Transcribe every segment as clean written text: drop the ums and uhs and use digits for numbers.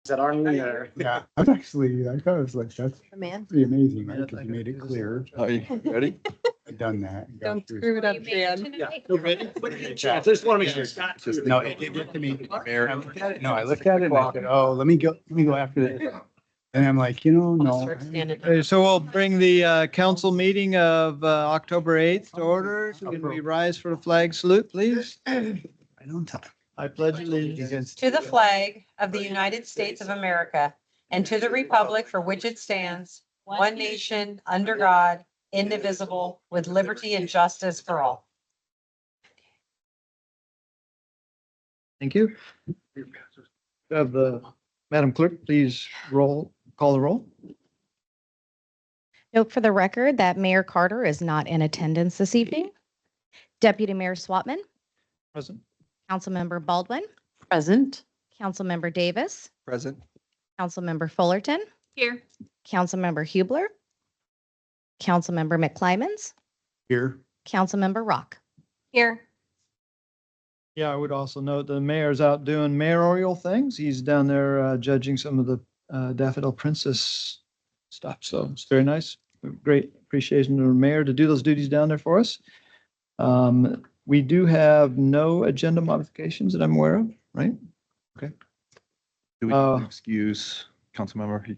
that aren't in there. Yeah, I thought it was like, that's Man, pretty amazing, right? Because you made it clear. Are you ready? I've done that. Got don't through. screw it up, Dan. Yeah. No, ready? I just want to make sure it's not. Just No, it did get to me. Mayor. I looked at it. No, I looked at it and I said, oh, let me go after this. And I'm like, no. Start standing. Okay, so we'll bring the council meeting of October 8th to order. Can we rise for the flag salute, please? I don't tell. I pledge allegiance To the flag of the United States of America and to the republic for which it stands, one nation, under God, indivisible, with liberty and justice for all. Thank you. Have the Madam Clerk, please call the roll. Note for the record that Mayor Carter is not in attendance this evening. Deputy Mayor Swatman, Present. Councilmember Baldwin, Present. Councilmember Davis, Present. Councilmember Fullerton, Here. Councilmember Hubler, Councilmember McClymans, Here. Councilmember Rock. Here. Yeah, I would also note the mayor's out doing mayoral things. He's down there judging some of the Daffodil Princess stuff. So it's very nice. Great appreciation to the mayor to do those duties down there for us. We do have no agenda modifications that I'm aware of, right? Do we excuse Councilmember?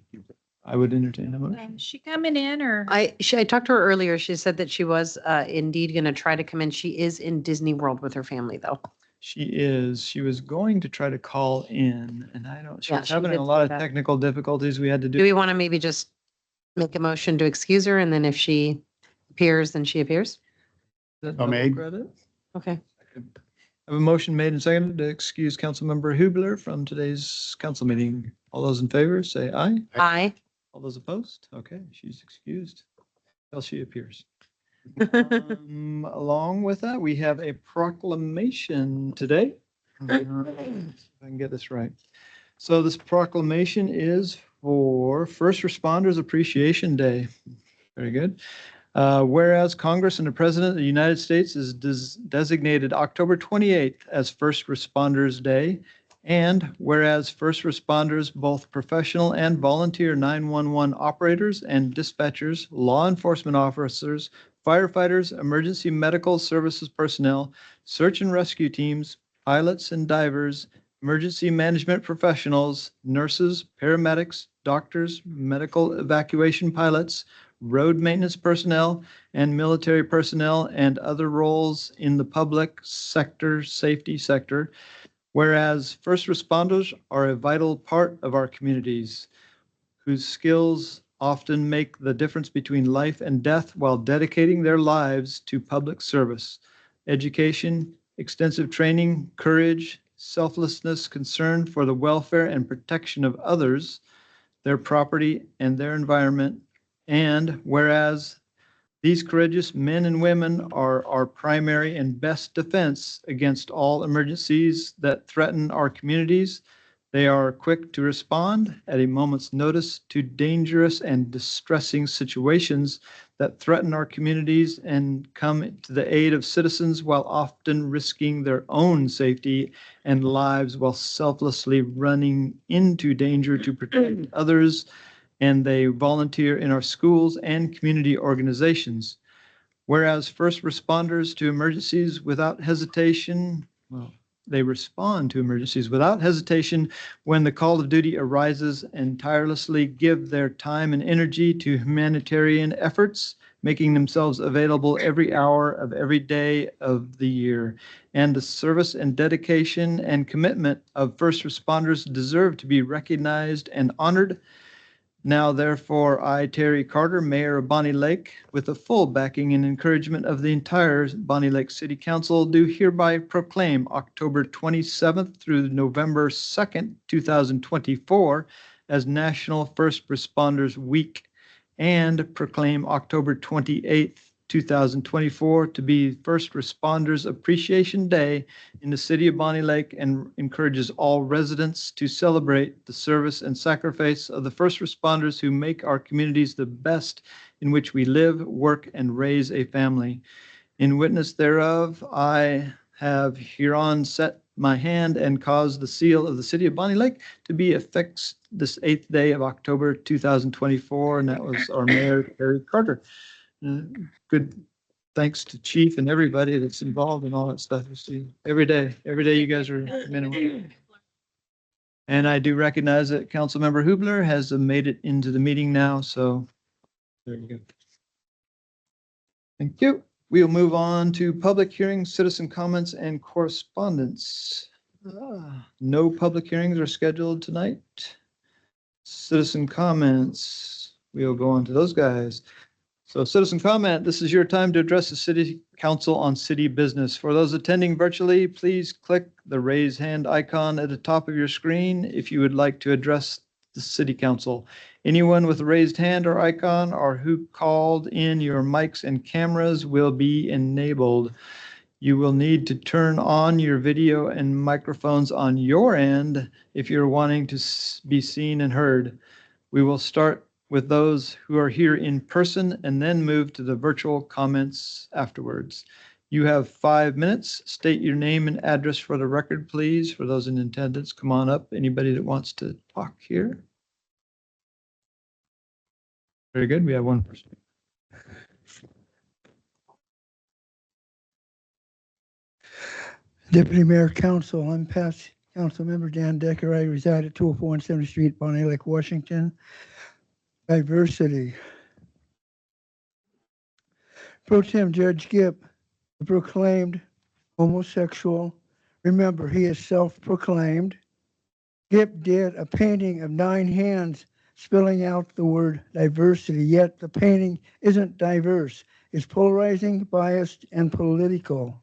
I would entertain a motion. Is she coming in or? I talked to her earlier. She said that she was indeed going to try to come in. She is in Disney World with her family, though. She was going to try to call in and she Yeah, was she having did a lot say of that. technical difficulties we had to Do do. we want to maybe just make a motion to excuse her, and then if she appears, then she appears? Double made. credit. Okay. I have a motion made and seconded to excuse Councilmember Hubler from today's council meeting. All those in favor, say aye. Aye. All those opposed? Okay, she's excused. Till she appears. Along with that, we have a proclamation today. If I can get this right. So this proclamation is for First Responders Appreciation Day. Very good. Whereas Congress and the President of the United States is designated October 28th as First Responders Day. And whereas first responders, both professional and volunteer 911 operators and dispatchers, law enforcement officers, firefighters, emergency medical services personnel, search and rescue teams, pilots and divers, emergency management professionals, nurses, paramedics, doctors, medical evacuation pilots, road maintenance personnel, and military personnel, and other roles in the public sector, safety sector. Whereas first responders are a vital part of our communities whose skills often make the difference between life and death while dedicating their lives to public service, education, extensive training, courage, selflessness, concern for the welfare and protection of others, their property, and their environment. And whereas these courageous men and women are our primary and best defense against all emergencies that threaten our communities. They are quick to respond at a moment's notice to dangerous and distressing situations that threaten our communities and come to the aid of citizens while often risking their own safety and lives while selflessly running into danger to protect others. And they volunteer in our schools and community organizations. Whereas first responders to emergencies without hesitation, they respond to emergencies without hesitation when the call of duty arises and tirelessly give their time and energy to humanitarian efforts, making themselves available every hour of every day of the year. And the service and dedication and commitment of first responders deserve to be recognized and honored. Now, therefore, I, Terry Carter, Mayor of Bonnie Lake, with the full backing and encouragement of the entire Bonnie Lake City Council, do hereby proclaim October 27th through November 2nd, 2024 as National First Responders Week, and proclaim October 28th, 2024 to be First Responders Appreciation Day in the city of Bonnie Lake, and encourages all residents to celebrate the service and sacrifice of the first responders who make our communities the best in which we live, work, and raise a family. In witness thereof, I have hereon set my hand and cause the seal of the city of Bonnie Lake to be affixed this 8th day of October 2024. And that was our mayor, Terry Carter. Good thanks to Chief and everybody that's involved in all that stuff. You see, every day you guys are men and women. And I do recognize that Councilmember Hubler has made it into the meeting now, so there you go. Thank you. We'll move on to public hearings, citizen comments, and correspondence. No public hearings are scheduled tonight. Citizen comments, we'll go on to those guys. So citizen comment, this is your time to address the city council on city business. For those attending virtually, please click the raise hand icon at the top of your screen if you would like to address the city council. Anyone with a raised hand or icon or who called in, your mics and cameras will be enabled. You will need to turn on your video and microphones on your end if you're wanting to be seen and heard. We will start with those who are here in person and then move to the virtual comments afterwards. You have 5 minutes. State your name and address for the record, please. For those in attendance, come on up. Anybody that wants to talk here? Very good. We have one person. Deputy Mayor Council, I'm past Council Member Dan Decker. I reside at 204 and 70th Street, Bonnie Lake, Washington. Diversity. Pro Tem Judge Gipp, the proclaimed homosexual. Remember, he is self-proclaimed. Gipp did a painting of 9 hands spelling out the word diversity, yet the painting isn't diverse. It's polarizing, biased, and political.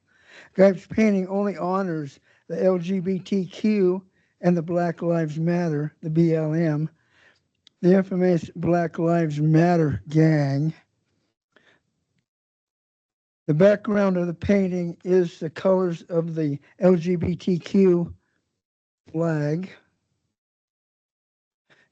Gipp's painting only honors the LGBTQ and the Black Lives Matter, the BLM, the infamous Black Lives Matter gang. The background of the painting is the colors of the LGBTQ flag.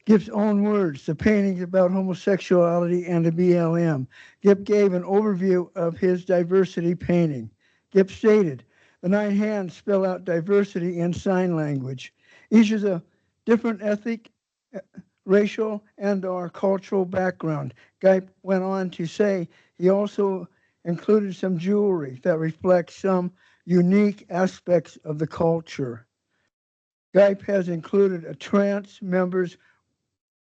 Gipp's own words, the painting is about homosexuality and the BLM. Gipp gave an overview of his diversity painting. Gipp stated, the 9 hands spell out diversity in sign language. Each is a different ethnic, racial, and or cultural background. Gipp went on to say he also included some jewelry that reflects some unique aspects of the culture. Gipp has included a trans members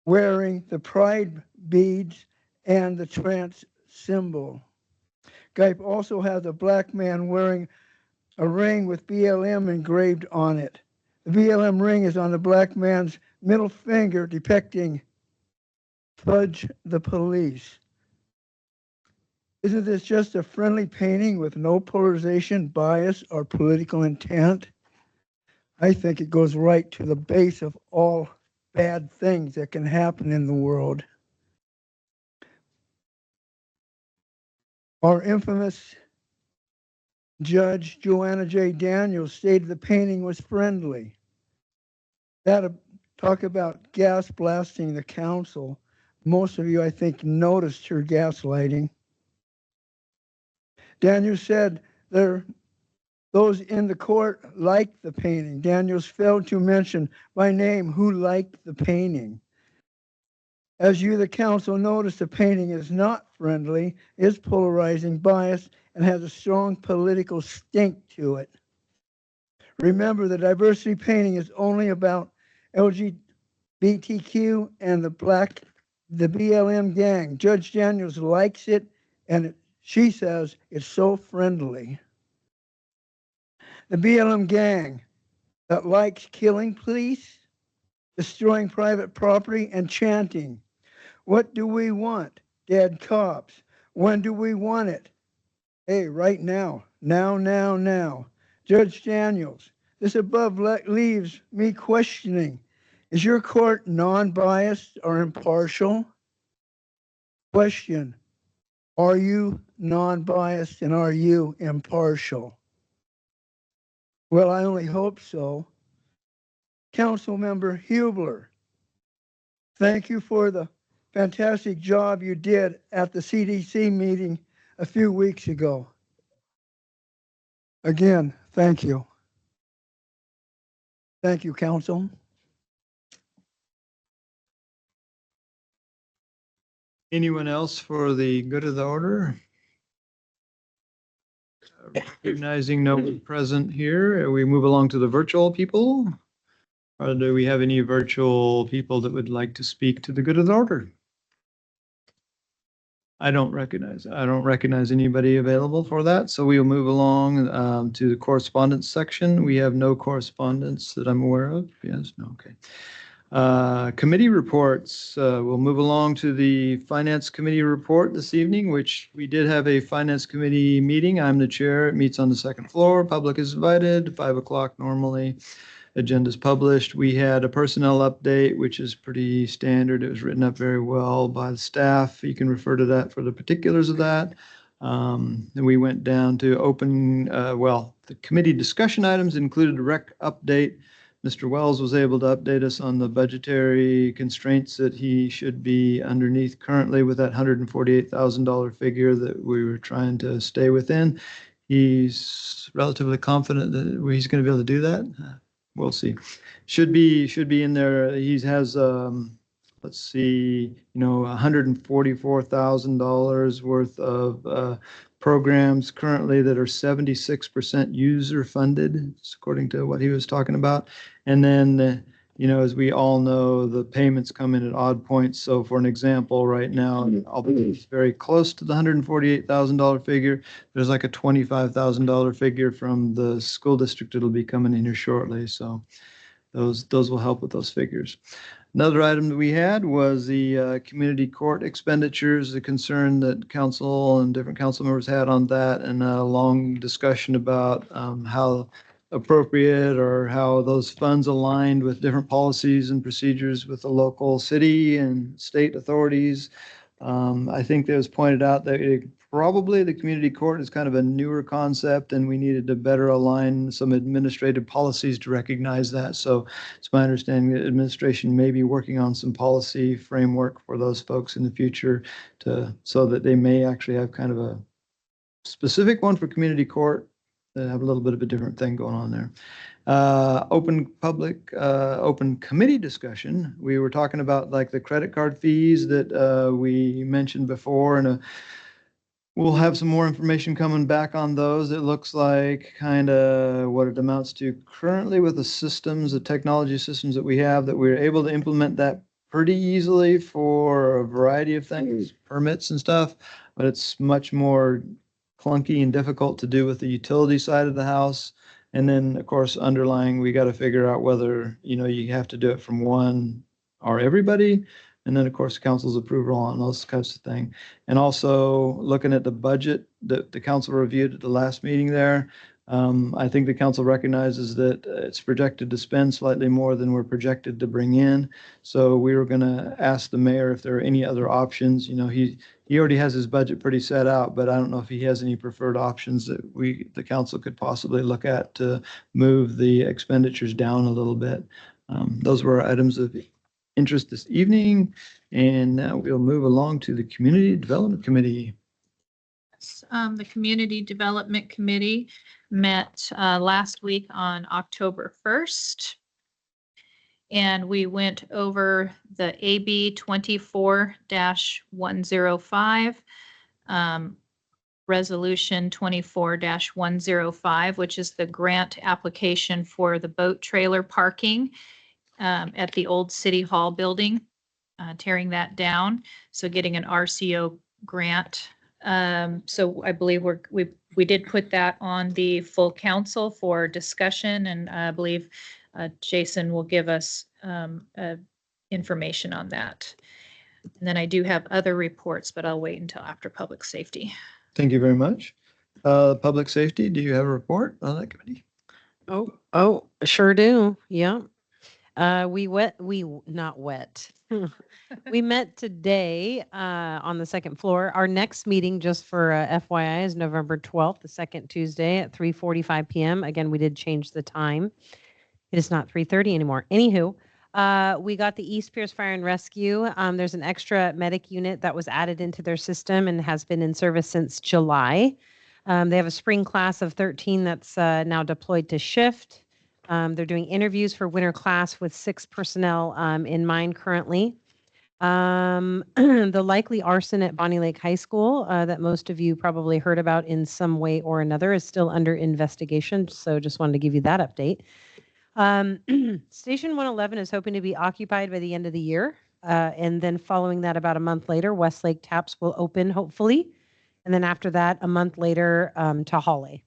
wearing the pride beads and the trans symbol. Gipp also has a black man wearing a ring with BLM engraved on it. The BLM ring is on the black man's middle finger, depicting fudge the police. Isn't this just a friendly painting with no polarization, bias, or political intent? I think it goes right to the base of all bad things that can happen in the world. Our infamous Judge Joanna J. Daniels stated the painting was friendly. That talk about gas blasting the council. Most of you, I think, noticed her gaslighting. Daniels said those in the court liked the painting. Daniels failed to mention by name who liked the painting. As you, the council, notice, the painting is not friendly, is polarizing, biased, and has a strong political stink to it. Remember, the diversity painting is only about LGBTQ and the BLM gang. Judge Daniels likes it, and she says it's so friendly. The BLM gang that likes killing police, destroying private property, and chanting. What do we want? Dead cops. When do we want it? Hey, right now. Now. Judge Daniels, this above leaves me questioning. Is your court non-biased or impartial? Question. Are you non-biased and are you impartial? Well, I only hope so. Councilmember Hubler, thank you for the fantastic job you did at the CDC meeting a few weeks ago. Again, thank you. Thank you, council. Anyone else for the good of the order? Recognizing no one present here, we move along to the virtual people. Or do we have any virtual people that would like to speak to the good of the order? I don't recognize anybody available for that, so we'll move along to the correspondence section. We have no correspondence that I'm aware of. Yes, no, okay. Committee reports, we'll move along to the Finance Committee report this evening, which we did have a Finance Committee meeting. I'm the chair. It meets on the second floor. Public is invited, 5 o'clock normally. Agenda's published. We had a personnel update, which is pretty standard. It was written up very well by the staff. You can refer to that for the particulars of that. Then we went down to the committee discussion items included a rec update. Mr. Wells was able to update us on the budgetary constraints that he should be underneath currently with that $148,000 figure that we were trying to stay within. He's relatively confident that he's going to be able to do that. We'll see. Should be in there. He has, let's see, $144,000 worth of programs currently that are 76% user funded, according to what he was talking about. And then, as we all know, the payments come in at odd points. So for an example, right now, I'll be very close to the $148,000 figure. There's like a $25,000 figure from the school district that'll be coming in here shortly. So those will help with those figures. Another item that we had was the community court expenditures, the concern that council and different council members had on that, and a long discussion about how appropriate or how those funds aligned with different policies and procedures with the local city and state authorities. I think it was pointed out that probably the community court is kind of a newer concept and we needed to better align some administrative policies to recognize that. So it's my understanding that administration may be working on some policy framework for those folks in the future so that they may actually have kind of a specific one for community court. Have a little bit of a different thing going on there. Open committee discussion. We were talking about like the credit card fees that we mentioned before, and we'll have some more information coming back on those. It looks like kind of what it amounts to currently with the technology systems that we have, that we're able to implement that pretty easily for a variety of things, permits and stuff, but it's much more clunky and difficult to do with the utility side of the house. And then, of course, underlying, we got to figure out whether, you have to do it from one or everybody. And then, of course, council's approval on those kinds of things. And also looking at the budget that the council reviewed at the last meeting there. I think the council recognizes that it's projected to spend slightly more than we're projected to bring in. So we were going to ask the mayor if there are any other options. He already has his budget pretty set out, but I don't know if he has any preferred options that the council could possibly look at to move the expenditures down a little bit. Those were our items of interest this evening. And now we'll move along to the Community Development Committee. The Community Development Committee met last week on October 1st. And we went over the AB 24-105, Resolution 24-105, which is the grant application for the boat trailer parking at the old City Hall building, tearing that down. So getting an RCO grant. So I believe we did put that on the full council for discussion, and I believe Jason will give us information on that. And then I do have other reports, but I'll wait until after public safety. Thank you very much. Public safety, do you have a report on that committee? Oh, sure do. Yeah. We met today on the second floor. Our next meeting, just for FYI, is November 12th, the second Tuesday at 3:45 p.m. Again, we did change the time. It is not 3:30 anymore. Anywho, we got the East Pierce Fire and Rescue. There's an extra medic unit that was added into their system and has been in service since July. They have a spring class of 13 that's now deployed to shift. They're doing interviews for winter class with 6 personnel in mind currently. The likely arson at Bonnie Lake High School that most of you probably heard about in some way or another is still under investigation. So just wanted to give you that update. Station 111 is hoping to be occupied by the end of the year. And then following that, about a month later, Westlake Taps will open, hopefully. And then after that, a month later, to Hawley.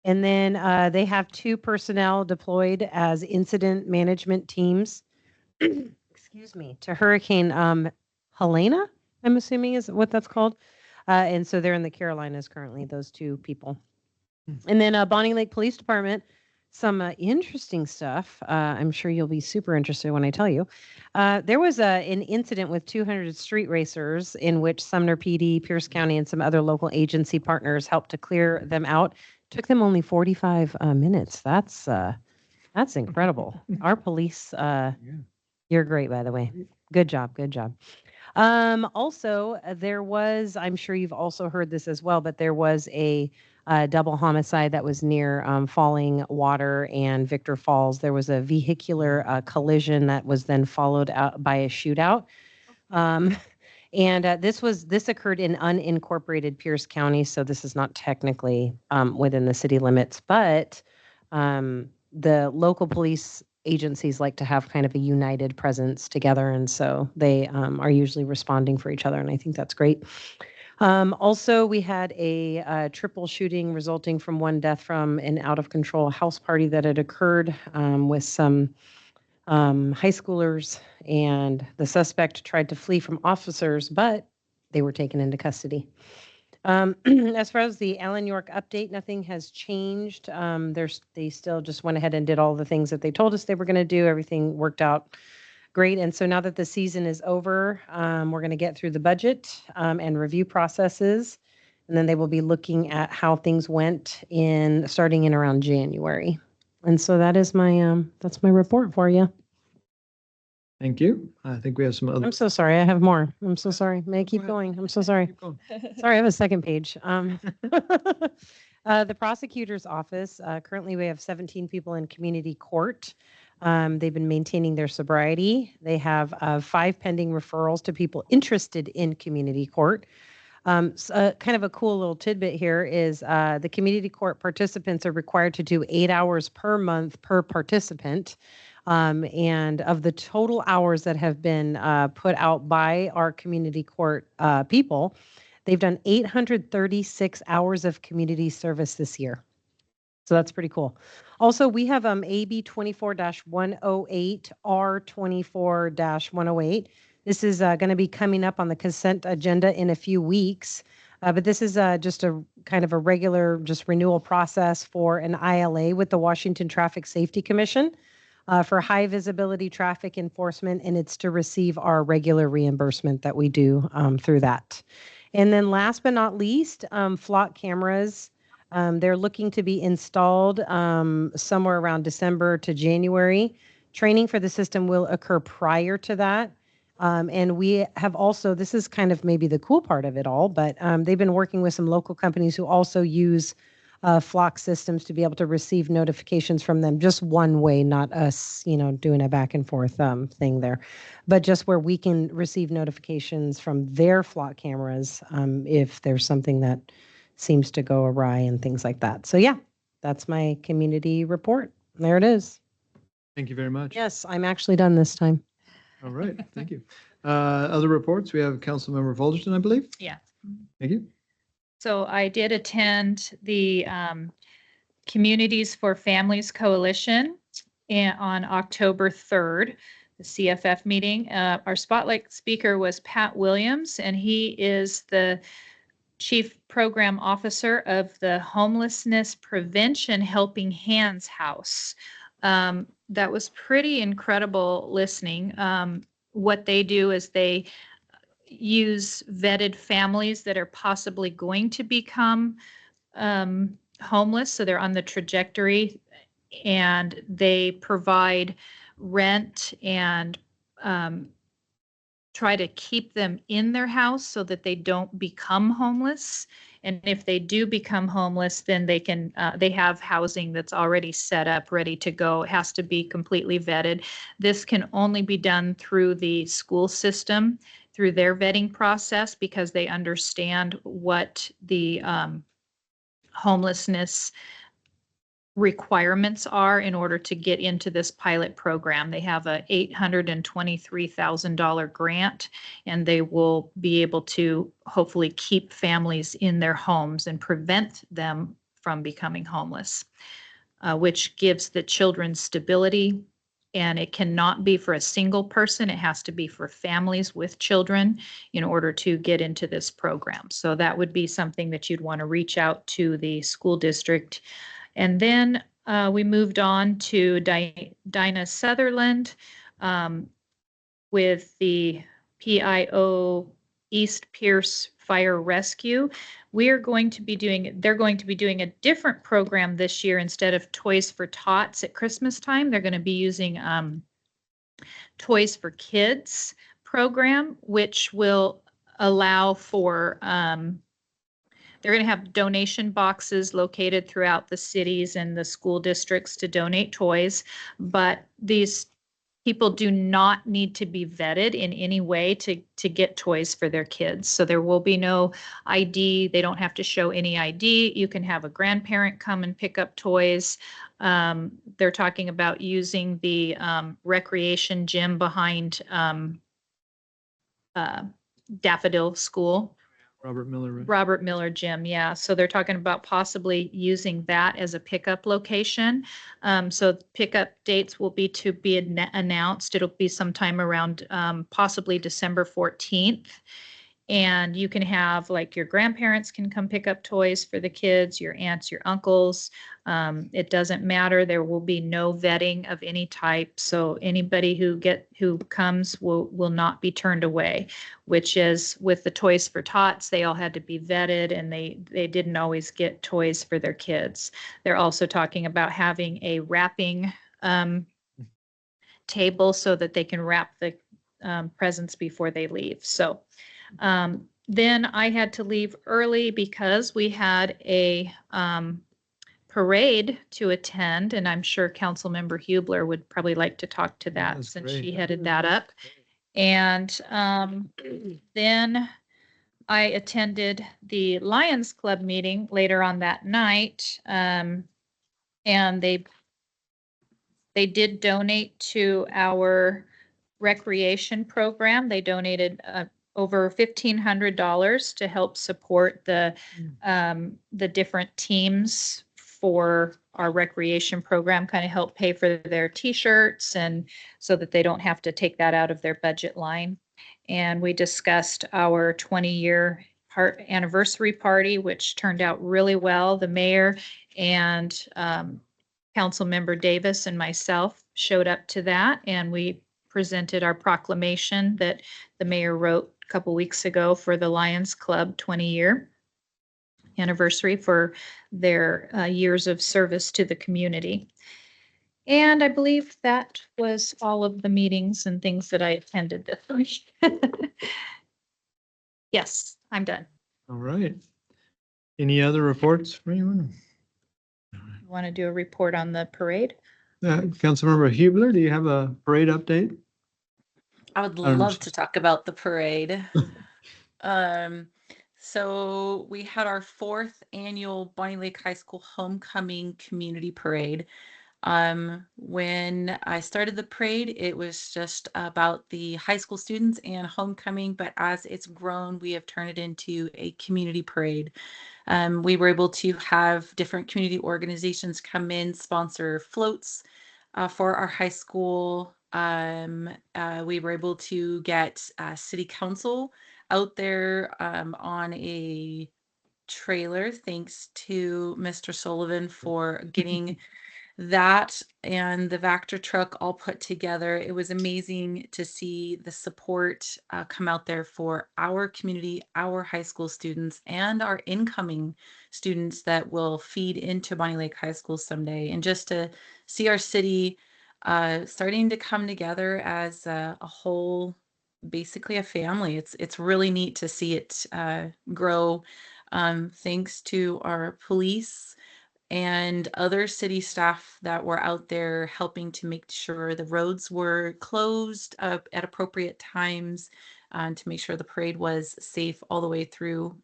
And then they have 2 personnel deployed as incident management teams, excuse me, to Hurricane Helena, I'm assuming is what that's called. And so they're in the Carolinas currently, those 2 people. And then Bonnie Lake Police Department, some interesting stuff. I'm sure you'll be super interested when I tell you. There was an incident with 200 street racers in which Sumner PD, Pierce County, and some other local agency partners helped to clear them out. Took them only 45 minutes. That's incredible. Our police, you're great, by the way. Good job. Good job. Also, there was, I'm sure you've also heard this as well, but there was a double homicide that was near Falling Water and Victor Falls. There was a vehicular collision that was then followed out by a shootout. And this occurred in unincorporated Pierce County, so this is not technically within the city limits, but the local police agencies like to have kind of a united presence together, and so they are usually responding for each other, and I think that's great. Also, we had a triple shooting resulting from 1 death from an out-of-control house party that had occurred with some high schoolers, and the suspect tried to flee from officers, but they were taken into custody. As far as the Allen York update, nothing has changed. They still just went ahead and did all the things that they told us they were going to do. Everything worked out great. And so now that the season is over, we're going to get through the budget and review processes. And then they will be looking at how things went starting in around January. And so that is that's my report for you. Thank you. I think we have some other. I'm so sorry. I have more. I'm so sorry. May I keep going? I'm so sorry. Keep going. Sorry, I have a second page. The prosecutor's office, currently we have 17 people in community court. They've been maintaining their sobriety. They have 5 pending referrals to people interested in community court. So, kind of a cool little tidbit here is the community court participants are required to do 8 hours per month per participant. And of the total hours that have been put out by our community court people, they've done 836 hours of community service this year. So that's pretty cool. Also, we have AB 24-108, R24-108. This is going to be coming up on the consent agenda in a few weeks. But this is just a kind of a regular just renewal process for an ILA with the Washington Traffic Safety Commission. For high visibility traffic enforcement, and it's to receive our regular reimbursement that we do through that. And then last but not least, flock cameras. They're looking to be installed somewhere around December to January. Training for the system will occur prior to that. And we have also, this is kind of maybe the cool part of it all, but they've been working with some local companies who also use flock systems to be able to receive notifications from them just one way, not us, doing a back and forth thing there, but just where we can receive notifications from their flock cameras if there's something that seems to go awry and things like that. So yeah, that's my community report. There it is. Thank you very much. Yes, I'm actually done this time. All right. Thank you. Other reports, we have Councilmember Fulgerton, I believe. Yeah. Thank you. So I did attend the Communities for Families Coalition on October 3rd, the CFF meeting. Our spotlight speaker was Pat Williams, and he is the Chief Program Officer of the Homelessness Prevention Helping Hands House. That was pretty incredible listening. What they do is they use vetted families that are possibly going to become homeless, so they're on the trajectory, and they provide rent and try to keep them in their house so that they don't become homeless. And if they do become homeless, then they have housing that's already set up, ready to go. It has to be completely vetted. This can only be done through the school system, through their vetting process, because they understand what the homelessness requirements are in order to get into this pilot program. They have a $823,000 grant, and they will be able to hopefully keep families in their homes and prevent them from becoming homeless, which gives the children stability. And it cannot be for a single person. It has to be for families with children in order to get into this program. So that would be something that you'd want to reach out to the school district. And then we moved on to Dinah Sutherland with the PIO East Pierce Fire Rescue. They're going to be doing a different program this year. Instead of Toys for Tots at Christmas time, they're going to be using Toys for Kids program, which will allow for they're going to have donation boxes located throughout the cities and the school districts to donate toys, but these people do not need to be vetted in any way to get toys for their kids. So there will be no ID. They don't have to show any ID. You can have a grandparent come and pick up toys. They're talking about using the recreation gym behind Daffodil School. Robert Miller. Robert Miller Gym, yeah. So they're talking about possibly using that as a pickup location. So pickup dates will be announced. It'll be sometime around possibly December 14th. And you can have, like, your grandparents can come pick up toys for the kids, your aunts, your uncles. It doesn't matter. There will be no vetting of any type. So anybody who comes will not be turned away, which is with the Toys for Tots, they all had to be vetted, and they didn't always get toys for their kids. They're also talking about having a wrapping table so that they can wrap the presents before they leave. So then I had to leave early because we had a parade to attend, and I'm sure Councilmember Hubler would probably like to talk to that That's since great. she headed that up. And then I attended the Lions Club meeting later on that night, and they did donate to our recreation program. They donated over $1,500 to help support the different teams for our recreation program, kind of help pay for their t-shirts, and so that they don't have to take that out of their budget line. And we discussed our 20-year anniversary party, which turned out really well. The mayor and Councilmember Davis and myself showed up to that, and we presented our proclamation that the mayor wrote a couple weeks ago for the Lions Club 20-year anniversary for their years of service to the community. And I believe that was all of the meetings and things that I attended this week. Yes, I'm done. All right. Any other reports from anyone? You want to do a report on the parade? Councilmember Hubler, do you have a parade update? I would don't love know. to talk about the parade. So we had our 4th annual Bonnie Lake High School Homecoming Community Parade. When I started the parade, it was just about the high school students and homecoming, but as it's grown, we have turned it into a community parade. We were able to have different community organizations come in, sponsor floats for our high school. We were able to get city council out there on a trailer, thanks to Mr. Sullivan for getting that and the Vector truck all put together. It was amazing to see the support come out there for our community, our high school students, and our incoming students that will feed into Bonnie Lake High School someday. And just to see our city starting to come together as a whole basically a family. It's really neat to see it grow, thanks to our police and other city staff that were out there helping to make sure the roads were closed up at appropriate times, to make sure the parade was safe all the way through.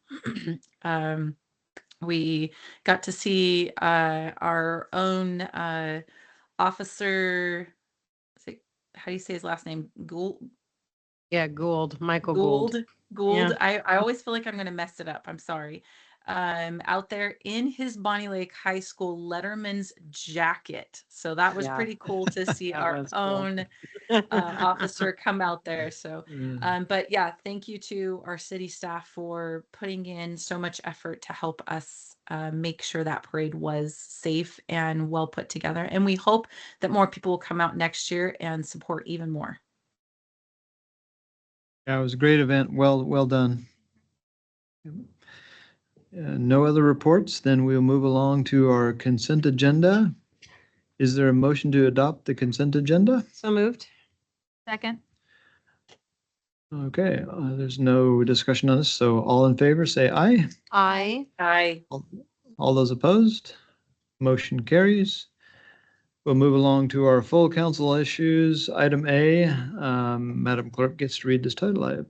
We got to see our own officer. How do you say his last name? Yeah, Gould, Michael Gould. Gould. Yeah. I always feel like I'm going to mess it up. I'm sorry. Out there in his Bonnie Lake High School Letterman's jacket. So that was Yeah. pretty cool to see That our was cool. own officer come out there. So, but yeah, thank you to our city staff for putting in so much effort to help us make sure that parade was safe and well put together. And we hope that more people will come out next year and support even more. Yeah, it was a great event. Well done. No other reports, then we'll move along to our consent agenda. Is there a motion to adopt the consent agenda? So moved. Second. Okay, there's no discussion on this, so all in favor, say aye. Aye. All those opposed? Motion carries. We'll move along to our full council issues. Item A, Madam Clerk gets to read this title.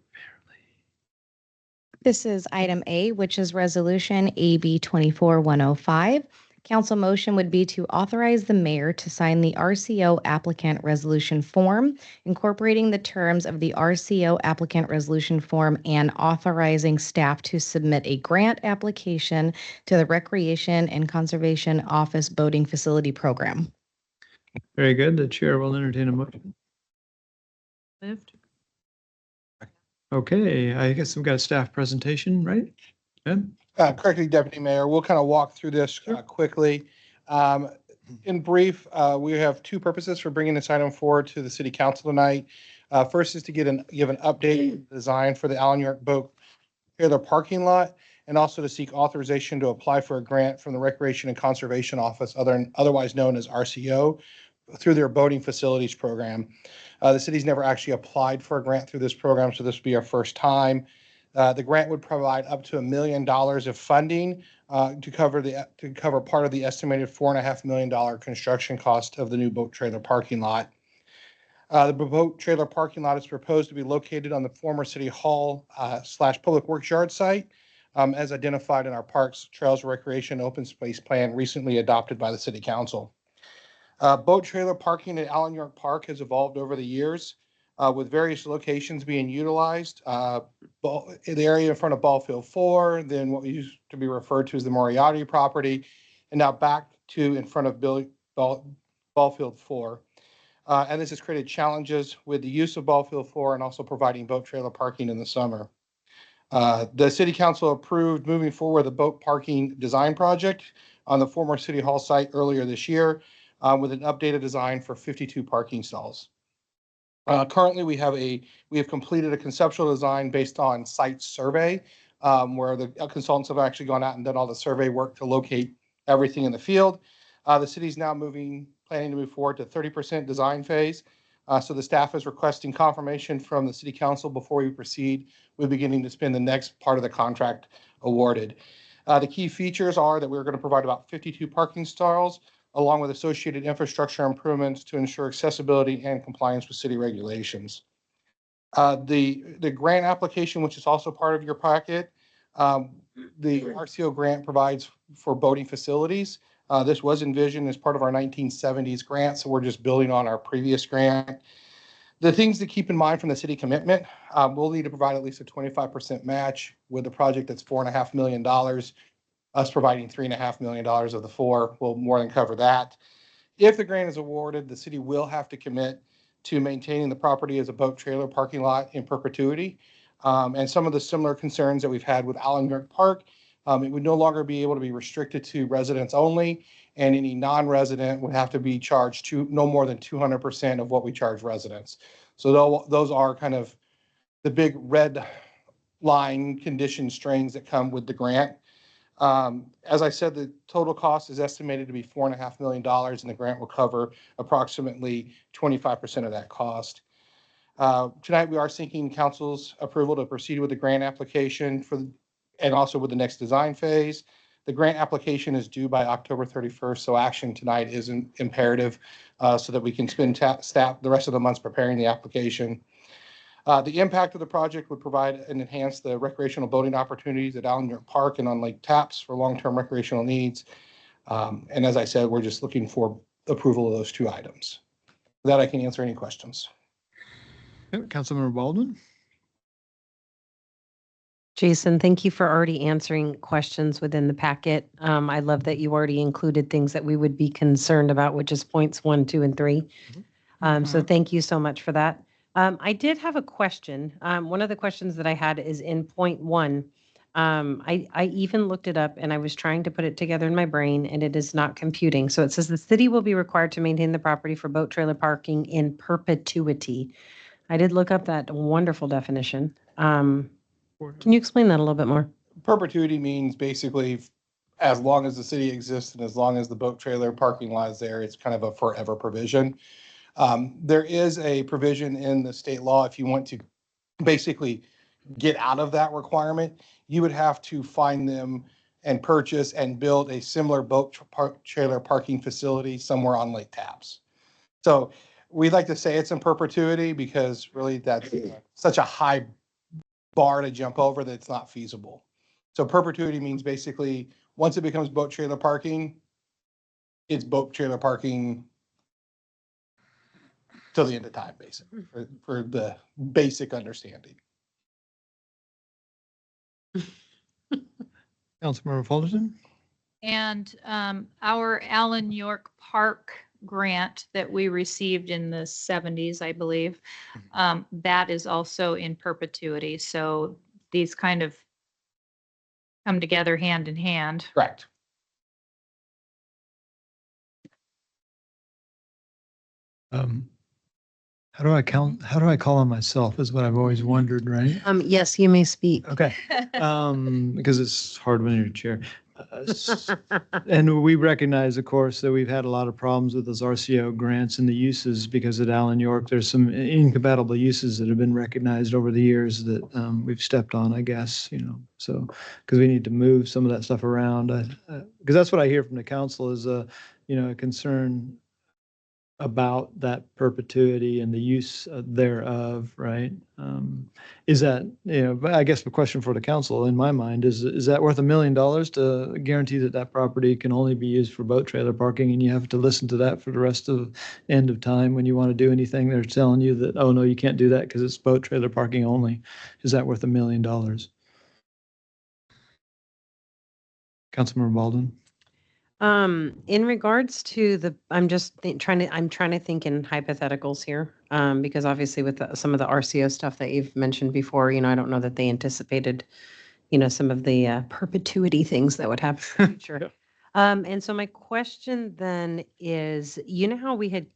This is item A, which is resolution AB 24105. Council motion would be to authorize the mayor to sign the RCO applicant resolution form, incorporating the terms of the RCO applicant resolution form and authorizing staff to submit a grant application to the Recreation and Conservation Office Boating Facility Program. Very good. The chair will entertain a motion. Moved. Okay, I guess we've got a staff presentation, right? Good. Correctly, Deputy Mayor, we'll kind of walk through this quickly. In brief, we have two purposes for bringing this item forward to the city council tonight. First is to give an updated design for the Allen York Boat Trailer parking lot, and also to seek authorization to apply for a grant from the Recreation and Conservation Office, otherwise known as RCO, through their boating facilities program. The city's never actually applied for a grant through this program, so this would be our first time. The grant would provide up to $1 million of funding to cover part of the estimated $4.5 million construction cost of the new boat trailer parking lot. The boat trailer parking lot is proposed to be located on the former City Hall / Public Works Yard site, as identified in our Parks, Trails, Recreation, Open Space Plan recently adopted by the City Council. Boat trailer parking at Allen York Park has evolved over the years, with various locations being utilized. The area in front of Ball Field 4, then what used to be referred to as the Moriarty property, and now back to in front of Ball Field 4. And this has created challenges with the use of Ball Field 4 and also providing boat trailer parking in the summer. The City Council approved moving forward the boat parking design project on the former City Hall site earlier this year, with an updated design for 52 parking stalls. Currently, we have completed a conceptual design based on site survey, where the consultants have actually gone out and done all the survey work to locate everything in the field. The city's now planning to move forward to 30% design phase. So the staff is requesting confirmation from the City Council before we proceed with beginning to spend the next part of the contract awarded. The key features are that we're going to provide about 52 parking stalls, along with associated infrastructure improvements to ensure accessibility and compliance with city regulations. The grant application, which is also part of your packet, the RCO grant provides for boating facilities. This was envisioned as part of our 1970s grant, so we're just building on our previous grant. The things to keep in mind from the city commitment, we'll need to provide at least a 25% match with a project that's $4.5 million. Us providing $3.5 million of the $4 will more than cover that. If the grant is awarded, the city will have to commit to maintaining the property as a boat trailer parking lot in perpetuity. And some of the similar concerns that we've had with Allen York Park, it would no longer be able to be restricted to residents only, and any non-resident would have to be charged no more than 200% of what we charge residents. So those are kind of the big red line condition strings that come with the grant. As I said, the total cost is estimated to be $4.5 million, and the grant will cover approximately 25% of that cost. Tonight, we are seeking council's approval to proceed with the grant application and also with the next design phase. The grant application is due by October 31st, so action tonight is imperative so that we can spend staff the rest of the months preparing the application. The impact of the project would provide and enhance the recreational boating opportunities at Allen York Park and on Lake Tapps for long-term recreational needs. And as I said, we're just looking for approval of those two items. With that, I can answer any questions. Councilmember Baldwin? Jason, thank you for already answering questions within the packet. I love that you already included things that we would be concerned about, which is points 1, 2, and 3. So thank you so much for that. I did have a question. One of the questions that I had is in point 1. I even looked it up and I was trying to put it together in my brain and it is not computing. So it says the city will be required to maintain the property for boat trailer parking in perpetuity. I did look up that wonderful definition. Can you explain that a little bit more? Perpetuity means basically as long as the city exists and as long as the boat trailer parking lot is there, it's kind of a forever provision. There is a provision in the state law if you want to basically get out of that requirement, you would have to find them and purchase and build a similar boat trailer parking facility somewhere on Lake Tapps. So we'd like to say it's in perpetuity because really that's such a high bar to jump over that it's not feasible. So perpetuity means basically once it becomes boat trailer parking, it's boat trailer parking till the end of time, basically, for the basic understanding. Councilmember Fullerton? And our Allen York Park grant that we received in the 70s, I believe, that is also in perpetuity. So these kind of come together hand in hand. Correct. How do I call on myself is what I've always wondered, right? Yes, you may speak. Okay. Because it's hard when you're chair. And we recognize, of course, that we've had a lot of problems with those RCO grants and the uses because at Allen York, there's some incompatible uses that have been recognized over the years that we've stepped on, I guess, so because we need to move some of that stuff around. Because that's what I hear from the council is a concern about that perpetuity and the use thereof, right? Is that, but I guess the question for the council in my mind is that worth $1 million to guarantee that that property can only be used for boat trailer parking and you have to listen to that for the rest of end of time when you want to do anything? They're telling you that, oh no, you can't do that because it's boat trailer parking only. Is that worth $1 million? Councilmember Baldwin? In regards to I'm just trying to think in hypotheticals here, because obviously with some of the RCO stuff that you've mentioned before, I don't know that they anticipated, some of the perpetuity things that would happen in the future. And so my question then is, how we had,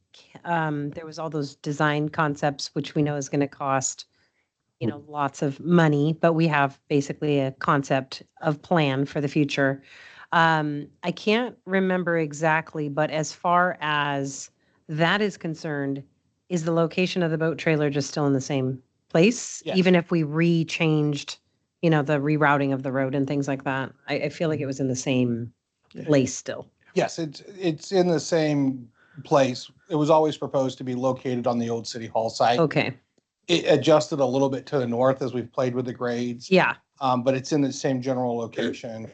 there was all those design concepts, which we know is going to cost, lots of money, but we have basically a concept of plan for the future. I can't remember exactly, but as far as that is concerned, is the location of the boat trailer just still in the same place? Yes. Even if we changed, the rerouting of the road and things like that? I feel like it was in the same place still. Yes, it's in the same place. It was always proposed to be located on the old City Hall site. Okay. It adjusted a little bit to the north as we've played with the grades. Yeah. But it's in the same general location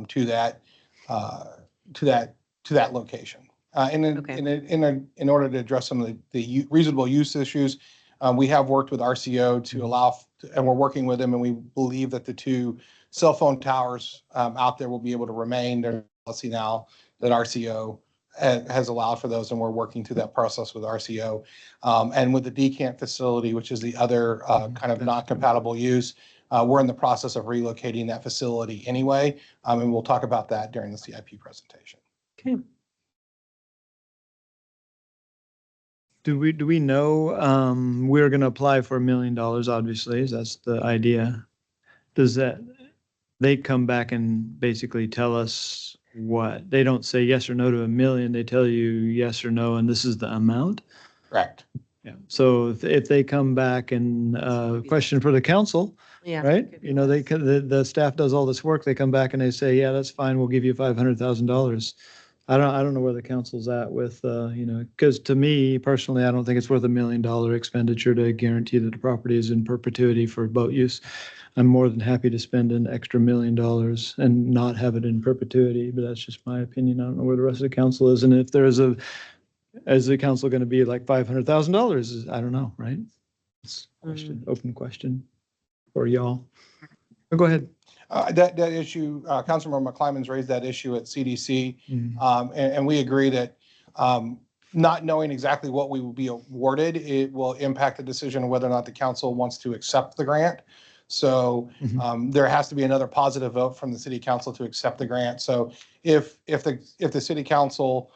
to that location. In order to address some of the reasonable use issues, we have worked with RCO to allow, and we're working with them, and we believe that the 2 cell phone towers out there will be able to remain. There's policy now that RCO has allowed for those, and we're working through that process with RCO. And with the decant facility, which is the other kind of non-compatible use, we're in the process of relocating that facility anyway, and we'll talk about that during the CIP presentation. Okay. Do we know we're going to apply for $1 million? Obviously, that's the idea. Does that they come back and basically tell us what? They don't say yes or no to $1 million. They tell you yes or no, and this is the amount. Correct. Yeah. So if they come back and, question for the council, Yeah. right? You know, they can, the staff does all this work, they come back and they say, yeah, that's fine, we'll give you $500,000. I don't know where the council's at with, you know, because to me personally, I don't think it's worth $1 million expenditure to guarantee that the property is in perpetuity for boat use. I'm more than happy to spend an extra $1 million and not have it in perpetuity, but that's just my opinion. I don't know where the rest of the council is. And if there's is the council going to be like $500,000? I don't know, right? It's a question, open question for y'all. Go ahead. That issue, Councilmember McClymon's raised that issue at CDC. And we agree that not knowing exactly what we will be awarded, it will impact the decision of whether or not the council wants to accept the grant. So there has to be another positive vote from the city council to accept the grant. So if the city council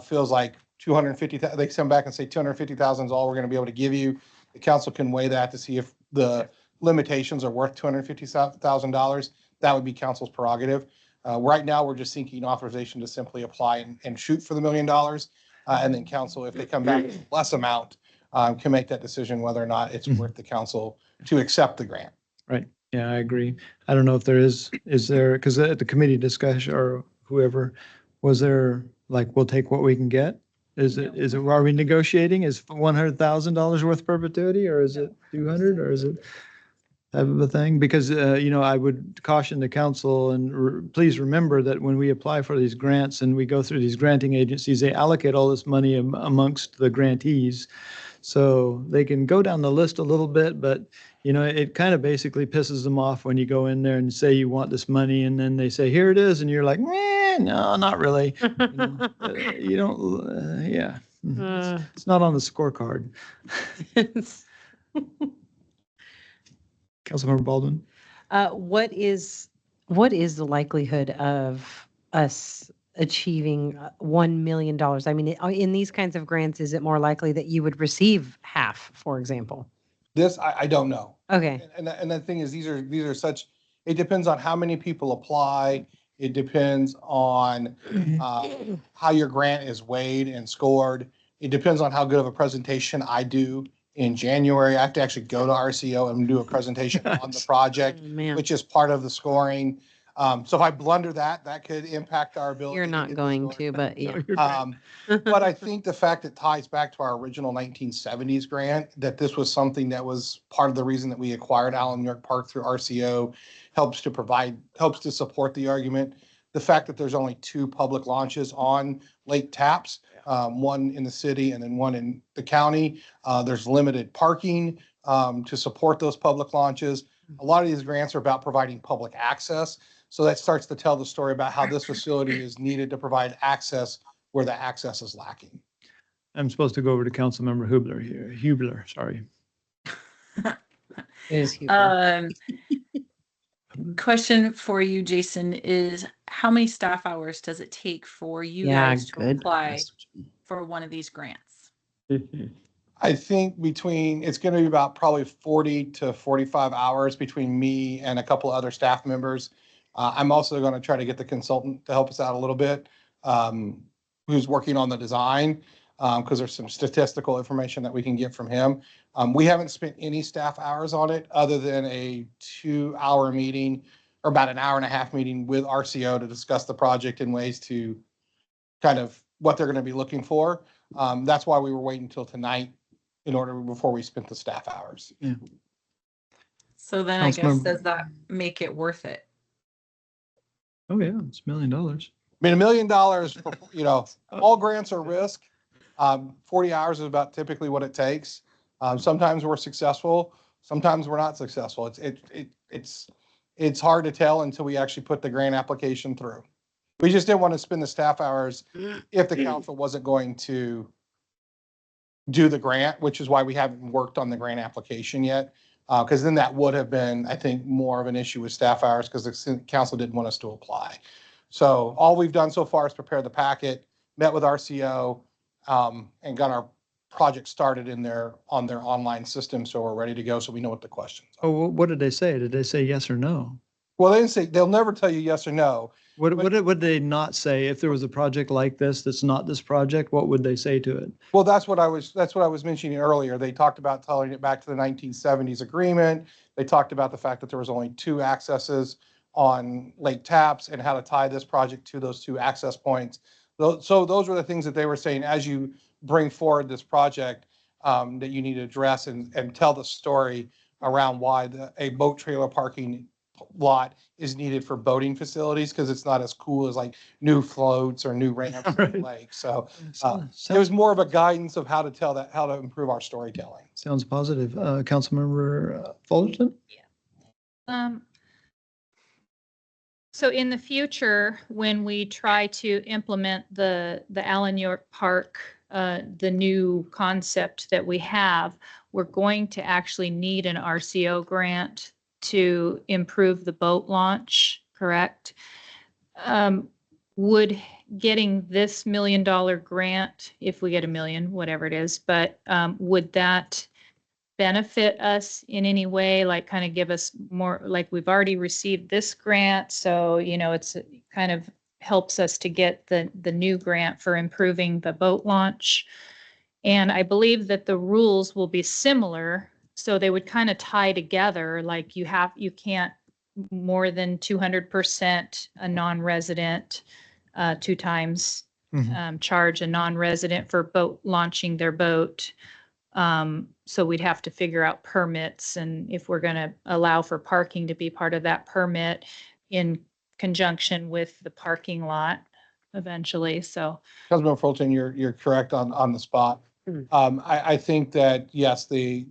feels like 250,000, they come back and say 250,000 is all we're going to be able to give you, the council can weigh that to see if the limitations are worth $250,000. That would be council's prerogative. Right now, we're just seeking authorization to simply apply and shoot for the $1 million. And then council, if they come back with less amount, can make that decision whether or not it's worth the council to accept the grant. Right. Yeah, I agree. I don't know if there is there, because at the committee discussion or whoever, was there like, we'll take what we can get? Are we negotiating? Is $100,000 worth perpetuity, or is it 200, or is it type of a thing? Because, you know, I would caution the council and please remember that when we apply for these grants and we go through these granting agencies, they allocate all this money amongst the grantees. So they can go down the list a little bit, but you know, it kind of basically pisses them off when you go in there and say you want this money and then they say, here it is. And you're like, no, not really. You don't, yeah. It's not on the scorecard. Councilmember Baldwin. What is the likelihood of us achieving $1 million? I mean, in these kinds of grants, is it more likely that you would receive half, for example? This, I don't know. Okay. And the thing is, these are such, it depends on how many people apply. It depends on how your grant is weighed and scored. It depends on how good of a presentation I do in January. I have to actually go to RCO and do a presentation on the project, which is part of the scoring. So if I blunder that could impact our ability. You're not going to, but yeah. But I think the fact it ties back to our original 1970s grant, that this was something that was part of the reason that we acquired Allen York Park through RCO, helps to support the argument. The fact that there's only 2 public launches on Lake Tapps, one in the city and then one in the county. There's limited parking to support those public launches. A lot of these grants are about providing public access. So that starts to tell the story about how this facility is needed to provide access where the access is lacking. I'm supposed to go over to Councilmember Hubler here. Hubler, sorry. Question for you, Jason, is how many staff hours does it take for you guys to apply for one of these grants? I think it's going to be about probably 40 to 45 hours between me and a couple of other staff members. I'm also going to try to get the consultant to help us out a little bit, who's working on the design, because there's some statistical information that we can get from him. We haven't spent any staff hours on it other than a 2-hour meeting or about an hour and a half meeting with RCO to discuss the project in ways to kind of what they're going to be looking for. That's why we were waiting until tonight before we spent the staff hours. Yeah. So then I guess, does that make it worth it? Oh yeah, it's $1 million. I mean, $1 million, all grants are risk. 40 hours is about typically what it takes. Sometimes we're successful, sometimes we're not successful. It's hard to tell until we actually put the grant application through. We just didn't want to spend the staff hours if the council wasn't going to do the grant, which is why we haven't worked on the grant application yet. Because then that would have been, I think, more of an issue with staff hours because the council didn't want us to apply. So all we've done so far is prepare the packet, met with RCO, and got our project started on their online system. So we're ready to go. So we know what the questions are. Oh, what did they say? Did they say yes or no? Well, they didn't say, they'll never tell you yes or no. What would they not say if there was a project like this that's not this project? What would they say to it? Well, that's what I was mentioning earlier. They talked about telling it back to the 1970s agreement. They talked about the fact that there was only 2 accesses on Lake Tapps and how to tie this project to those 2 access points. So those were the things that they were saying as you bring forward this project, that you need to address and tell the story around why a boat trailer parking lot is needed for boating facilities, because it's not as cool as like new floats or new ramps in the lake. So it was more of a guidance of how to improve our storytelling. Sounds positive. Councilmember Fullerton? So in the future, when we try to implement the Allen York Park, the new concept that we have, we're going to actually need an RCO grant to improve the boat launch, correct? Would getting this $1 million grant, if we get $1 million, whatever it is, but would that benefit us in any way, like kind of give us more, like we've already received this grant, so, you know, it's kind of helps us to get the new grant for improving the boat launch. And I believe that the rules will be similar, so they would kind of tie together, like you can't more than 200% a non-resident, 2 times charge a non-resident for boat launching their boat. So we'd have to figure out permits, and if we're going to allow for parking to be part of that permit in conjunction with the parking lot eventually. So Councilman Fulton, you're correct on the spot. I think that, yes, the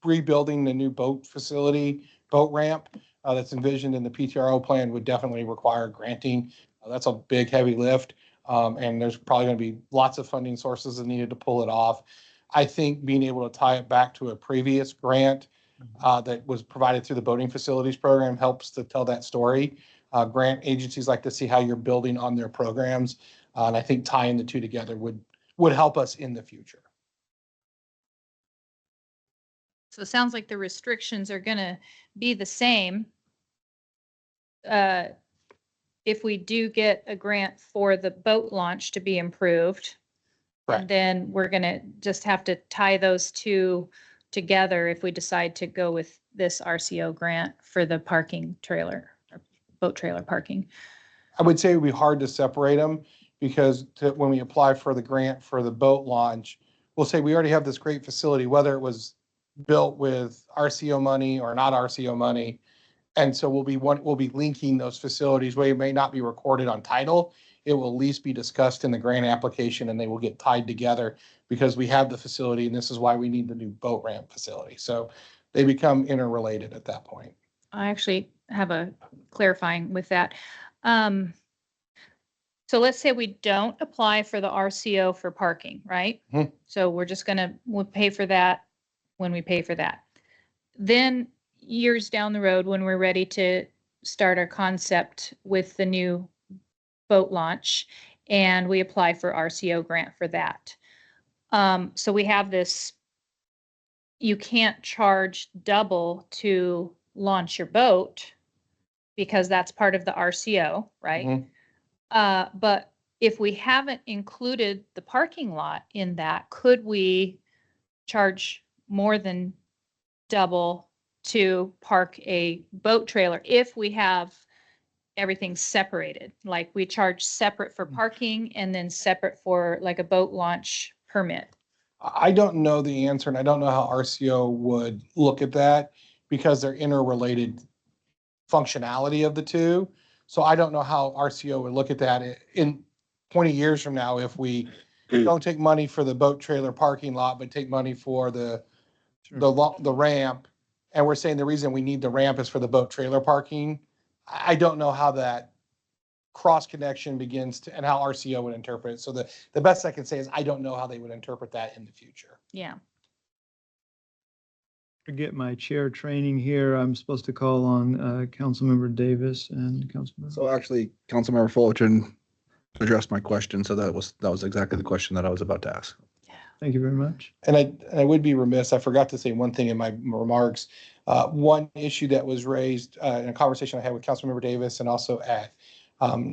rebuilding the new boat facility, boat ramp that's envisioned in the PTRO plan would definitely require granting. That's a big, heavy lift. And there's probably going to be lots of funding sources that needed to pull it off. I think being able to tie it back to a previous grant that was provided through the boating facilities program helps to tell that story. Grant agencies like to see how you're building on their programs. And I think tying the 2 together would help us in the future. So it sounds like the restrictions are going to be the same. If we do get a grant for the boat launch to be improved, Correct. and then we're going to just have to tie those 2 together if we decide to go with this RCO grant for the parking trailer, or boat trailer parking. I would say it would be hard to separate them, because when we apply for the grant for the boat launch, we'll say we already have this great facility, whether it was built with RCO money or not RCO money. And so we'll be linking those facilities where it may not be recorded on title. It will at least be discussed in the grant application, and they will get tied together because we have the facility, and this is why we need the new boat ramp facility. So they become interrelated at that point. I actually have a clarifying with that. So let's say we don't apply for the RCO for parking, right? Mhm. So we'll pay for that when we pay for that. Then years down the road, when we're ready to start our concept with the new boat launch, and we apply for RCO grant for that. So we have this, you can't charge double to launch your boat because that's part of the RCO, right? Mhm. But if we haven't included the parking lot in that, could we charge more than double to park a boat trailer if we have everything separated? Like we charge separate for parking and then separate for like a boat launch permit. I don't know the answer, and I don't know how RCO would look at that because they're interrelated functionality of the 2. So I don't know how RCO would look at that in 20 years from now if we don't take money for the boat trailer parking lot, but take money for the ramp. And we're saying the reason we need the ramp is for the boat trailer parking. I don't know how that cross connection begins to, and how RCO would interpret it. So the best I can say is I don't know how they would interpret that in the future. Yeah. To get my chair training here, I'm supposed to call on Councilmember Davis and Councilmember. So actually, Councilmember Fullerton addressed my question, so that was exactly the question that I was about to ask. Thank you very much. And I would be remiss, I forgot to say one thing in my remarks. One issue that was raised in a conversation I had with Councilmember Davis and also at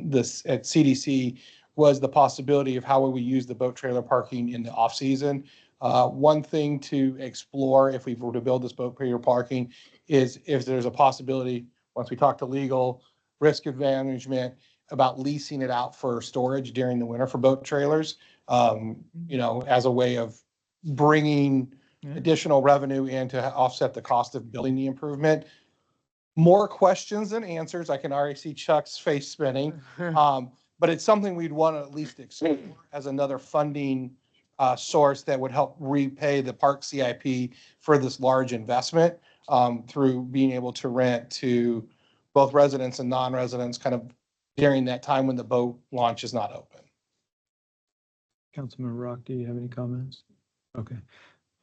this at CDC was the possibility of how would we use the boat trailer parking in the off season. One thing to explore if we were to build this boat trailer parking is if there's a possibility, once we talk to legal, risk management, about leasing it out for storage during the winter for boat trailers, as a way of bringing additional revenue in to offset the cost of building the improvement. More questions than answers. I can already see Chuck's face spinning. But it's something we'd want to at least explore as another funding source that would help repay the park CIP for this large investment through being able to rent to both residents and non-residents kind of during that time when the boat launch is not open. Councilmember Rock, do you have any comments? Okay.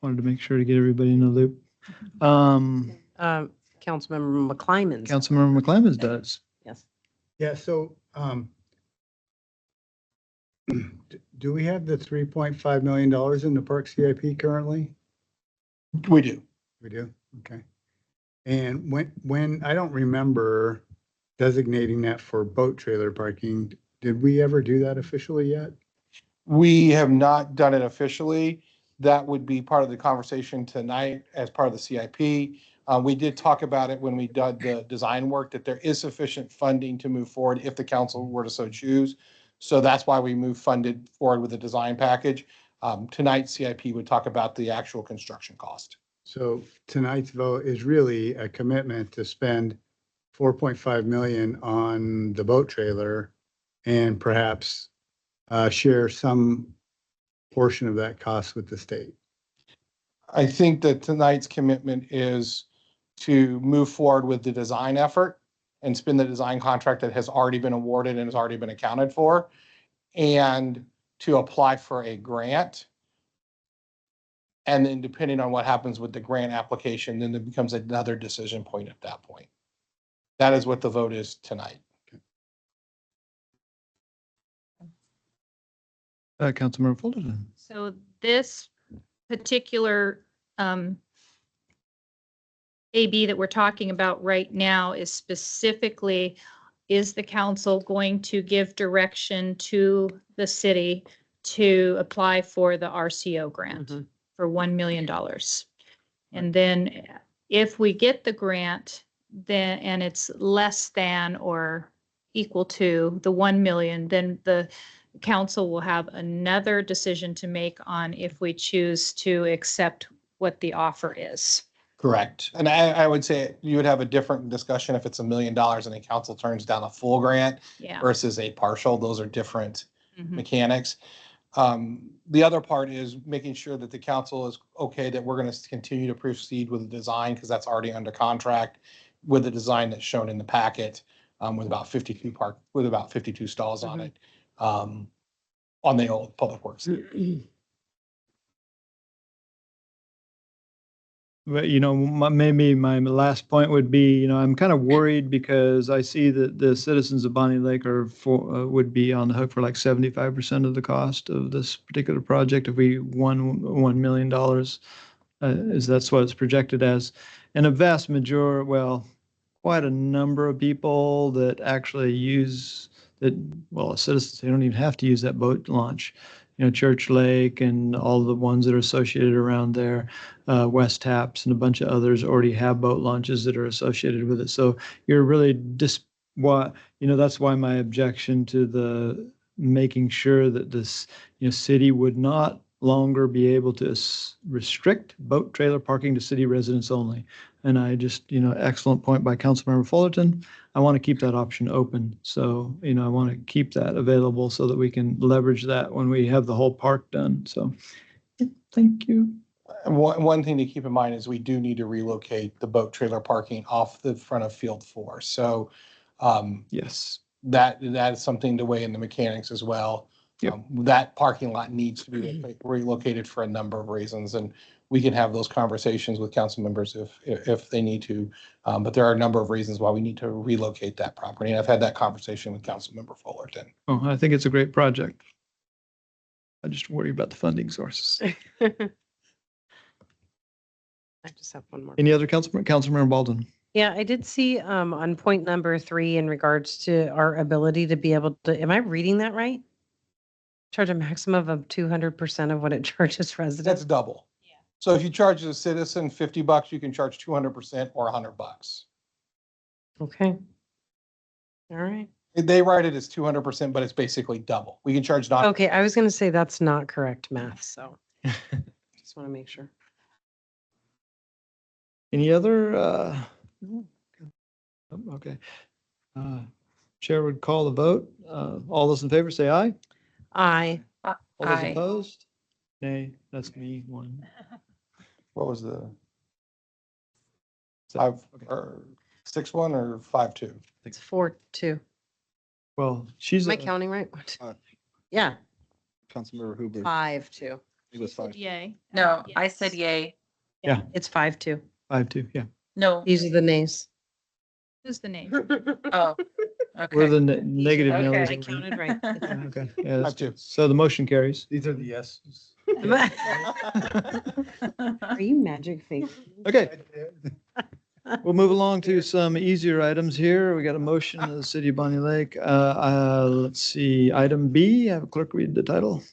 Wanted to make sure to get everybody in the loop. Councilmember McClymonds. Councilmember McClamens does. Yes. Yeah, so, do we have the $3.5 million in the park CIP currently? We do. We do? Okay. And when, I don't remember designating that for boat trailer parking. Did we ever do that officially yet? We have not done it officially. That would be part of the conversation tonight as part of the CIP. We did talk about it when we did the design work, that there is sufficient funding to move forward if the council were to so choose. So that's why we moved funded forward with the design package. Tonight's CIP would talk about the actual construction cost. So tonight's vote is really a commitment to spend 4.5 million on the boat trailer and perhaps share some portion of that cost with the state. I think that tonight's commitment is to move forward with the design effort and spend the design contract that has already been awarded and has already been accounted for, and to apply for a grant. And then depending on what happens with the grant application, then it becomes another decision point at that point. That is what the vote is tonight. Councilmember Fullerton. So this particular AB that we're talking about right now is specifically, is the council going to give direction to the city to apply for the RCO grant for $1 million? And then if we get the grant, then, and it's less than or equal to the 1 million, then the council will have another decision to make on if we choose to accept what the offer is. Correct. And I would say you would have a different discussion if it's $1 million and the council turns down a full grant versus a partial. Those are different mechanics. The other part is making sure that the council is okay that we're going to continue to proceed with the design, because that's already under contract with the design that's shown in the packet, with about 52 stalls on it, on the old Public Works. But, maybe my last point would be, I'm kind of worried because I see that the citizens of Bonnie Lake would be on the hook for like 75% of the cost of this particular project if we won $1 million, as that's what it's projected as. And a vast majority, quite a number of people that actually use that, citizens, they don't even have to use that boat launch. Church Lake and all the ones that are associated around there, West Taps and a bunch of others already have boat launches that are associated with it. So you're really that's why my objection to the making sure that this, city would not longer be able to restrict boat trailer parking to city residents only. And I just, excellent point by Councilmember Fullerton. I want to keep that option open. So, I want to keep that available so that we can leverage that when we have the whole park done. So, thank you. One thing to keep in mind is we do need to relocate the boat trailer parking off the front of Field 4. So, yes, that is something to weigh in the mechanics as well. Yep. That parking lot needs to be relocated for a number of reasons, and we can have those conversations with council members if they need to. But there are a number of reasons why we need to relocate that property. And I've had that conversation with Councilmember Fullerton. Oh, I think it's a great project. I just worry about the funding sources. I just have one more. Any other Councilmember Baldwin? Yeah, I did see on point number 3 in regards to our ability to be able to, am I reading that right? Charge a maximum of 200% of what it charges That's residents. double. So if you charge a citizen $50, you can charge 200% or $100. Okay. All right. They write it as 200%, but it's basically double. We can charge not. Okay, I was going to say that's not correct math, so just want to make sure. Any other, okay. Chair would call the vote. All those in favor say aye. Aye. All those Aye. opposed? Nay, that's me, one. What was the So, 5 okay. or 6-1 or 5-2? It's 4-2. Well, she's, Am I counting right? Yeah, Councilmember Huber. 5-2. It was 5. Yay. No, I Yes. said yay. Yeah. It's 5-2. 5-2, yeah. No. These are the nays. Who's the name? Oh, We're okay. the negative Okay. nays. I counted right. Okay, yeah, that's 5-2. good. So the motion carries. These are the yeses. Are you magic fingers? Okay, we'll move along to some easier items here. We got a motion of the City of Bonnie Lake. Let's see, item B, have a clerk read the title.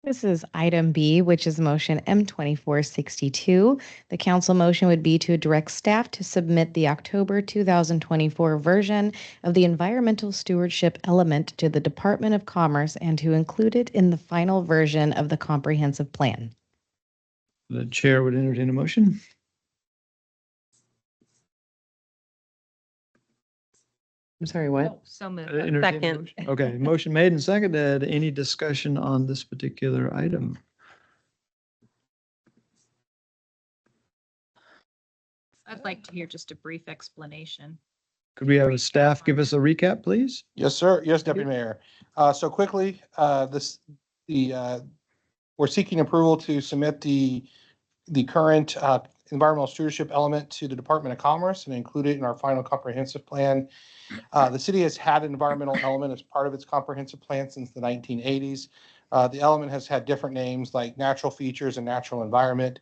This is item B, which is motion M2462. The council motion would be to direct staff to submit the October 2024 version of the environmental stewardship element to the Department of Commerce and to include it in the final version of the comprehensive plan. The chair would entertain a motion. I'm sorry, what? Oh, so moved. Entertain a Second. motion. Okay, motion made and seconded. Any discussion on this particular item? I'd like to hear just a brief explanation. Could we have a staff give us a recap, please? Yes, sir. Yes, Deputy Mayor. So quickly, we're seeking approval to submit the current environmental stewardship element to the Department of Commerce and include it in our final comprehensive plan. The city has had an environmental element as part of its comprehensive plan since the 1980s. The element has had different names like natural features and natural environment.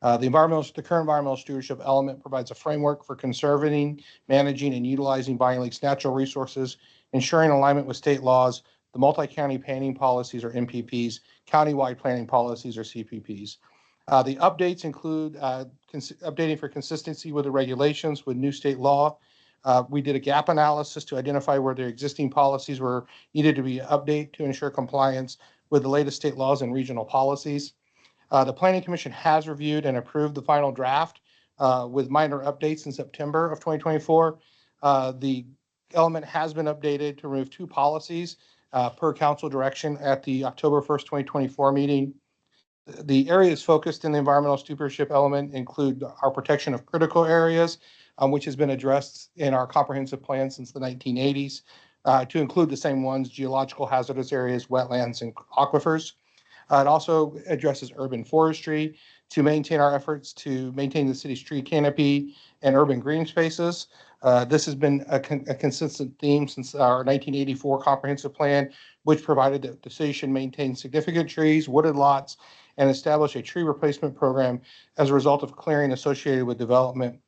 The current environmental stewardship element provides a framework for conserving, managing, and utilizing Bonnie Lake's natural resources, ensuring alignment with state laws, the multi-county planning policies or MPPs, countywide planning policies or CPPs. The updates include updating for consistency with the regulations with new state law. We did a gap analysis to identify where their existing policies were needed to be updated to ensure compliance with the latest state laws and regional policies. The Planning Commission has reviewed and approved the final draft with minor updates in September of 2024. The element has been updated to remove 2 policies per council direction at the October 1st, 2024 meeting. The areas focused in the environmental stewardship element include our protection of critical areas, which has been addressed in our comprehensive plan since the 1980s, to include the same ones: geological hazardous areas, wetlands, and aquifers. It also addresses urban forestry to maintain our efforts to maintain the city's tree canopy and urban green spaces. This has been a consistent theme since our 1984 comprehensive plan, which provided that the city should maintain significant trees, wooded lots, and establish a tree replacement program as a result of clearing associated with development.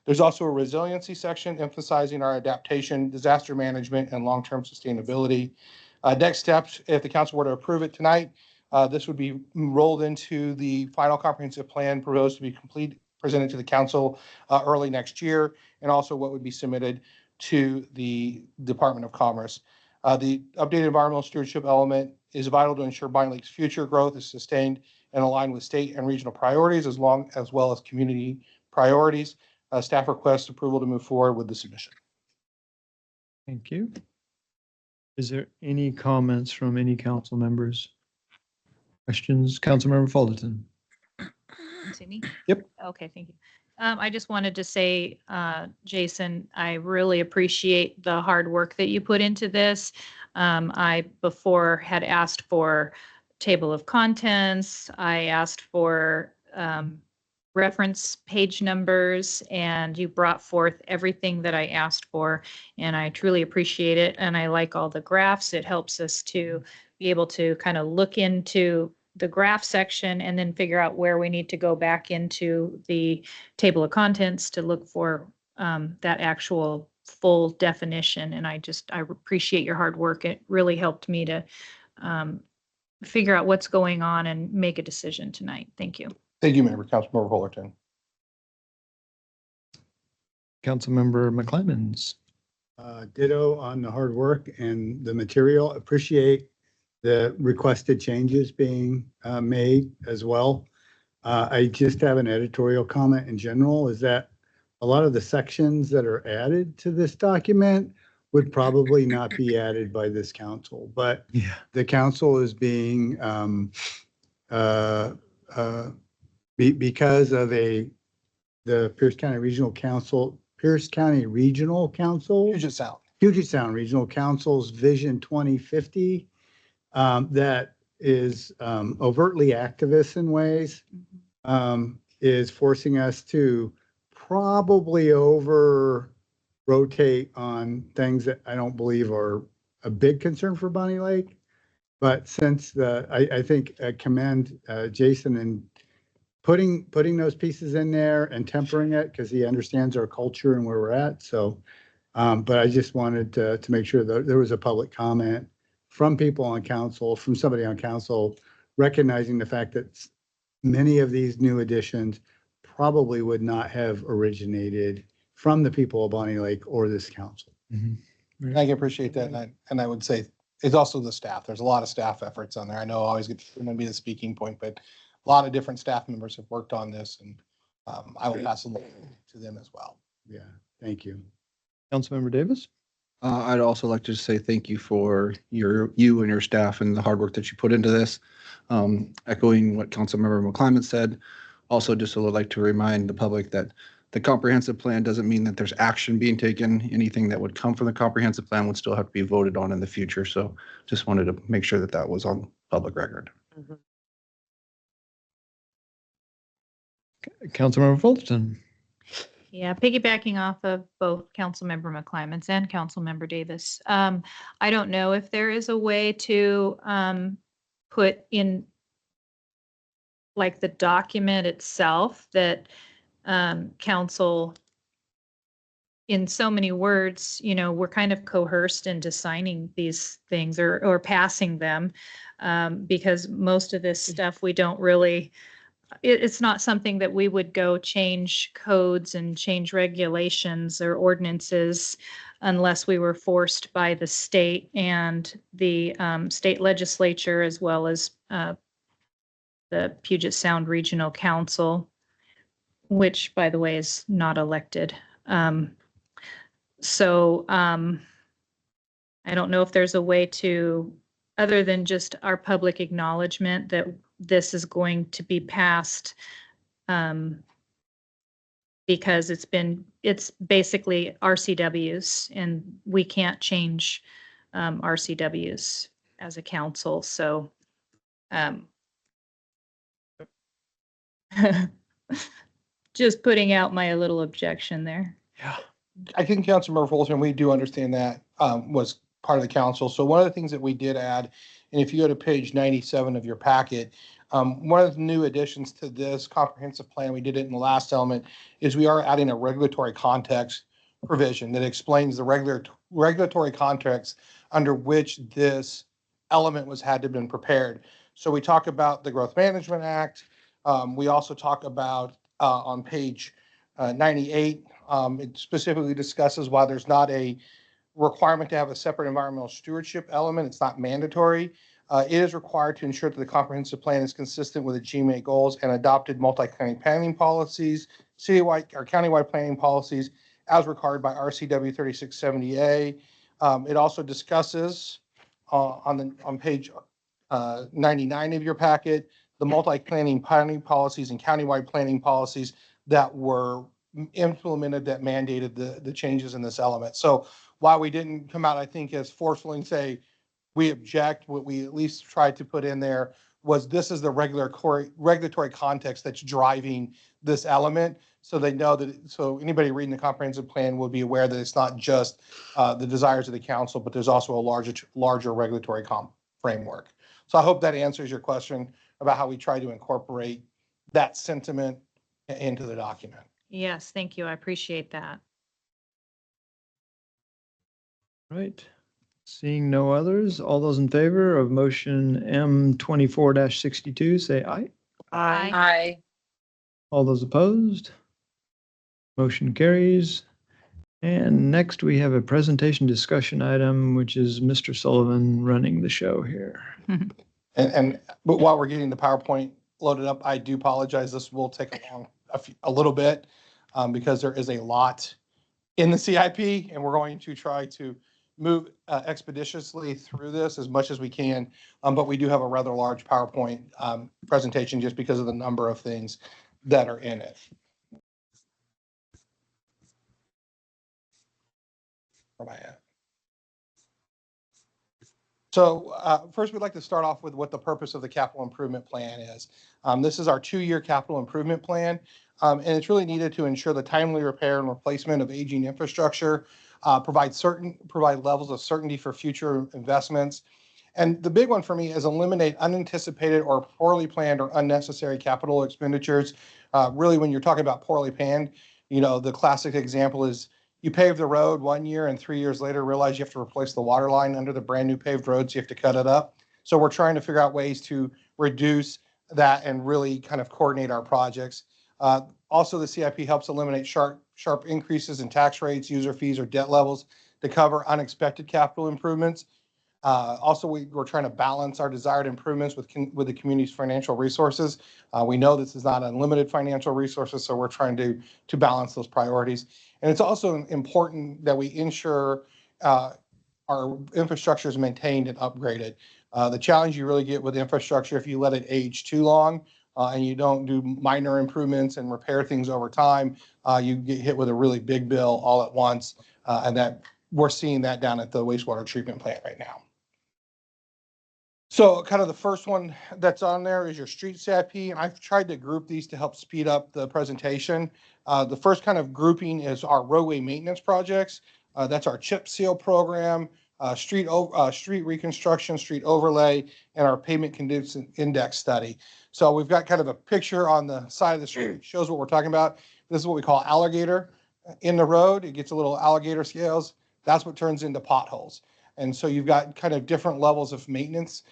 There's also a resiliency section emphasizing our adaptation, disaster management, and long-term sustainability. Next steps, if the council were to approve it tonight, this would be rolled into the final comprehensive plan proposed to be presented to the council early next year, and also what would be submitted to the Department of Commerce. The updated environmental stewardship element is vital to ensure Bonnie Lake's future growth is sustained and aligned with state and regional priorities as well as community priorities. Staff requests approval to move forward with the submission. Thank you. Is there any comments from any council members? Questions? Councilmember Fullerton. See me? Yep. Okay, thank you. I just wanted to say, Jason, I really appreciate the hard work that you put into this. I before had asked for table of contents. I asked for reference page numbers, and you brought forth everything that I asked for, and I truly appreciate it. And I like all the graphs. It helps us to be able to kind of look into the graph section and then figure out where we need to go back into the table of contents to look for that actual full definition. And I appreciate your hard work. It really helped me to figure out what's going on and make a decision tonight. Thank you. Thank you, Member. Councilmember Fullerton. Councilmember McClemens. Ditto on the hard work and the material. Appreciate the requested changes being made as well. I just have an editorial comment in general, is that a lot of the sections that are added to this document would probably not be added by this council, but Yeah. the council is being, because of the Pierce County Regional Council, Puget Sound. Puget Sound Regional Council's Vision 2050, that is overtly activist in ways, is forcing us to probably rotate on things that I don't believe are a big concern for Bonnie Lake. But since I think I commend Jason in putting those pieces in there and tempering it, because he understands our culture and where we're at. So, but I just wanted to make sure that there was a public comment from people on council, from somebody on council, recognizing the fact that many of these new additions probably would not have originated from the people of Bonnie Lake or this council. Mm-hmm. I can appreciate that. And I would say it's also the staff. There's a lot of staff efforts on there. I know I always get to be the speaking point, but a lot of different staff members have worked on this, and I will pass it to them as well. Yeah, thank you. Councilmember Davis. I'd also like to say thank you for you and your staff and the hard work that you put into this. Echoing what Councilmember McClymonds said, also just would like to remind the public that the comprehensive plan doesn't mean that there's action being taken. Anything that would come from the comprehensive plan would still have to be voted on in the future. So just wanted to make sure that that was on public record. Councilmember Fullerton. Yeah, piggybacking off of both Councilmember McClymonds and Councilmember Davis. I don't know if there is a way to put in like the document itself that council, in so many words, we're kind of coerced into signing these things or passing them, because most of this stuff we don't really, it's not something that we would go change codes and change regulations or ordinances unless we were forced by the state and the state legislature, as well as the Puget Sound Regional Council, which, by the way, is not elected. So I don't know if there's a way to, other than just our public acknowledgement that this is going to be passed, because it's basically RCWs, and we can't change RCWs as a council. So just putting out my little objection there. Yeah. I think Councilmember Fulton, we do understand that was part of the council. So one of the things that we did add, and if you go to page 97 of your packet, one of the new additions to this comprehensive plan, we did it in the last element, is we are adding a regulatory context provision that explains the regulatory context under which this element had to have been prepared. So we talk about the Growth Management Act. We also talk about on page 98, it specifically discusses why there's not a requirement to have a separate environmental stewardship element. It's not mandatory. It is required to ensure that the comprehensive plan is consistent with the GMA goals and adopted multi-county planning policies, citywide or countywide planning policies as required by RCW 3670A. It also discusses on page 99 of your packet, the multi-planning planning policies and countywide planning policies that were implemented that mandated the changes in this element. So while we didn't come out, I think, as forcefully and say, we object, what we at least tried to put in there was this is the regulatory context that's driving this element. So they know that, so anybody reading the comprehensive plan will be aware that it's not just the desires of the council, but there's also a larger regulatory framework. So I hope that answers your question about how we try to incorporate that sentiment into the document. Yes, thank you. I appreciate that. Right. Seeing no others, all those in favor of motion M 24-62, say aye. Aye. All those opposed? Motion carries. And next we have a presentation discussion item, which is Mr. Sullivan running the show here. But while we're getting the PowerPoint loaded up, I do apologize. This will take a little bit because there is a lot in the CIP, and we're going to try to move expeditiously through this as much as we can. But we do have a rather large PowerPoint presentation just because of the number of things that are in it. Where am I at? So first, we'd like to start off with what the purpose of the capital improvement plan is. This is our 2-year capital improvement plan, and it's really needed to ensure the timely repair and replacement of aging infrastructure, provide levels of certainty for future investments. And the big one for me is eliminate unanticipated or poorly planned or unnecessary capital expenditures. Really, when you're talking about poorly planned, the classic example is you pave the road 1 year and 3 years later realize you have to replace the water line under the brand new paved roads. You have to cut it up. So we're trying to figure out ways to reduce that and really kind of coordinate our projects. Also, the CIP helps eliminate sharp increases in tax rates, user fees, or debt levels to cover unexpected capital improvements. Also, we're trying to balance our desired improvements with the community's financial resources. We know this is not unlimited financial resources, so we're trying to balance those priorities. And it's also important that we ensure our infrastructure is maintained and upgraded. The challenge you really get with infrastructure, if you let it age too long and you don't do minor improvements and repair things over time, you get hit with a really big bill all at once. And that we're seeing that down at the wastewater treatment plant right now. So kind of the first one that's on there is your street CIP, and I've tried to group these to help speed up the presentation. The first kind of grouping is our roadway maintenance projects. That's our chip seal program, street reconstruction, street overlay, and our pavement condition index study. So we've got kind of a picture on the side of the street, shows what we're talking about. This is what we call alligator in the road. It gets a little alligator scales. That's what turns into potholes. And so you've got kind of different levels of maintenance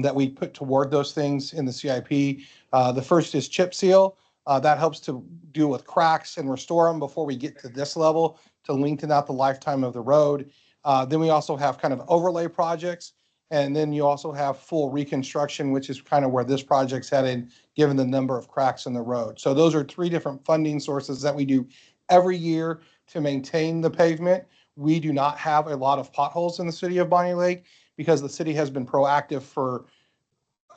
that we put toward those things in the CIP. The first is chip seal. That helps to deal with cracks and restore them before we get to this level to lengthen out the lifetime of the road. Then we also have kind of overlay projects. And then you also have full reconstruction, which is kind of where this project's headed, given the number of cracks in the road. So those are 3 different funding sources that we do every year to maintain the pavement. We do not have a lot of potholes in the city of Bonnie Lake because the city has been proactive for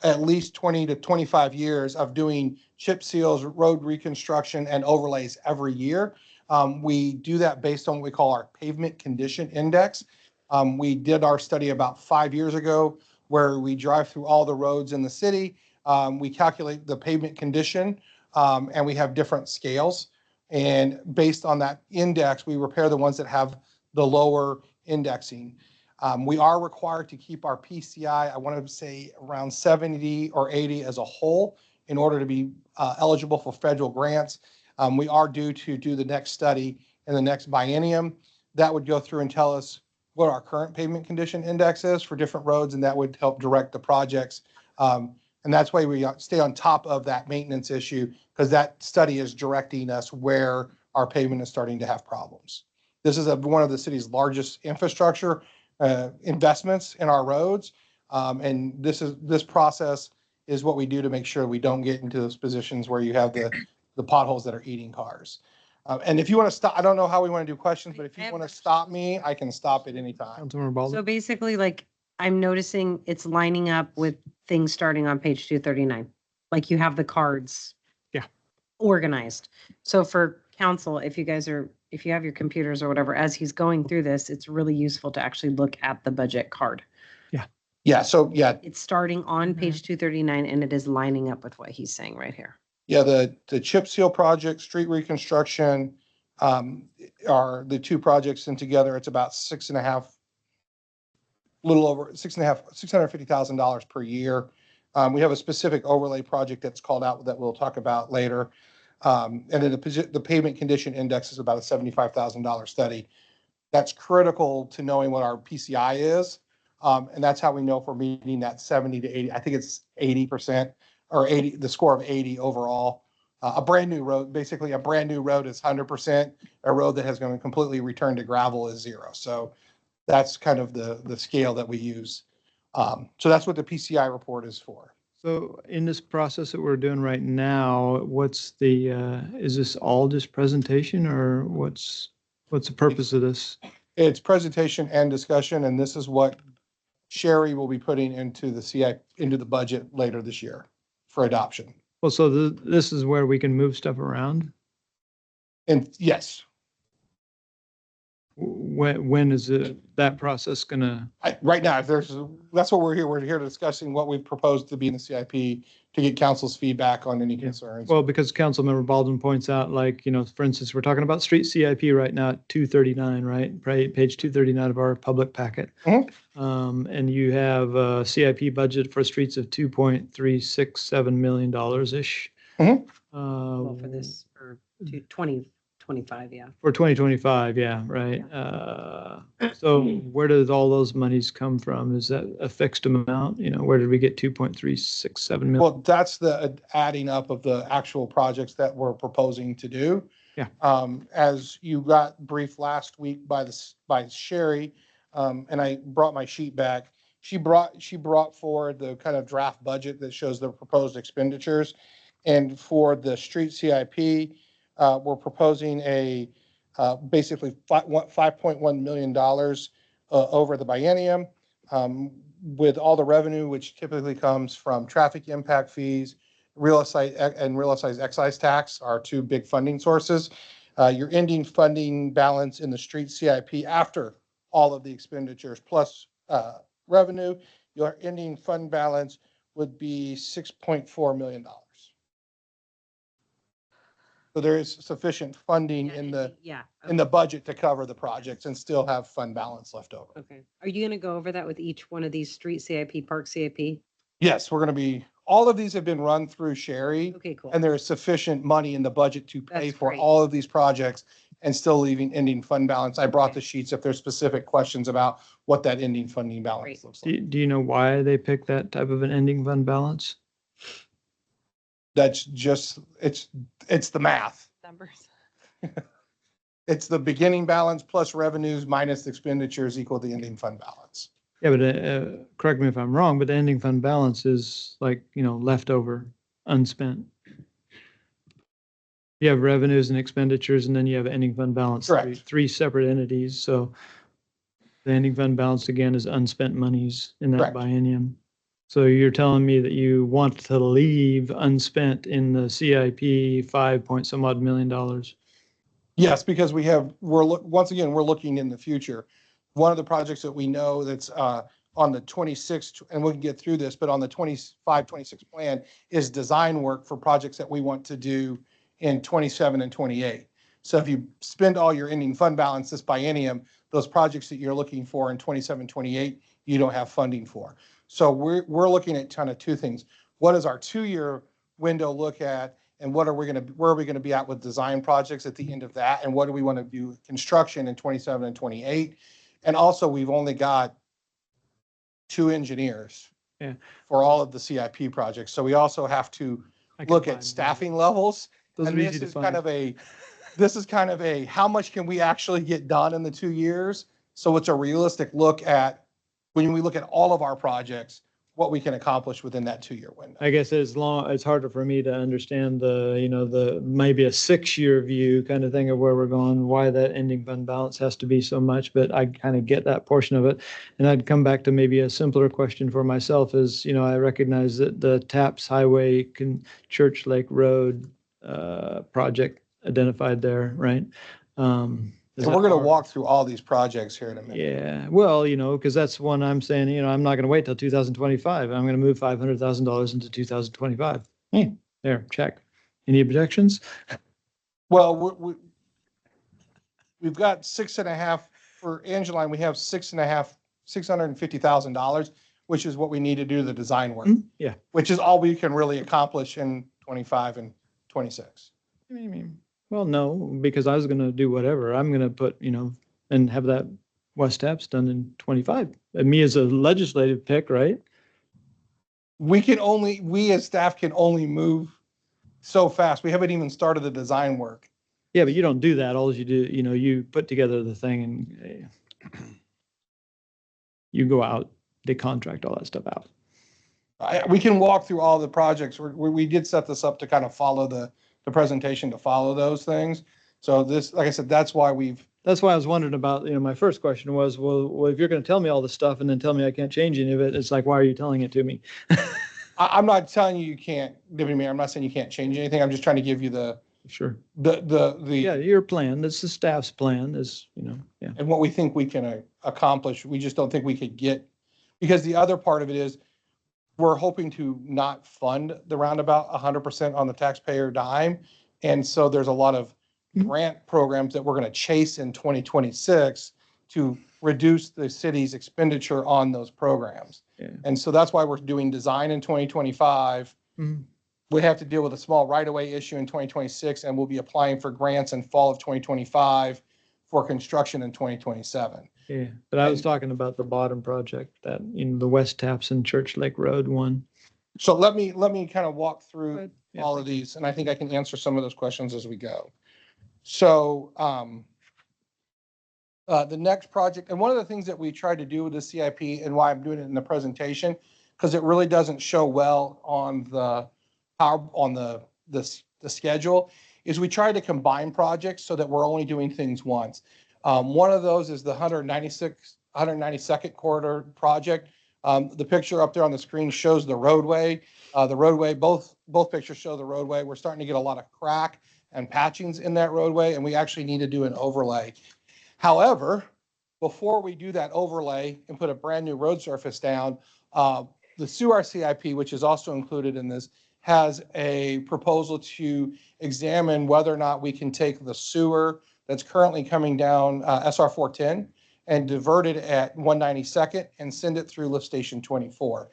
at least 20 to 25 years of doing chip seals, road reconstruction, and overlays every year. We do that based on what we call our pavement condition index. We did our study about 5 years ago where we drive through all the roads in the city. We calculate the pavement condition and we have different scales. And based on that index, we repair the ones that have the lower indexing. We are required to keep our PCI, I want to say around 70 or 80 as a whole in order to be eligible for federal grants. We are due to do the next study in the next biennium. That would go through and tell us what our current pavement condition index is for different roads, and that would help direct the projects. And that's why we stay on top of that maintenance issue, because that study is directing us where our pavement is starting to have problems. This is one of the city's largest infrastructure investments in our roads. And this process is what we do to make sure we don't get into those positions where you have the potholes that are eating cars. And if you want to stop, I don't know how we want to do questions, but if you want to stop me, I can stop at any time. Councilmember Baldwin? So basically, like, I'm noticing it's lining up with things starting on page 239. Like you have the cards. Yeah. Organized. So for council, if you have your computers or whatever, as he's going through this, it's really useful to actually look at the budget card. Yeah, so yeah, It's starting on page 239 and it is lining up with what he's saying right here. yeah, the chip seal project, street reconstruction are the 2 projects, and together it's about $650,000 per year. We have a specific overlay project that's called out that we'll talk about later. And then the pavement condition index is about a $75,000 study. That's critical to knowing what our PCI is. And that's how we know if we're meeting that 70 to 80, I think it's 80% or 80, the score of 80 overall. A brand new road, basically a brand new road is 100%. A road that has going to completely return to gravel is 0. So that's kind of the scale that we use. So that's what the PCI report is for. So in this process that we're doing right now, what's the, is this all just presentation or what's the purpose of this? It's presentation and discussion, and this is what Sherry will be putting into the into the budget later this year for adoption. Well, so this is where we can move stuff around? And yes, When is that process gonna? right now, if that's what we're here. We're here discussing what we've proposed to be in the CIP to get council's feedback on any concerns. Well, because Councilmember Baldwin points out, like, for instance, we're talking about street CIP right now at 239, right? Page 239 of our public packet. And you have a CIP budget for streets of $2.367 million-ish. Well, for this, for 2025, yeah. For 2025, yeah, right. So where does all those monies come from? Is that a fixed amount? Where did we get 2.367 million? Well, that's the adding up of the actual projects that we're proposing to do. Yeah. As you got briefed last week by Sherry, and I brought my sheet back. She brought forward the kind of draft budget that shows the proposed expenditures. And for the street CIP, we're proposing basically $5.1 million over the biennium, with all the revenue, which typically comes from traffic impact fees, real estate excise tax, are 2 big funding sources. Your ending funding balance in the street CIP after all of the expenditures plus revenue, your ending fund balance would be $6.4 million. So there is sufficient funding in the budget to cover the projects and still have fund balance left over. Okay. Are you going to go over that with each one of these street CIP, park CIP? Yes, we're going to be, all of these have been run through Sherry. Okay, cool. And there is sufficient money in the budget to pay That's for great. all of these projects and still leaving ending fund balance. I brought the sheets if there's specific questions about what that ending funding balance Great. looks like. Do you know why they picked that type of an ending fund balance? That's just, it's the math. Numbers. It's the beginning balance plus revenues minus expenditures equal the ending fund balance. Yeah, but correct me if I'm wrong, but the ending fund balance is like, leftover, unspent. You have revenues and expenditures, and then you have ending fund balance. Correct. Three separate entities. So the ending fund balance again is unspent monies in that Correct. biennium. So you're telling me that you want to leave unspent in the CIP 5 point some odd million. Yes, because once again, we're looking in the future. One of the projects that we know that's on the 26th, and we can get through this, but on the 25-26 plan is design work for projects that we want to do in 27 and 28. So if you spend all your ending fund balance this biennium, those projects that you're looking for in 27, 28, you don't have funding for. So we're looking at kind of 2 things. What does our 2-year window look at, and where are we going to be at with design projects at the end of that, and what do we want to do construction in 27 and 28? And also, we've only got 2 engineers for all of the CIP projects. So we also have to look at staffing levels. Those And are easy to find. This is kind of a how much can we actually get done in the 2 years? So it's a realistic look at when we look at all of our projects, what we can accomplish within that 2-year window. I guess it's harder for me to understand the maybe a 6-year view kind of thing of where we're going, why that ending fund balance has to be so much, but I kind of get that portion of it. And I'd come back to maybe a simpler question for myself is, I recognize that the TAPS Highway Church Lake Road project identified there, right? So we're going to walk through all these projects here in a minute. Yeah, well, because that's one I'm saying, I'm not going to wait till 2025. I'm going to move $500,000 into 2025. Hey, there, check. Any objections? Well, we've got 6.5 for Angeline. We have $650,000, which is what we need to do the design work. Yeah. Which is all we can really accomplish in 25 and 26. Well, no, because I was going to do whatever. I'm going to put, and have that West Taps done in 25. And me as a legislative pick, right? We as staff can only move so fast. We haven't even started the design work. Yeah, but you don't do that. All you do, you put together the thing and you go out, they contract all that stuff out. We can walk through all the projects. We did set this up to kind of follow the presentation to follow those things. So this, like I said, that's why That's why I was wondering about, my first question was, well, if you're going to tell me all this stuff and then tell me I can't change any of it, it's like, why are you telling it to me? I'm not telling you can't, Deputy Mayor, I'm not saying you can't change anything. I'm just trying to give you Sure. the Your plan, that's the staff's plan is, yeah. and what we think we can accomplish. We just don't think we could get, because the other part of it is we're hoping to not fund the roundabout 100% on the taxpayer dime. And so there's a lot of grant programs that we're going to chase in 2026 to reduce the city's expenditure on those programs. Yeah. And so that's why we're doing design in 2025. Mhm. We have to deal with a small right-of-way issue in 2026, and we'll be applying for grants in fall of 2025 for construction in 2027. Yeah, but I was talking about the bottom project, that, the West Taps and Church Lake Road one. So let me kind of walk through Right. Yeah. all of these, and I think I can answer some of those questions as we go. So the next project, and one of the things that we tried to do with the CIP and why I'm doing it in the presentation, because it really doesn't show well on the schedule, is we try to combine projects so that we're only doing things once. One of those is the 192nd corridor project. The picture up there on the screen shows the roadway. Both pictures show the roadway. We're starting to get a lot of crack and patchings in that roadway, and we actually need to do an overlay. However, before we do that overlay and put a brand new road surface down, the SUR CIP, which is also included in this, has a proposal to examine whether or not we can take the sewer that's currently coming down SR 410 and divert it at 192nd and send it through lift station 24.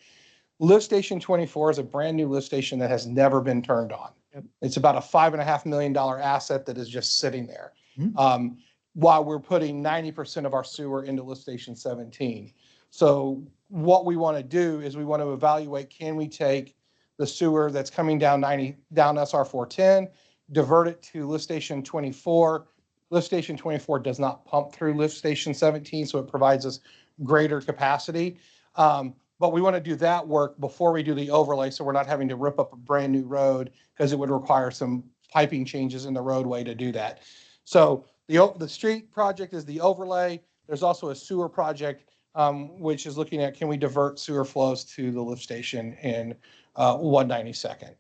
Lift station 24 is a brand new lift station that has never been turned on. Yep. It's about a $5.5 million asset that is just sitting there. Mhm. While we're putting 90% of our sewer into lift station 17. So what we want to do is we want to evaluate, can we take the sewer that's coming down SR 410, divert it to lift station 24. Lift station 24 does not pump through lift station 17, so it provides us greater capacity. But we want to do that work before we do the overlay, so we're not having to rip up a brand new road, because it would require some piping changes in the roadway to do that. So the street project is the overlay. There's also a sewer project, which is looking at, can we divert sewer flows to the lift station in 192nd.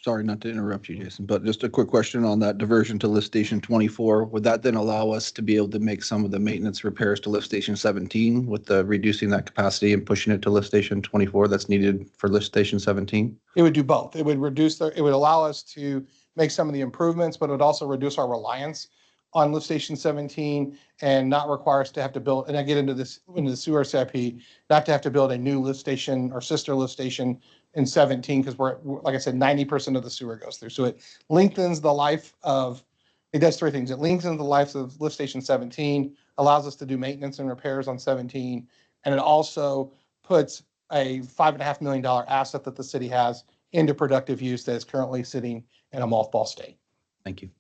Sorry not to interrupt you, Jason, but just a quick question on that diversion to lift station 24. Would that then allow us to be able to make some of the maintenance repairs to lift station 17 with the reducing that capacity and pushing it to lift station 24 that's needed for lift station 17? It would do both. It would it would allow us to make some of the improvements, but it would also reduce our reliance on lift station 17 and not require us to have to build, and I get into the sewer CIP, not to have to build a new lift station or sister lift station in 17, because we're, like I said, 90% of the sewer goes through. So it lengthens the life of, it does three things. It lengthens the life of lift station 17, allows us to do maintenance and repairs on 17, and it also puts a $5.5 million asset that the city has into productive use that is currently sitting in a mothball state. Thank you.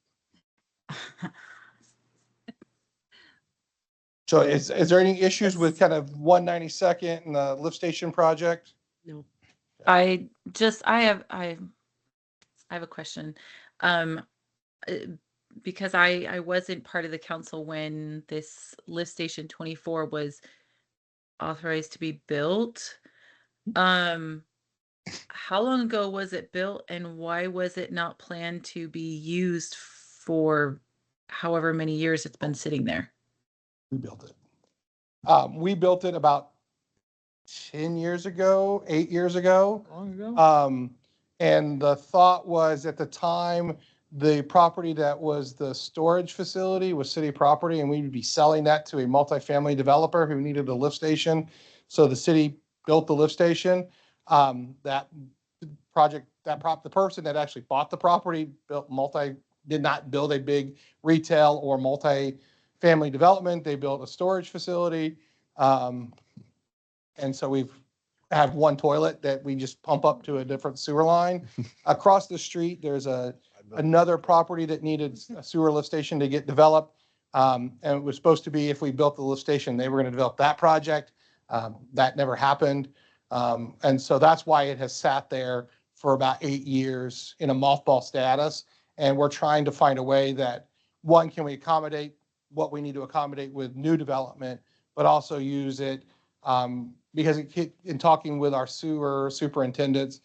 So is there any issues with kind of 192nd and the lift station project? No. I have a question. Because I wasn't part of the council when this lift station 24 was authorized to be built. How long ago was it built, and why was it not planned to be used for however many years it's been sitting there? We built it. We built it about 10 years ago, 8 years ago. Long ago? And the thought was, at the time, the property that was the storage facility was city property, and we would be selling that to a multifamily developer who needed a lift station. So the city built the lift station. The person that actually bought the property built did not build a big retail or multi-family development. They built a storage facility. And so we've had one toilet that we just pump up to a different sewer line. Across the street, there's another property that needed a sewer lift station to get developed. And it was supposed to be, if we built the lift station, they were going to develop that project. That never happened. And so that's why it has sat there for about 8 years in a mothball status. And we're trying to find a way that, one, can we accommodate what we need to accommodate with new development, but also use it, because in talking with our sewer superintendents,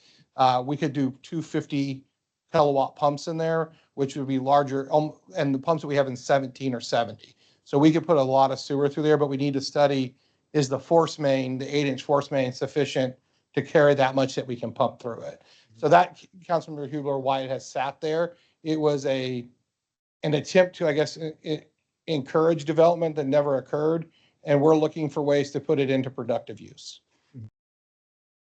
we could do 250 kilowatt pumps in there, which would be larger, and the pumps that we have in 17 or 70. So we could put a lot of sewer through there, but we need to study, is the force main, the 8-inch force main, sufficient to carry that much that we can pump through it? So that, Councilmember Hubler, why it has sat there, it was an attempt to, I guess, encourage development that never occurred. And we're looking for ways to put it into productive use.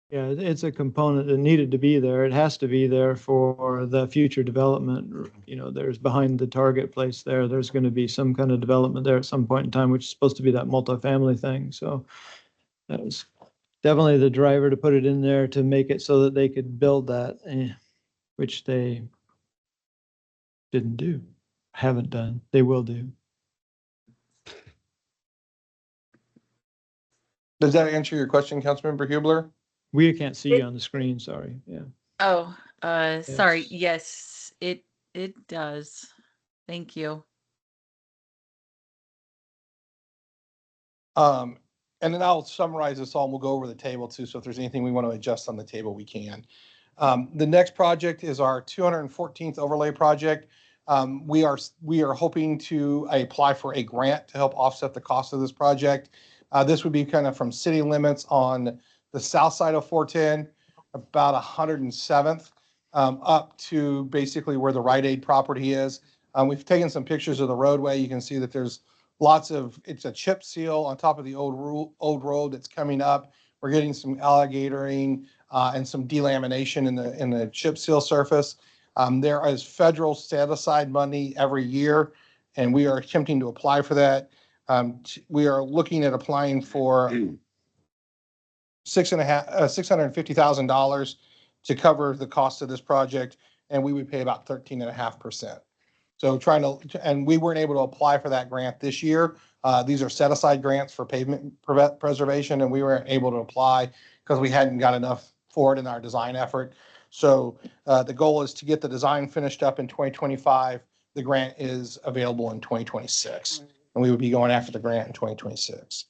Yeah, it's a component that needed to be there. It has to be there for the future development. You know, there's behind the Target place there, there's going to be some kind of development there at some point in time, which is supposed to be that multifamily thing. So that was definitely the driver to put it in there to make it so that they could build that, which they didn't do, haven't done. They will do. Does that answer your question, Councilmember Hubler? We can't see you on the screen, sorry. Yeah. Oh, sorry. Yes. Yes, it does. Thank you. And then I'll summarize this all and we'll go over the table too. So if there's anything we want to adjust on the table, we can. The next project is our 214th overlay project. We are hoping to apply for a grant to help offset the cost of this project. This would be kind of from city limits on the south side of 410, about 107th, up to basically where the Rite Aid property is. We've taken some pictures of the roadway. You can see that there's it's a chip seal on top of the old road that's coming up. We're getting some alligatoring and some delamination in the chip seal surface. There is federal set aside money every year, and we are attempting to apply for that. We are looking at applying for $650,000 to cover the cost of this project, and we would pay about 13.5%. So and we weren't able to apply for that grant this year. These are set aside grants for pavement preservation, and we weren't able to apply because we hadn't got enough for it in our design effort. So the goal is to get the design finished up in 2025. The grant is available in 2026, and we would be going after the grant in 2026.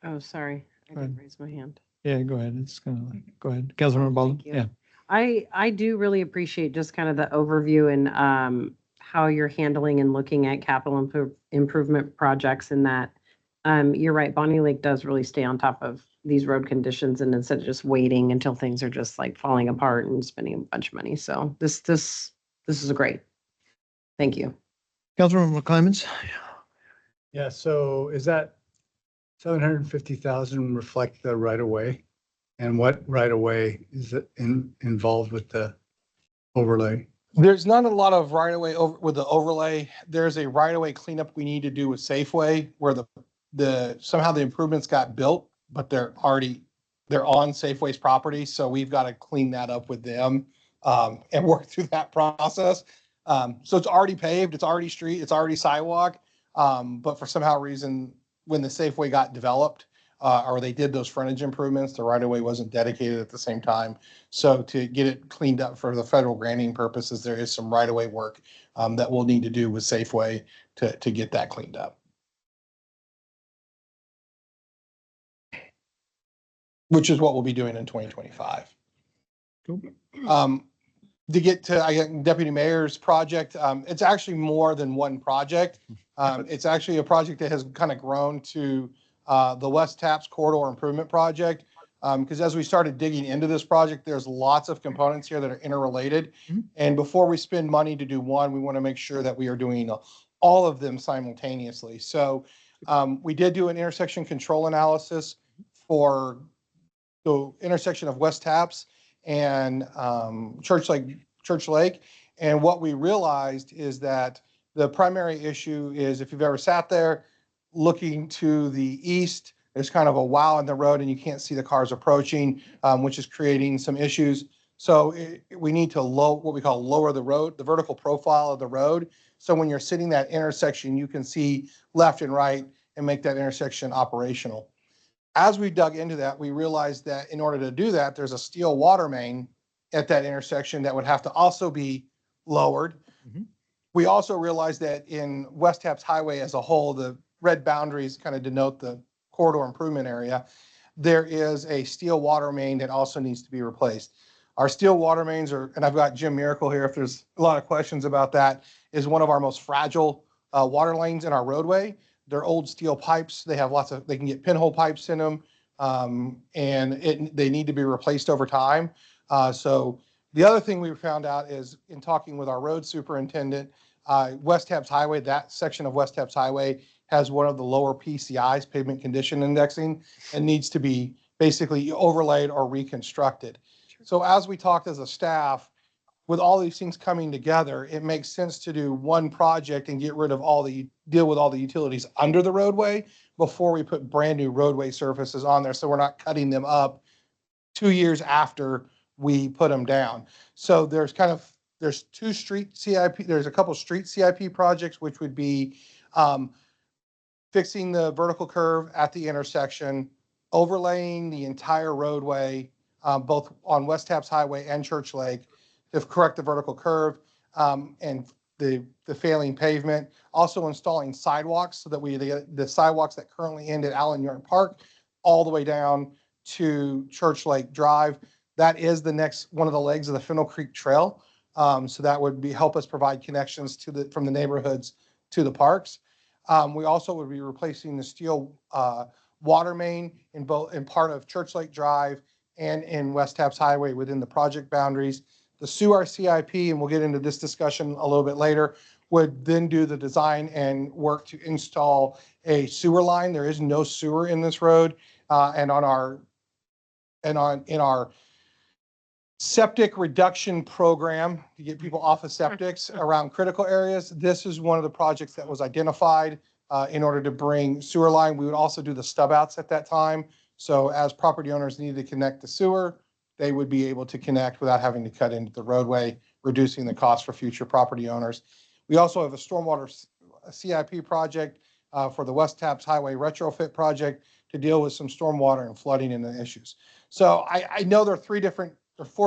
Oh, sorry. I didn't raise my hand. Yeah, go ahead. It's kind of like, go ahead. Councilmember Baldwin. Thank you. Yeah. I do really appreciate just kind of the overview and how you're handling and looking at capital improvement projects in that. You're right, Bonnie Lake does really stay on top of these road conditions, and instead of just waiting until things are just like falling apart and spending a bunch of money. So this is great. Thank you. Councilmember McClymons. Yeah, so is that 750,000 reflect the right of way? And what right of way is it involved with the overlay? There's not a lot of right of way with the overlay. There's a right of way cleanup we need to do with Safeway, where somehow the improvements got built, but they're on Safeway's property. So we've got to clean that up with them and work through that process. So it's already paved, it's already street, it's already sidewalk. But for somehow reason, when the Safeway got developed, or they did those frontage improvements, the right of way wasn't dedicated at the same time. So to get it cleaned up for the federal granting purposes, there is some right of way work that we'll need to do with Safeway to get that cleaned up. Which is what we'll be doing in 2025. Cool. To get to Deputy Mayor's project, it's actually more than one project. It's actually a project that has kind of grown to the West Taps Corridor Improvement Project. Because as we started digging into this project, there's lots of components here that are interrelated. Mm-hmm. And before we spend money to do one, we want to make sure that we are doing all of them simultaneously. So we did do an intersection control analysis for the intersection of West Taps and Church Lake. And what we realized is that the primary issue is, if you've ever sat there looking to the east, there's kind of a wow in the road and you can't see the cars approaching, which is creating some issues. So we need to what we call lower the road, the vertical profile of the road. So when you're sitting that intersection, you can see left and right and make that intersection operational. As we dug into that, we realized that in order to do that, there's a steel water main at that intersection that would have to also be lowered. Mhm. We also realized that in West Taps Highway as a whole, the red boundaries kind of denote the corridor improvement area. There is a steel water main that also needs to be replaced. Our steel water mains are, and I've got Jim Miracle here if there's a lot of questions about that, is one of our most fragile water lanes in our roadway. They're old steel pipes. They have they can get pinhole pipes in them, and they need to be replaced over time. So the other thing we found out is in talking with our road superintendent, West Taps Highway, that section of West Taps Highway has one of the lower PCIs, pavement condition indexing, and needs to be basically overlaid or reconstructed. So as we talked as a staff, with all these things coming together, it makes sense to do one project and get rid of deal with all the utilities under the roadway before we put brand new roadway surfaces on there. So we're not cutting them up 2 years after we put them down. So there's two street CIP, there's a couple street CIP projects, which would be fixing the vertical curve at the intersection, overlaying the entire roadway, both on West Taps Highway and Church Lake, to correct the vertical curve and the failing pavement. Also installing sidewalks so that the sidewalks that currently end at Allen York Park all the way down to Church Lake Drive. That is the next one of the legs of the Fennel Creek Trail. So that would help us provide connections from the neighborhoods to the parks. We also would be replacing the steel water main in part of Church Lake Drive and in West Taps Highway within the project boundaries. The SUR CIP, and we'll get into this discussion a little bit later, would then do the design and work to install a sewer line. There is no sewer in this road, and in our septic reduction program to get people off of septics around critical areas. This is one of the projects that was identified in order to bring sewer line. We would also do the stub outs at that time. So as property owners needed to connect the sewer, they would be able to connect without having to cut into the roadway, reducing the cost for future property owners. We also have a stormwater CIP project for the West Taps Highway retrofit project to deal with some stormwater and flooding and the issues. So I know there are 4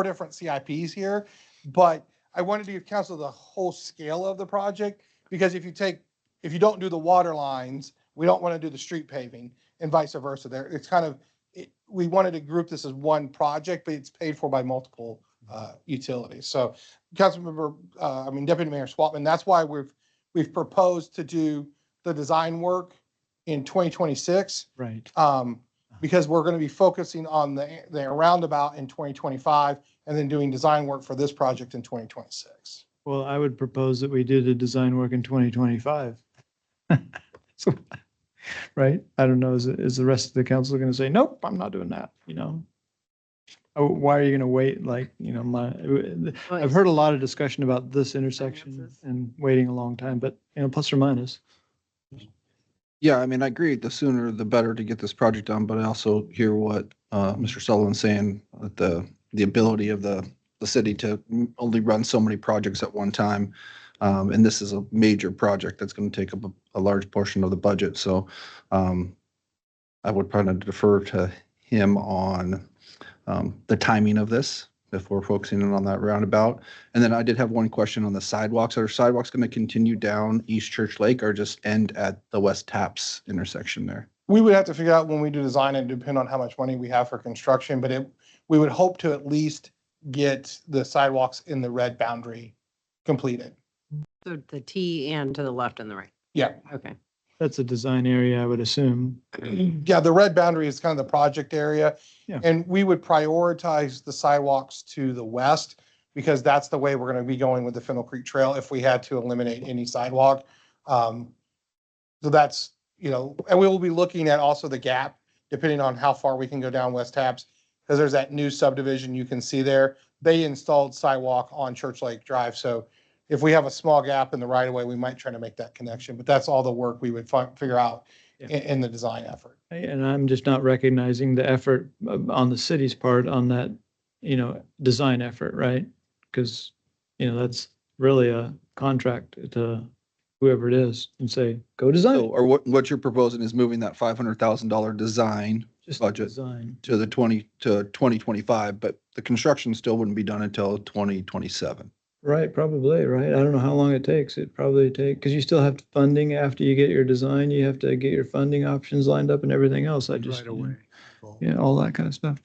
different CIPs here, but I wanted to give council the whole scale of the project, because if you don't do the water lines, we don't want to do the street paving and vice versa. It's kind of, we wanted to group this as one project, but it's paid for by multiple utilities. So Deputy Mayor Swatman, that's why we've proposed to do the design work in 2026. Right. Because we're going to be focusing on the roundabout in 2025 and then doing design work for this project in 2026. Well, I would propose that we do the design work in 2025. So, right? I don't know, is the rest of the council going to say, nope, I'm not doing that, Why are you going to wait? I've heard a lot of discussion about this intersection and waiting a long time, but, plus or minus. Yeah, I agree. The sooner the better to get this project done, but I also hear what Mr. Sullivan's saying, that the ability of the city to only run so many projects at one time. And this is a major project that's going to take up a large portion of the budget. So I would probably defer to him on the timing of this if we're focusing in on that roundabout. And then I did have one question on the sidewalks. Are sidewalks going to continue down East Church Lake or just end at the West Taps intersection there? We would have to figure out when we do design and depend on how much money we have for construction, but we would hope to at least get the sidewalks in the red boundary completed. So the T and to the left and the right. Yeah. Okay. That's a design area, I would assume. Yeah, the red boundary is kind of the project area. Yeah. And we would prioritize the sidewalks to the west because that's the way we're going to be going with the Fennel Creek Trail if we had to eliminate any sidewalk. So that's, and we will be looking at also the gap, depending on how far we can go down West Taps, because there's that new subdivision you can see there. They installed sidewalk on Church Lake Drive. So if we have a small gap in the right of way, we might try to make that connection, but that's all the work we would figure out Yeah. in the design effort. And I'm just not recognizing the effort on the city's part on that, design effort, right? Because, that's really a contract to whoever it is and say, go design. So, or what you're proposing is moving that $500,000 design Just budget design. to the 2025, but the construction still wouldn't be done until 2027. Right, probably, right? I don't know how long it takes. It probably take, because you still have funding after you get your design. You have to get your funding options lined up and everything else. I just, Right away. yeah, all that kind of stuff.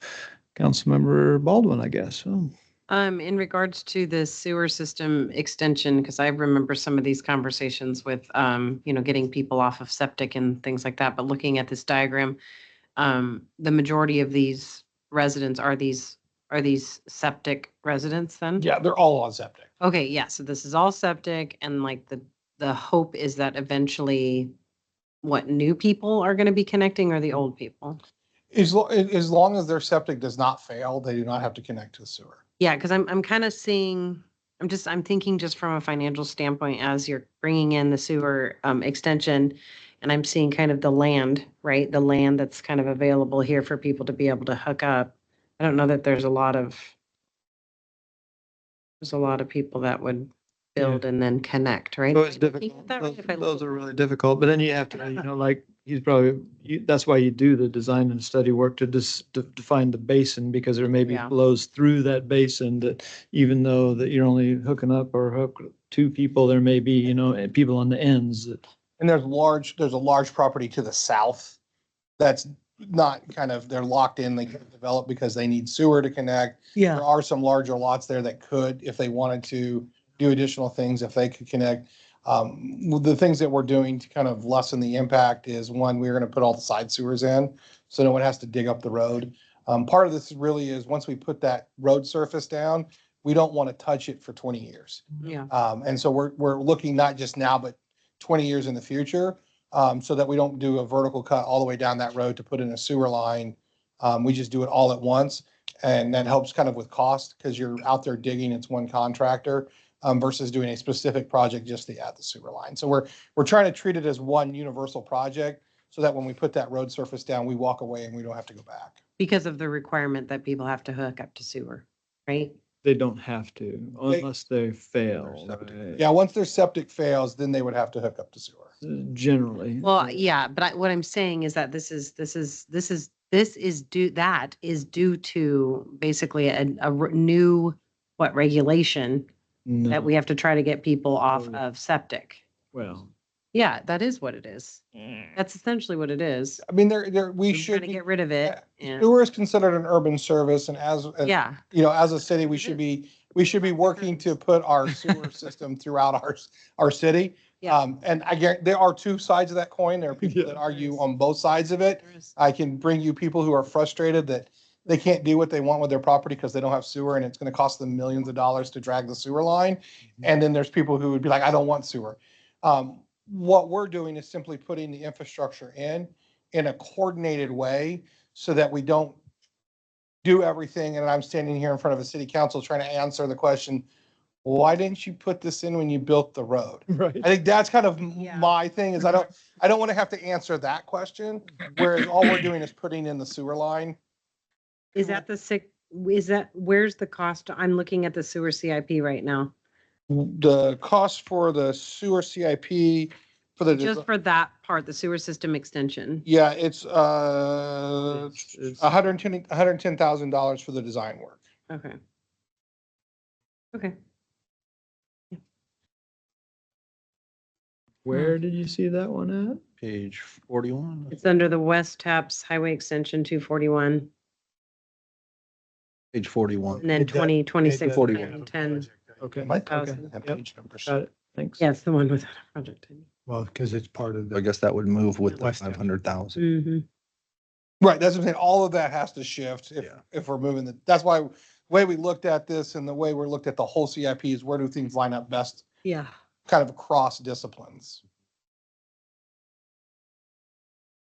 Councilmember Baldwin, I guess. Oh, In regards to the sewer system extension, because I remember some of these conversations with, getting people off of septic and things like that, but looking at this diagram, the majority of these residents are these septic residents then? Yeah, they're all on septic. Okay, yeah, so this is all septic and like the hope is that eventually what new people are gonna be connecting or the old people? As long as their septic does not fail, they do not have to connect to the sewer. Yeah, because I'm kind of seeing, I'm thinking just from a financial standpoint, as you're bringing in the sewer extension, and I'm seeing kind of the land, right? The land that's kind of available here for people to be able to hook up. I don't know that there's a lot of people that would build and then connect, right? so it's Am I looking difficult. at that right? Those, If I look those at- are really difficult, but then you have to, like, he's probably, that's why you do the design and study work to define the basin, because there may be Yeah. flows through that basin that even though that you're only hooking up or hook two people, there may be, people on the ends that. And there's a large property to the south that's not they're locked in, they can't develop because they need sewer to connect. Yeah. There are some larger lots there that could, if they wanted to do additional things, if they could connect. The things that we're doing to kind of lessen the impact is, one, we're going to put all the side sewers in, so no one has to dig up the road. Part of this really is, once we put that road surface down, we don't want to touch it for 20 years. Yeah, And so we're looking not just now, but 20 years in the future, so that we don't do a vertical cut all the way down that road to put in a sewer line. We just do it all at once, and that helps kind of with cost, because you're out there digging, it's one contractor, versus doing a specific project just to add the sewer line. So we're trying to treat it as one universal project, so that when we put that road surface down, we walk away and we don't have to go back. because of the requirement that people have to hook up to sewer, right? They don't have to, unless they fail, septic. right? Yeah, once their septic fails, then they would have to hook up to sewer. Generally. Well, yeah, but what I'm saying is that this is due to basically a new, regulation No, that we have to try to get people off Oh. of septic. well, Yeah, that is what it is. That's essentially what it is. I mean, we We're should trying to be, get rid of it. And, sewer is considered an urban service, and yeah, as a city, we should be working to put our sewer system throughout our city. Yeah. And I get, there are two sides of that coin. There are people Yeah. that argue on both sides of it. there is. I can bring you people who are frustrated that they can't do what they want with their property because they don't have sewer, and it's going to cost them millions of dollars to drag the sewer line. And then there's people who would be like, I don't want sewer. What we're doing is simply putting the infrastructure in a coordinated way, so that we don't do everything. And I'm standing here in front of a city council trying to answer the question, why didn't you put this in when you built the road? right. I think that's kind of Yeah. my thing, is I don't want to have to answer that question. Whereas all we're doing is putting in the sewer line. Is that where's the cost? I'm looking at the sewer CIP right now. The cost for the sewer CIP for the, Just for that part, the sewer system extension. yeah, it's It's- $110,000 for the design work. Okay. Okay. Where did you see that one at? Page 41. It's under the West Taps Highway Extension 241, Page 41. and then It does- 2026, 41. 10. Okay, Might be okay, that yep. page numbers. got it, thanks. Yeah, it's the one without a project. Well, because it's part of I the, guess that would move with the West End. 500,000. Mm-hmm. Right, that's what I'm saying. All of that has to shift Yeah. if we're moving that's why the way we looked at this and the way we're looked at the whole CIP is, where do things line up best, Yeah. kind of across disciplines.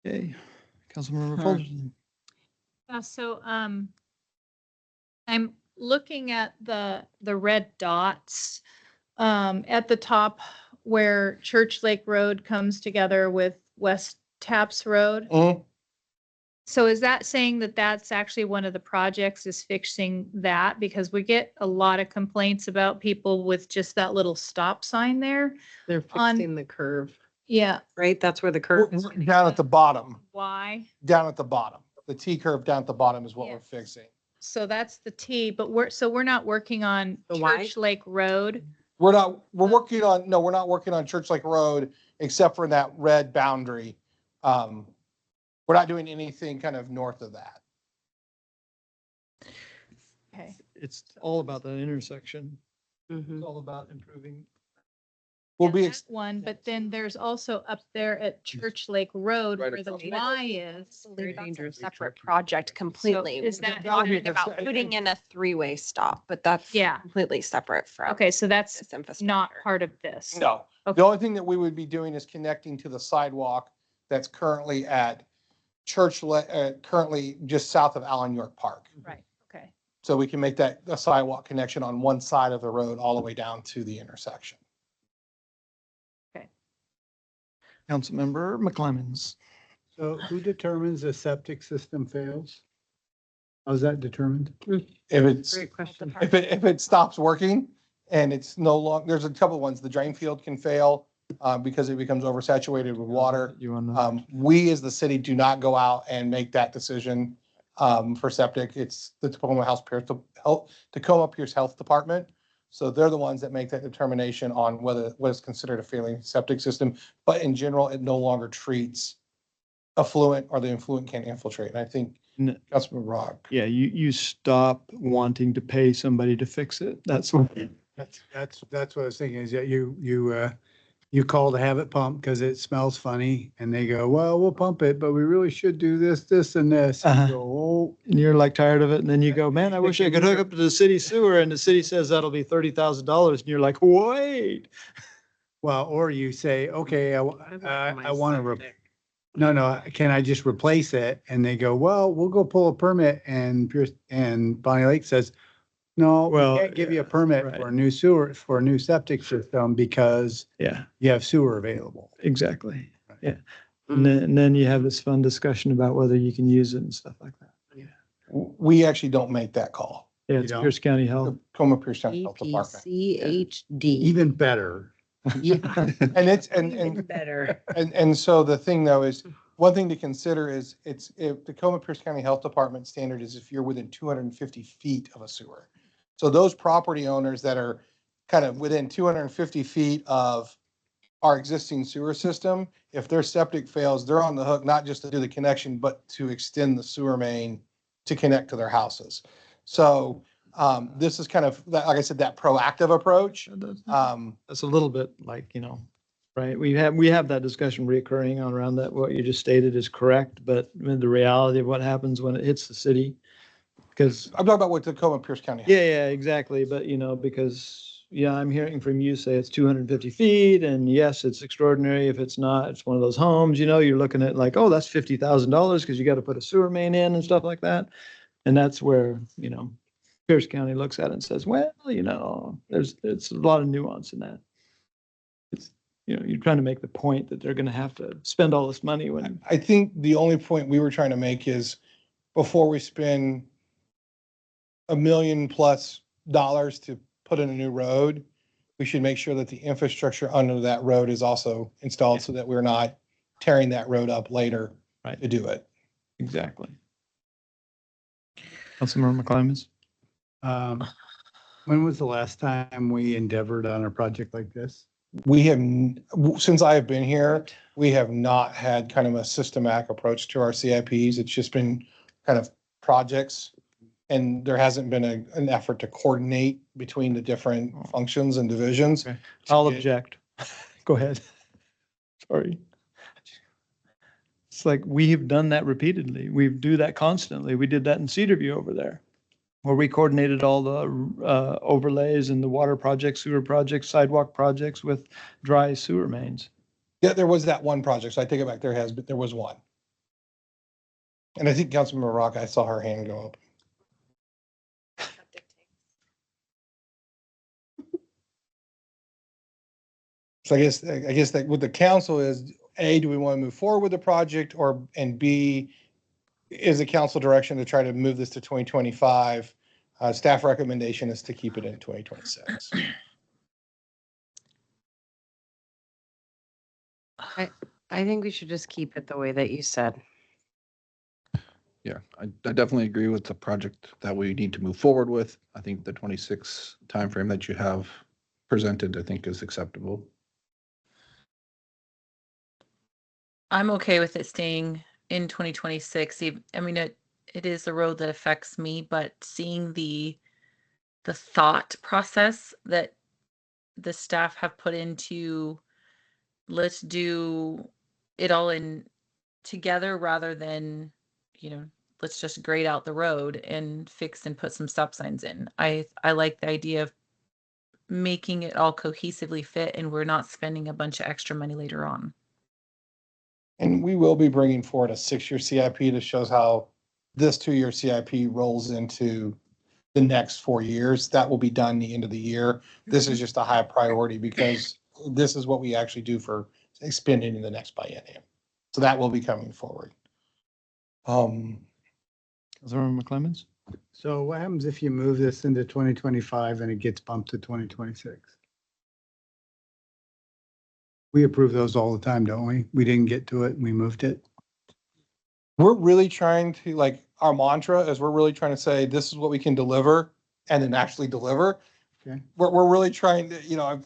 Okay, Councilmember Huh. Fulton. Yeah, so, I'm looking at the red dots at the top where Church Lake Road comes together with West Taps Road. Mhm. So is that saying that that's actually one of the projects is fixing that? Because we get a lot of complaints about people with just that little stop sign there. They're On- fixing the curve, Yeah. right? That's where the curve is. Down at the bottom, Why? down at the bottom. The T curve down at the bottom is what we're Yes. fixing. So that's the T, but we're not working on The Y? Church Lake Road. We're not working on Church Lake Road except for that red boundary. We're not doing anything kind of north of that. Okay. It's all about the intersection. Mhm. It's all about improving. We'll Yeah, be, that one, but then there's also up there at Church Lake Road Right where the across. Y is. Very That's a dangerous. separate project completely. is We're that- talking about putting in a three-way stop, but that's Yeah. completely separate from Okay, so that's this infrastructure. not part of this. no. Okay. The only thing that we would be doing is connecting to the sidewalk that's currently at currently just south of Allen York Park. Right, okay. So we can make that a sidewalk connection on one side of the road all the way down to the intersection. Councilmember McClemens. So who determines a septic system fails? How's that determined? If it's, Great question. if it stops working and it's no longer, there's a couple of ones, the drain field can fail because it becomes oversaturated with water. You want to? We as the city do not go out and make that decision for septic. It's the Tacoma Pierce Health Department. So they're the ones that make that determination on what is considered a failing septic system. But in general, it no longer treats affluent or the influent can't infiltrate. And I think N- Councilman Rock. Yeah, you stop wanting to pay somebody to fix it. That's what. That's what I was thinking is that you call to have it pumped because it smells funny and they go, well, we'll pump it, but we really should do this, this and this. And you Uh-huh. go, oh, And you're like tired of it, and then you go, man, I wish I could hook up to the city sewer, and the city says that'll be $30,000, and you're like, wait. well, or you say, okay, I want to, to. no, can I just replace it? And they go, well, we'll go pull a permit and Bonnie Lake says, no, we Well, can't give you a yeah, permit right. for a new sewer, for a new septic system because Yeah, you have sewer available. exactly. Yeah. Mm-hmm. And then you have this fun discussion about whether you can use it and stuff like that. We actually don't make that call. Yeah, You it's don't? Pierce County Health. The Tacoma Pierce County Health Department. EPCHD. Even better. Yeah. And it's, Even and better. And so the thing though is, one thing to consider is if Tacoma Pierce County Health Department standard is if you're within 250 feet of a sewer. So those property owners that are kind of within 250 feet of our existing sewer system, if their septic fails, they're on the hook, not just to do the connection, but to extend the sewer main to connect to their houses. So this is kind of, like I said, that proactive approach. That's a little bit like, right? We have that discussion reoccurring on around that. What you just stated is correct, but the reality of what happens when it hits the city. Because, I'm talking about what Tacoma Pierce County. yeah, exactly. But, because, I'm hearing from you say it's 250 feet and yes, it's extraordinary. If it's not, it's one of those homes, you're looking at like, oh, that's $50,000 because you got to put a sewer main in and stuff like that. And that's where, Pierce County looks at it and says, well, it's a lot of nuance in that. It's, you're trying to make the point that they're going to have to spend all this money when, I think the only point we were trying to make is before we spend $1 million+ to put in a new road, we should make sure that the infrastructure under that road is also installed so that we're not tearing that road up later Right. to do it. exactly. Councilmember McClemens? When was the last time we endeavored on a project like this? We have, since I have been here, we have not had kind of a systematic approach to our CIPs. It's just been kind of projects. And there hasn't been an effort to coordinate between the different functions and divisions. Okay. I'll Yeah. object. Go ahead. Sorry. It's like we have done that repeatedly. We do that constantly. We did that in Cedarview over there, where we coordinated all the overlays and the water projects, sewer projects, sidewalk projects with dry sewer mains. Yeah, there was that one project, so I take it back, there was one. And I think Councilmember Rock, I saw her hand go up. So I guess that what the council is, A, do we want to move forward with the project, and B, is the council direction to try to move this to 2025? Staff recommendation is to keep it in 2026. I think we should just keep it the way that you said. Yeah, I definitely agree with the project that we need to move forward with. I think the 26 timeframe that you have presented, I think is acceptable. I'm okay with it staying in 2026. I mean, it is a road that affects me, but seeing the thought process that the staff have put into, let's do it all in together rather than, let's just grade out the road and fix and put some stop signs in. I like the idea of making it all cohesively fit, and we're not spending a bunch of extra money later on. And we will be bringing forward a 6-year CIP that shows how this 2-year CIP rolls into the next 4 years. That will be done the end of the year. This is just a high priority because this is what we actually do for expending in the next biennium. So that will be coming forward. Councilmember McClemens? So what happens if you move this into 2025 and it gets bumped to 2026? We approve those all the time, don't we? We didn't get to it and we moved it. We're really trying to, like, our mantra is we're really trying to say, this is what we can deliver and then actually deliver. Okay. We're really trying to,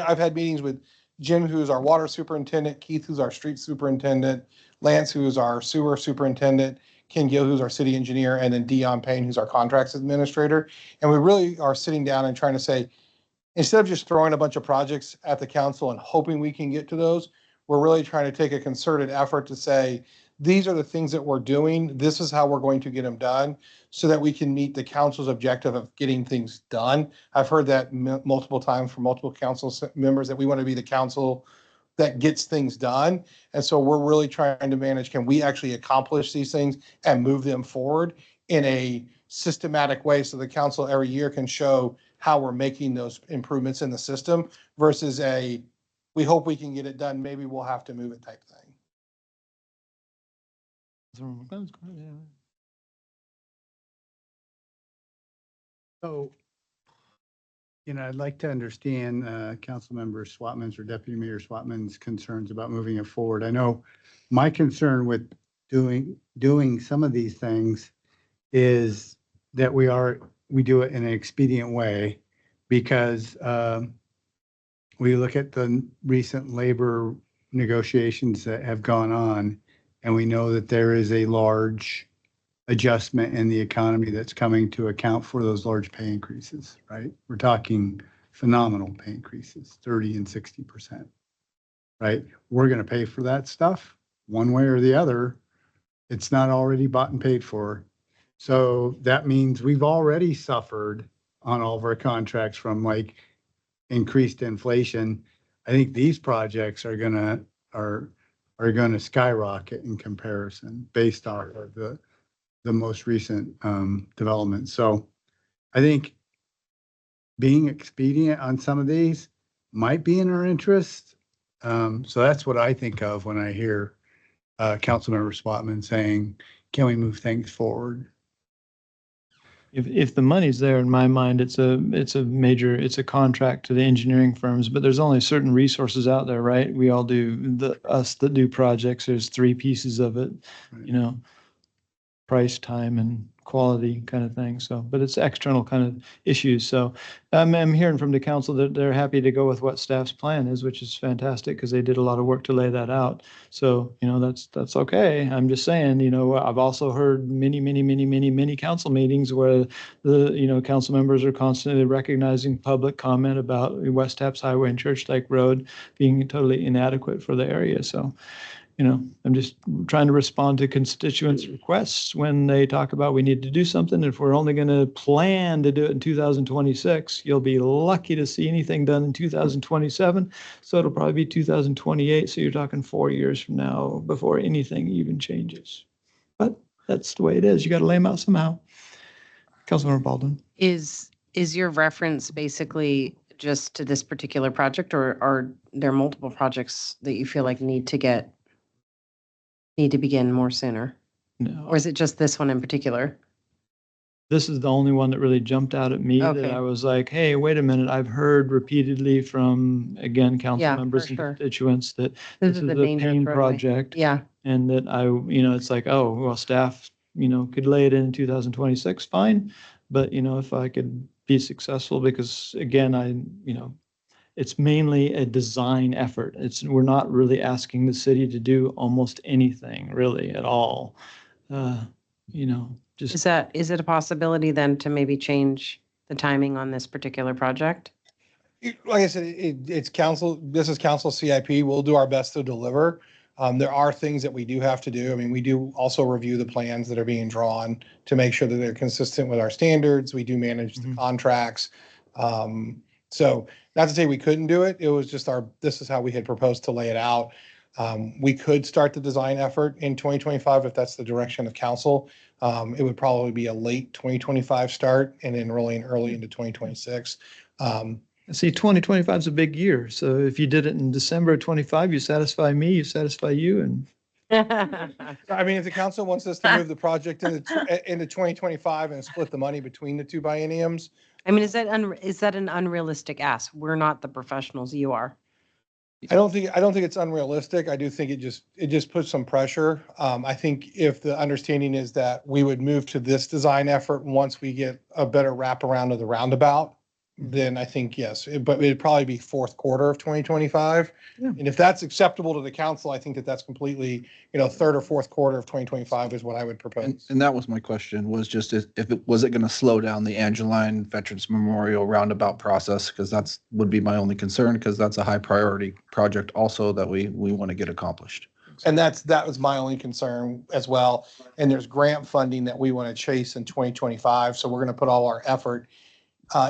I've had meetings with Jim, who's our water superintendent, Keith, who's our street superintendent, Lance, who is our sewer superintendent, Ken Gill, who's our city engineer, and then Dion Payne, who's our contracts administrator. And we really are sitting down and trying to say, instead of just throwing a bunch of projects at the council and hoping we can get to those, we're really trying to take a concerted effort to say, these are the things that we're doing. This is how we're going to get them done so that we can meet the council's objective of getting things done. I've heard that multiple times from multiple council members that we want to be the council that gets things done. And so we're really trying to manage, can we actually accomplish these things and move them forward in a systematic way so the council every year can show how we're making those improvements in the system versus we hope we can get it done, maybe we'll have to move it type thing. Councilmember McClemens, go ahead. So, I'd like to understand Councilmember Swatman's or Deputy Mayor Swatman's concerns about moving it forward. I know my concern with doing some of these things is that we do it in an expedient way because we look at the recent labor negotiations that have gone on, and we know that there is a large adjustment in the economy that's coming to account for those large pay increases, right? We're talking phenomenal pay increases, 30 and 60%, right? We're going to pay for that stuff one way or the other. It's not already bought and paid for. So that means we've already suffered on all of our contracts from like increased inflation. I think these projects are going to skyrocket in comparison based on the most recent development. So I think being expedient on some of these might be in our interest. So that's what I think of when I hear Councilmember Swatman saying, can we move things forward? If the money's there, in my mind, it's a contract to the engineering firms, but there's only certain resources out there, right? We all do, us that do projects, there's 3 pieces of it, Right. Price, time, and quality kind of thing. So, but it's external kind of issues. So I'm hearing from the council that they're happy to go with what staff's plan is, which is fantastic because they did a lot of work to lay that out. So, that's okay. I'm just saying, I've also heard many council meetings where the, council members are constantly recognizing public comment about West Taps Highway and Church Lake Road being totally inadequate for the area. So, I'm just trying to respond to constituents' requests when they talk about we need to do something. If we're only going to plan to do it in 2026, you'll be lucky to see anything done in 2027. So it'll probably be 2028. So you're talking 4 years from now before anything even changes. But that's the way it is. You got to lay them out somehow. Councilmember Baldwin. Is your reference basically just to this particular project, or are there multiple projects that you feel like need to begin more sooner? No. Or is it just this one in particular? This is the only one that really jumped out at me that Okay. I was like, hey, wait a minute. I've heard repeatedly from, again, council Yeah, members for and sure. constituents that This this is is a a dangerous pain roadway. project. Yeah. And that it's like, oh, well, staff, could lay it in 2026, fine. But, if I could be successful, because again, it's mainly a design effort. We're not really asking the city to do almost anything really at all. Just. Is it a possibility then to maybe change the timing on this particular project? Like I said, it's council, this is council CIP. We'll do our best to deliver. There are things that we do have to do. I mean, we do also review the plans that are being drawn to make sure that they're consistent with our standards. We do manage the Mhm. contracts. So not to say we couldn't do it. It was just this is how we had proposed to lay it out. We could start the design effort in 2025 if that's the direction of council. It would probably be a late 2025 start and then rolling early into 2026. See, 2025 is a big year. So if you did it in December of 25, you satisfy me, you satisfy you, and I mean, if the council wants us to move the project into 2025 and split the money between the two bienniums, I mean, is that an unrealistic ask? We're not the professionals, you are. I don't think it's unrealistic. I do think it just puts some pressure. I think if the understanding is that we would move to this design effort once we get a better wraparound of the roundabout, then I think yes, but it'd probably be fourth quarter of 2025. Yeah. And if that's acceptable to the council, I think that's completely, third or fourth quarter of 2025 is what I would propose. And that was my question, was just was it going to slow down the Angeline Veterans Memorial roundabout process? Because would be my only concern, because that's a high priority project also that we want to get accomplished. And that was my only concern as well. And there's grant funding that we want to chase in 2025. So we're going to put all our effort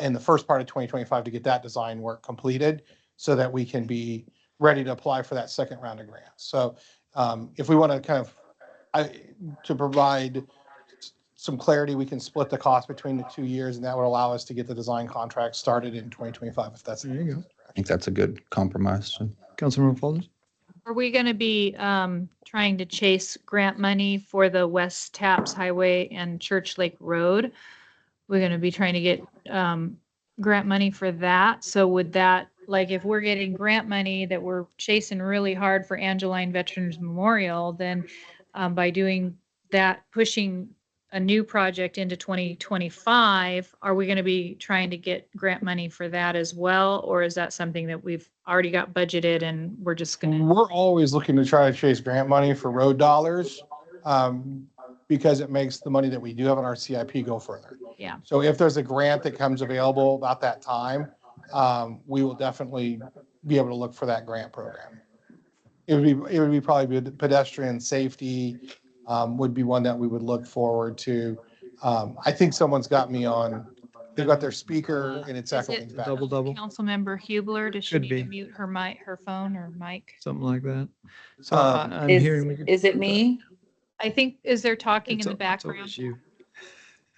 in the first part of 2025 to get that design work completed so that we can be ready to apply for that second round of grants. So if we want to to provide some clarity, we can split the cost between the 2 years, and that would allow us to get the design contract started in 2025 if that's. There you go. I think that's a good compromise. Councilmember Folders? Are we going to be trying to chase grant money for the West Taps Highway and Church Lake Road? We're going to be trying to get grant money for that. So would that, like, if we're getting grant money that we're chasing really hard for Angeline Veterans Memorial, then by doing that, pushing a new project into 2025, are we going to be trying to get grant money for that as well? Or is that something that we've already got budgeted and we're just going to? We're always looking to try to chase grant money for road dollars because it makes the money that we do have in our CIP go further. Yeah. So if there's a grant that comes available about that time, we will definitely be able to look for that grant program. It would be probably pedestrian safety would be one that we would look forward to. I think someone's got me on, they've got their speaker and it's Is echoing it back. Double. Councilmember Hubler, does she Could need be. to mute her phone or mic? Something like that. So Um, I'm Is, hearing. we could- is it me? I think, is there talking It's in the it's always background? you.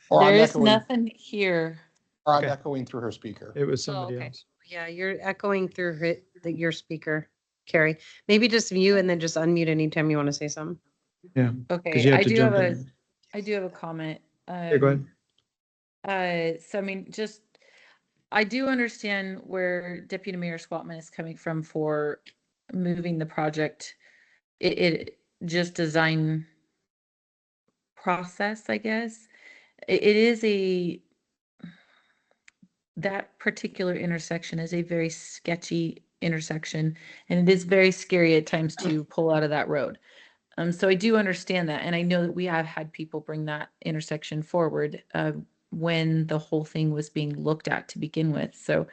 Or There I'm is echoing, nothing here. or I'm Okay. echoing through her speaker. It was somebody okay. else. Yeah, you're echoing through your speaker, Carrie. Maybe just mute and then just unmute anytime you want to say something. Okay, you have I to do jump have in. I do have a comment. Yeah, go ahead. So I mean, I do understand where Deputy Mayor Swatman is coming from for moving the project. It just design process, I guess. It is that particular intersection is a very sketchy intersection, and it is very scary at times to pull out of that road. So I do understand that, and I know that we have had people bring that intersection forward when the whole thing was being looked at to begin with. So, I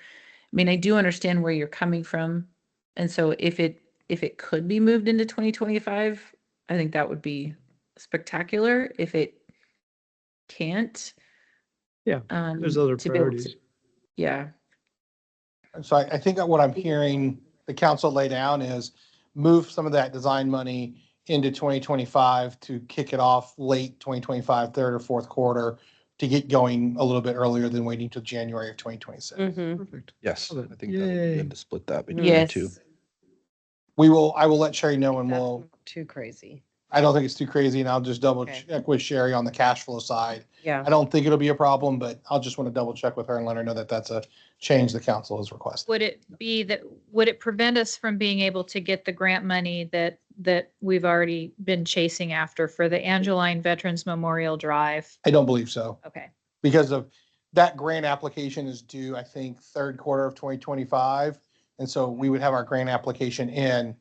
mean, I do understand where you're coming from, and so if it could be moved into 2025, I think that would be spectacular. If it can't, Yeah, there's other to be able to- priorities. yeah. So I think that what I'm hearing the council lay down is move some of that design money into 2025 to kick it off late 2025, third or fourth quarter to get going a little bit earlier than waiting till January of 2026. Mhm. Perfect. Yes, I Love it. think that would be Yay. good to split that between the two. Yes. I will let Sherry know, and That's we'll, not too crazy. I don't think it's too crazy, and I'll just double Okay. check with Sherry on the cash flow side. Yeah. I don't think it'll be a problem, but I'll just want to double check with her and let her know that that's a change the council has requested. Would it prevent us from being able to get the grant money that we've already been chasing after for the Angeline Veterans Memorial Drive? I don't believe so, Okay. because of that grant application is due, I think, third quarter of 2025. And so we would have our grant application in,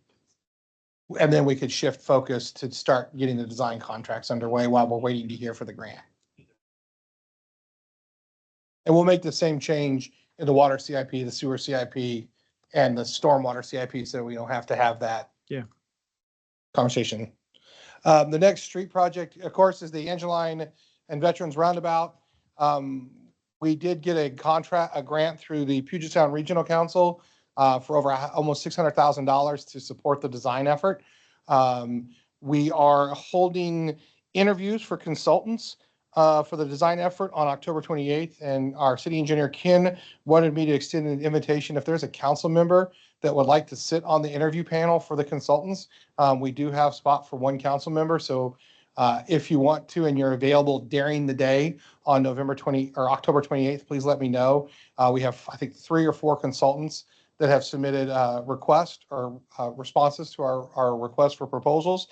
and then we could shift focus to start getting the design contracts underway while we're waiting to hear for the grant. And we'll make the same change in the water CIP, the sewer CIP, and the stormwater CIP, so we don't have to have that Yeah. conversation. The next street project, of course, is the Angeline and Veterans Roundabout. We did get a grant through the Puget Sound Regional Council for over almost $600,000 to support the design effort. We are holding interviews for consultants for the design effort on October 28th, and our city engineer Ken wanted me to extend an invitation if there's a council member that would like to sit on the interview panel for the consultants. We do have spot for one council member, so if you want to and you're available during the day on November 20 or October 28th, please let me know. We have, I think, 3 or 4 consultants that have submitted requests or responses to our request for proposals,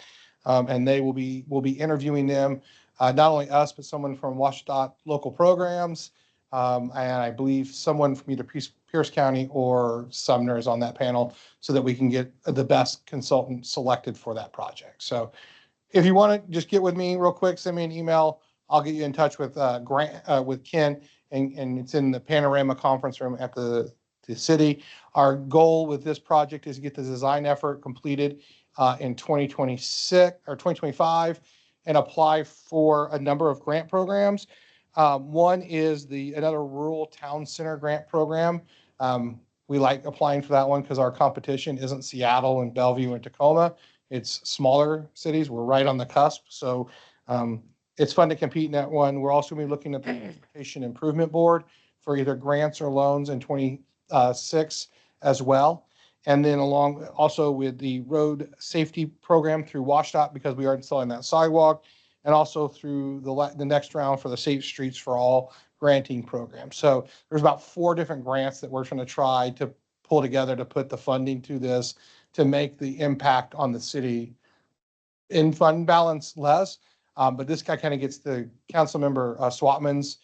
and we'll be interviewing them. Not only us, but someone from WashDOT local programs, and I believe someone from either Pierce County or Sumner is on that panel, so that we can get the best consultant selected for that project. So if you want to just get with me real quick, send me an email. I'll get you in touch with with Ken, and it's in the Panorama Conference Room at the city. Our goal with this project is to get the design effort completed in 2026 or 2025 and apply for a number of grant programs. One is another Rural Town Center grant program. We like applying for that one because our competition isn't Seattle and Bellevue and Tacoma. It's smaller cities. We're right on the cusp. So it's fun to compete in that one. We're also going to be looking at the Transportation Improvement Board for either grants or loans in 26 as well. And then along also with the road safety program through WashDOT, because we are installing that sidewalk, and also through the next round for the Safe Streets for All granting program. So there's about 4 different grants that we're going to try to pull together to put the funding to this, to make the impact on the city in fund balance less. But this guy kind of gets the council member Swatman's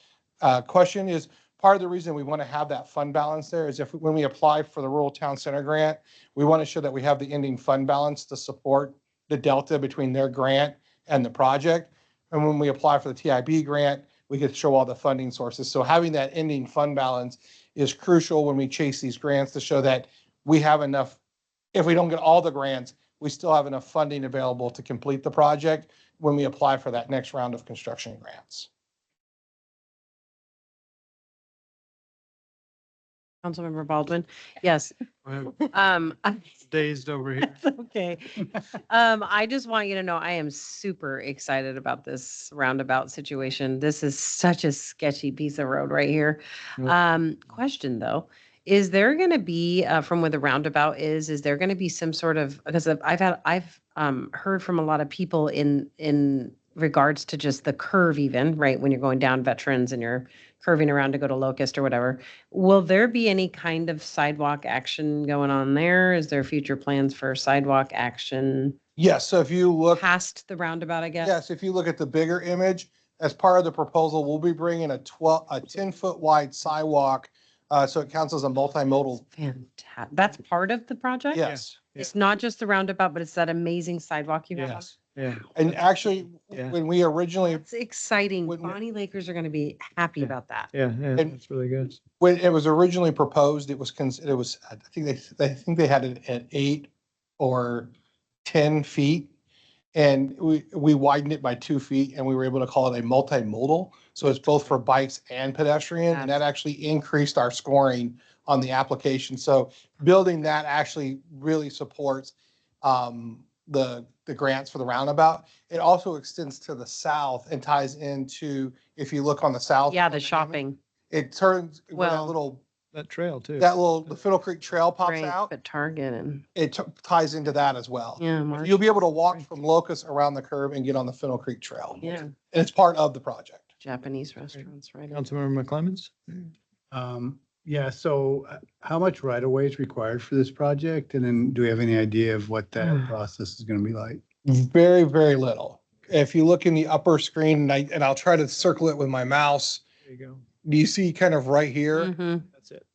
question is, part of the reason we want to have that fund balance there is when we apply for the Rural Town Center grant, we want to show that we have the ending fund balance to support the delta between their grant and the project. And when we apply for the TIB grant, we could show all the funding sources. So having that ending fund balance is crucial when we chase these grants, to show that we have enough. If we don't get all the grants, we still have enough funding available to complete the project when we apply for that next round of construction grants. Councilmember Baldwin? Yes. I'm I- dazed over here. That's okay. I just want you to know I am super excited about this roundabout situation. This is such a sketchy piece of road right here. Yep. Question though, is there going to be from where the roundabout is there going to be some sort of, because I've heard from a lot of people in regards to just the curve, even right when you're going down Veterans and you're curving around to go to Locust or whatever. Will there be any kind of sidewalk action going on there? Is there future plans for sidewalk action Yes, so if you look, past the roundabout, I guess? yes, if you look at the bigger image, as part of the proposal, we'll be bringing a 10-foot wide sidewalk. So it counts as a multimodal. Fantastic. That's part of the project? Yes. It's not just the roundabout, but it's that amazing sidewalk you have. Yes, yeah. And actually, Yeah. when we originally, It's exciting. When- Bonnie Lakers are going to be happy Yeah. about that. Yeah, yeah, And- that's really good. when it was originally proposed, it was, I think they had it at 8 or 10 feet. And we widened it by 2 feet, and we were able to call it a multimodal. So it's both for bikes and pedestrian, and that actually increased our scoring on the application. So building that actually really supports the grants for the roundabout. It also extends to the south and ties into, if you look on the south. Yeah, of the image, shopping. It turns, where that Well, little, That trail too. the Fiddle Creek Trail pops Right, out, but Target and, it ties into that as well. yeah. You'll be able to Marshalls, walk right. from Locust around the curve and get on the Fiddle Creek Trail. Yeah, And it's part of the project. Japanese restaurants, right? Councilmember McClemens? Yeah, so how much right of way is required for this project? And then do we have any idea of what that process is gonna be like? Very, very little. If you look in the upper screen, and I'll try to circle it with my mouse, There you go. do you see kind of right here? Mhm. That's it.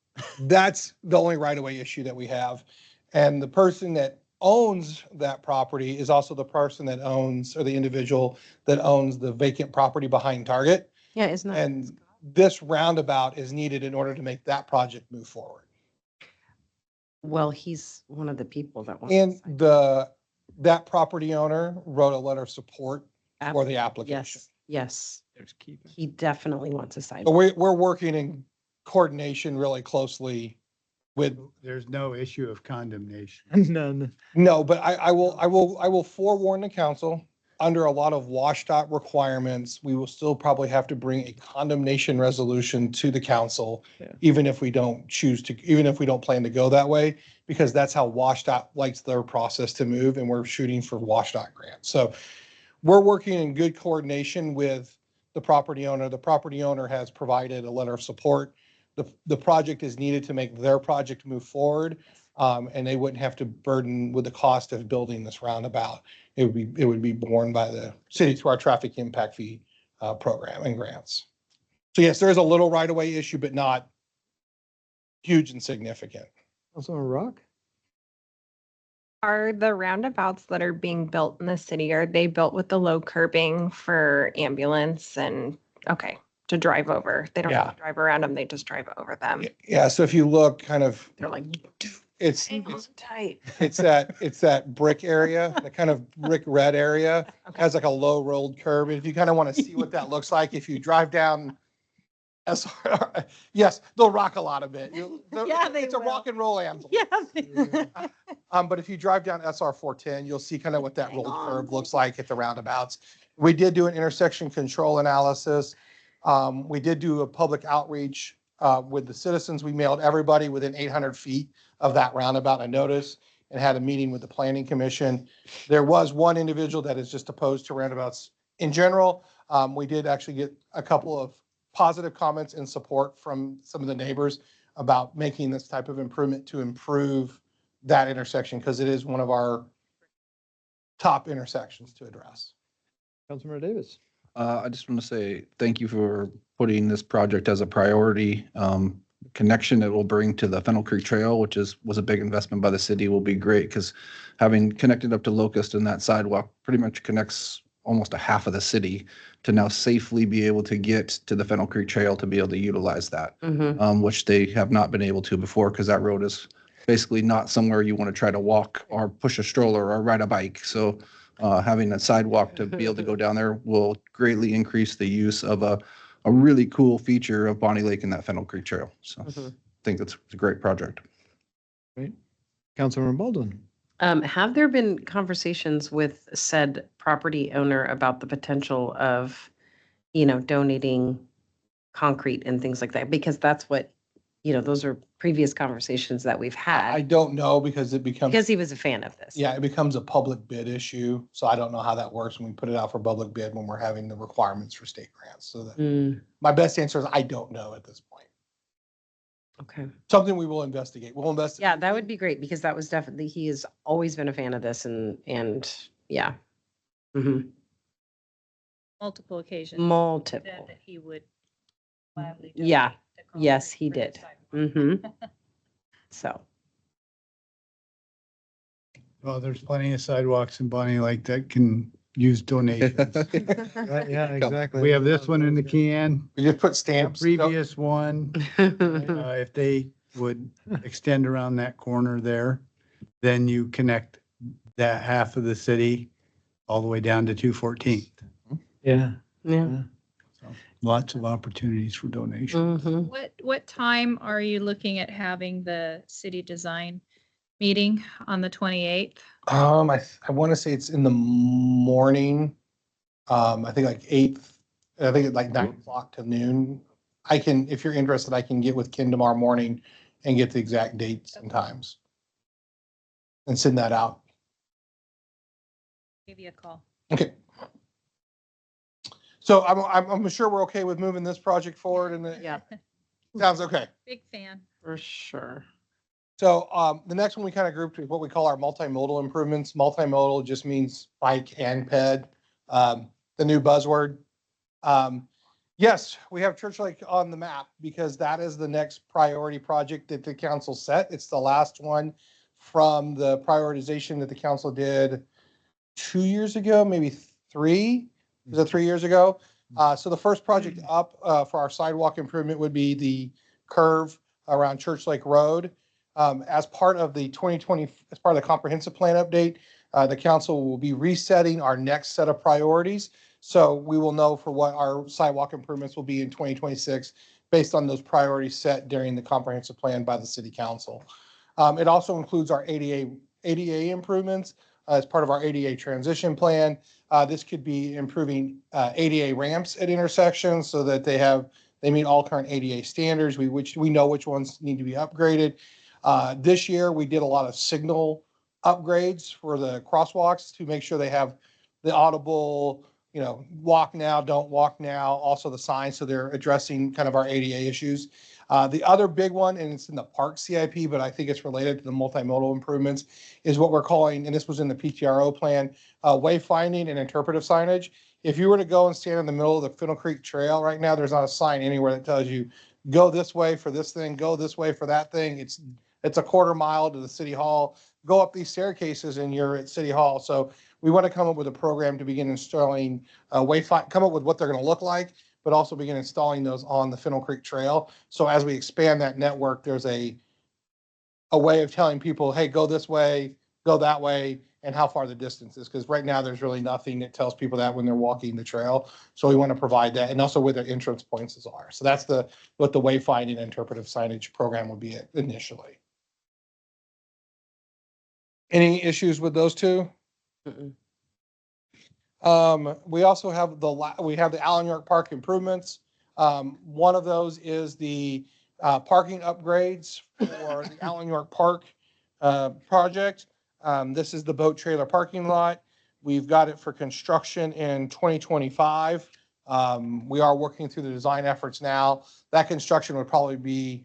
That's the only right of way issue that we have. And the person that owns that property is also the person that owns, or the individual that owns the vacant property behind Target. Yeah, isn't that? And this roundabout is needed in order to make that project move forward. Well, he's one of the people that wants. And to sign. that property owner wrote a letter of support App- for the application. Yes, yes, There's keep it. he definitely wants to sign. But we're working in coordination really closely with, There's no issue of condemnation. None. no, but I will forewarn the council, under a lot of WashDOT requirements, we will still probably have to bring a condemnation resolution to the council, Yeah. even if we don't plan to go that way, because that's how WashDOT likes their process to move, and we're shooting for WashDOT grants. So we're working in good coordination with the property owner. The property owner has provided a letter of support. The project is needed to make their project move forward. And they wouldn't have to burden with the cost of building this roundabout. It would be borne by the city through our traffic impact fee program and grants. So yes, there is a little right of way issue, but not huge and significant. Councilmember Rock? Are the roundabouts that are being built in the city, are they built with the low curbing for ambulance and, okay, to drive over? They don't have to drive around them, they just drive over them. Yeah, so if you look kind of, They're like, it's hang on tight. it's that brick area, the kind of brick red area, has like a low rolled curb. And if you kind of want to see what that looks like, if you drive down SR, yes, they'll rock a lot of it. Yeah, they It's a will. rock and roll ambulance. Yeah. But if you drive down SR 410, you'll see kind of what that Hang rolled on. curve looks like at the roundabouts. We did do an intersection control analysis. We did do a public outreach with the citizens. We mailed everybody within 800 feet of that roundabout a notice and had a meeting with the planning commission. There was one individual that is just opposed to roundabouts in general. We did actually get a couple of positive comments and support from some of the neighbors about making this type of improvement to improve that intersection, because it is one of our top intersections to address. Councilmember Davis? I just want to say thank you for putting this project as a priority. Connection it will bring to the Fennel Creek Trail, which was a big investment by the city, will be great, because having connected up to Locust and that sidewalk pretty much connects almost a half of the city to now safely be able to get to the Fennel Creek Trail to be able to utilize that, Mhm. which they have not been able to before, because that road is basically not somewhere you want to try to walk or push a stroller or ride a bike. So having a sidewalk to be able to go down there will greatly increase the use of a really cool feature of Bonnie Lake and that Fennel Creek Trail. So I Mhm. think that's a great project. Great. Councilmember Baldwin? Have there been conversations with said property owner about the potential of, donating concrete and things like that? Because that's what, those are previous conversations that we've I had, don't know, because it becomes, because he was a fan of this. yeah, it becomes a public bid issue. So I don't know how that works when we put it out for public bid when we're having the requirements for state grants. So that, Mm, my best answer is I don't know at this point. okay. Something we will investigate. We'll investigate. Yeah, that would be great, because that was definitely, he has always been a fan of this and yeah. Mhm. Multiple occasions. Multiple. Said that he would gladly Yeah. donate the Yes, concrete he for the did. sidewalk. Mm-hmm. So, Well, there's plenty of sidewalks in Bonnie Lake that can use donations. Right, yeah, exactly. We have this one in the can. We just put The stamps. previous one, if they would extend around that corner there, then you connect that half of the city all the way down to 214th. Yeah. yeah. Lots of opportunities for donation. Mhm. What time are you looking at having the city design meeting on the 28th? I want to say it's in the morning. I think like 8, I think it's like 9 o'clock to noon. I can, if you're interested, I can get with Ken tomorrow morning and get the exact dates and times. And send that out. Give you a call. Okay. So I'm sure we're okay with moving this project forward and it Yeah, sounds okay. Big fan. for sure. So the next one we kind of grouped with what we call our multimodal improvements. Multimodal just means bike and ped, the new buzzword. Yes, we have Church Lake on the map because that is the next priority project that the council set. It's the last one from the prioritization that the council did 2 years ago, maybe 3. Was it 3 years ago? So the first project up for our sidewalk improvement would be the curve around Church Lake Road. As part of the 2020, as part of the comprehensive plan update, the council will be resetting our next set of priorities. So we will know for what our sidewalk improvements will be in 2026 based on those priorities set during the comprehensive plan by the city council. It also includes our ADA improvements as part of our ADA transition plan. This could be improving ADA ramps at intersections so that they meet all current ADA standards. We know which ones need to be upgraded. This year, we did a lot of signal upgrades for the crosswalks to make sure they have the audible, walk now, don't walk now, also the signs, so they're addressing kind of our ADA issues. The other big one, and it's in the park CIP, but I think it's related to the multimodal improvements, is what we're calling, and this was in the PTRO plan, wayfinding and interpretive signage. If you were to go and stand in the middle of the Fiddle Creek Trail right now, there's not a sign anywhere that tells you, go this way for this thing, go this way for that thing. It's a quarter mile to the city hall. Go up these staircases and you're at City Hall. So we want to come up with a program to begin installing come up with what they're going to look like, but also begin installing those on the Fiddle Creek Trail. So as we expand that network, there's a way of telling people, hey, go this way, go that way, and how far the distance is. Because right now there's really nothing that tells people that when they're walking the trail. So we want to provide that, and also where the entrance points are. So that's what the wayfinding and interpretive signage program would be initially. Any issues with those two? We also have the Allen York Park improvements. One of those is the parking upgrades for the Allen York Park project. This is the boat trailer parking lot. We've got it for construction in 2025. We are working through the design efforts now. That construction would probably be,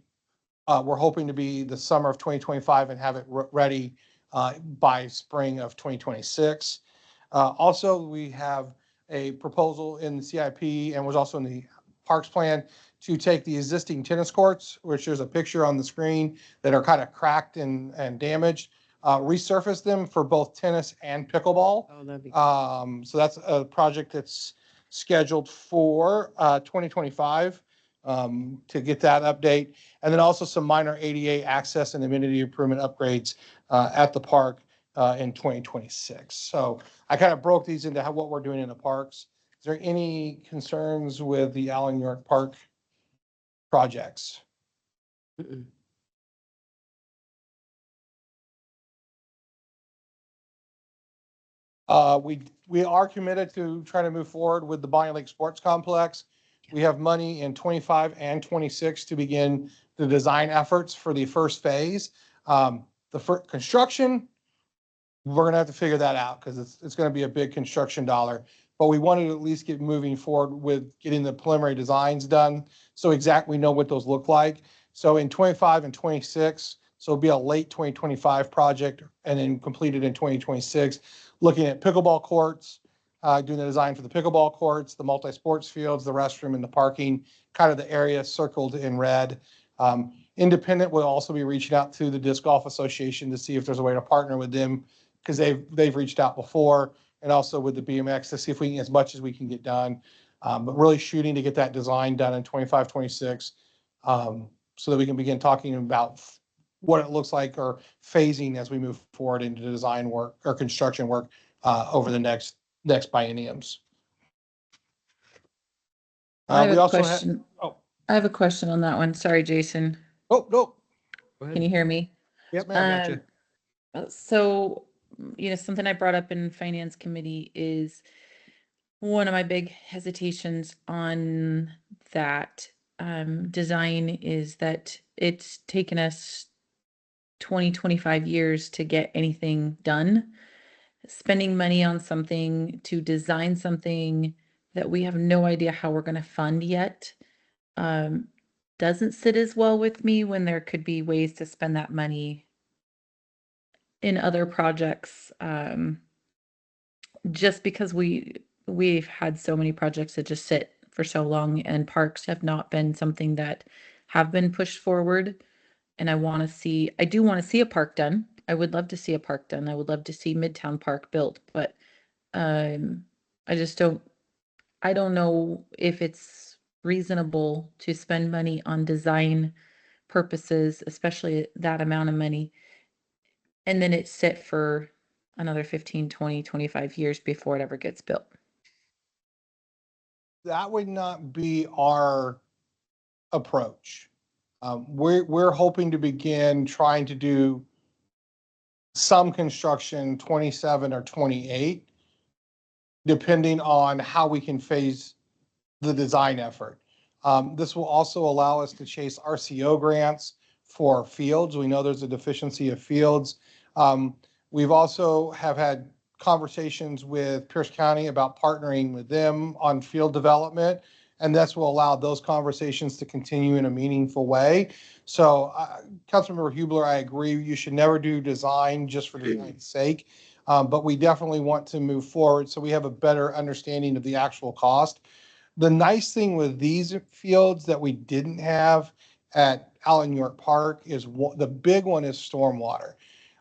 we're hoping to be the summer of 2025 and have it ready by spring of 2026. Also, we have a proposal in the CIP and was also in the Parks plan to take the existing tennis courts, which there's a picture on the screen that are kind of cracked and damaged, resurface them for both tennis and pickleball. Oh, that'd be So that's a project that's scheduled for 2025 to get that update. And then also some minor ADA access and amenity improvement upgrades at the park in 2026. So I kind of broke these into what we're doing in the parks. Is there any concerns with the Allen York Park projects? We are committed to trying to move forward with the Bonnie Lake Sports Complex. We have money in 25 and 26 to begin the design efforts for the first phase. The first construction, we're gonna have to figure that out because it's gonna be a big construction dollar. But we wanted to at least get moving forward with getting the preliminary designs done, so we know what those look like. So in 25 and 26, so it'll be a late 2025 project and then completed in 2026, looking at pickleball courts, doing the design for the pickleball courts, the multi-sports fields, the restroom and the parking, kind of the area circled in red. Independent will also be reaching out to the Disc Golf Association to see if there's a way to partner with them, because they've reached out before, and also with the BMX to see if we can, as much as we can get done. But really shooting to get that design done in 25, 26, so that we can begin talking about what it looks like or phasing as we move forward into design work or construction work over the next bienniums. I have We a also question. I have a question on that one. Sorry, Jason. Oh, no. Can you hear me? Yep. I got you. So, something I brought up in finance committee is one of my big hesitations on that design is that it's taken us 25 years to get anything done. Spending money on something to design something that we have no idea how we're going to fund yet doesn't sit as well with me when there could be ways to spend that money in other projects. Just because we've had so many projects that just sit for so long, and parks have not been something that have been pushed forward. And I do want to see a park done. I would love to see a park done. I would love to see Midtown Park built, but I just I don't know if it's reasonable to spend money on design purposes, especially that amount of money, and then it's sit for another 15, 20, 25 years before it ever gets built. That would not be our approach. We're hoping to begin trying to do some construction 27 or 28, depending on how we can phase the design effort. This will also allow us to chase RCO grants for fields. We know there's a deficiency of fields. We've also have had conversations with Pierce County about partnering with them on field development, and this will allow those conversations to continue in a meaningful way. So, Councilmember Hubler, I agree, you should never do design just for design's sake, but we definitely want to move forward so we have a better understanding of the actual cost. The nice thing with these fields that we didn't have at Allen York Park is the big one is stormwater.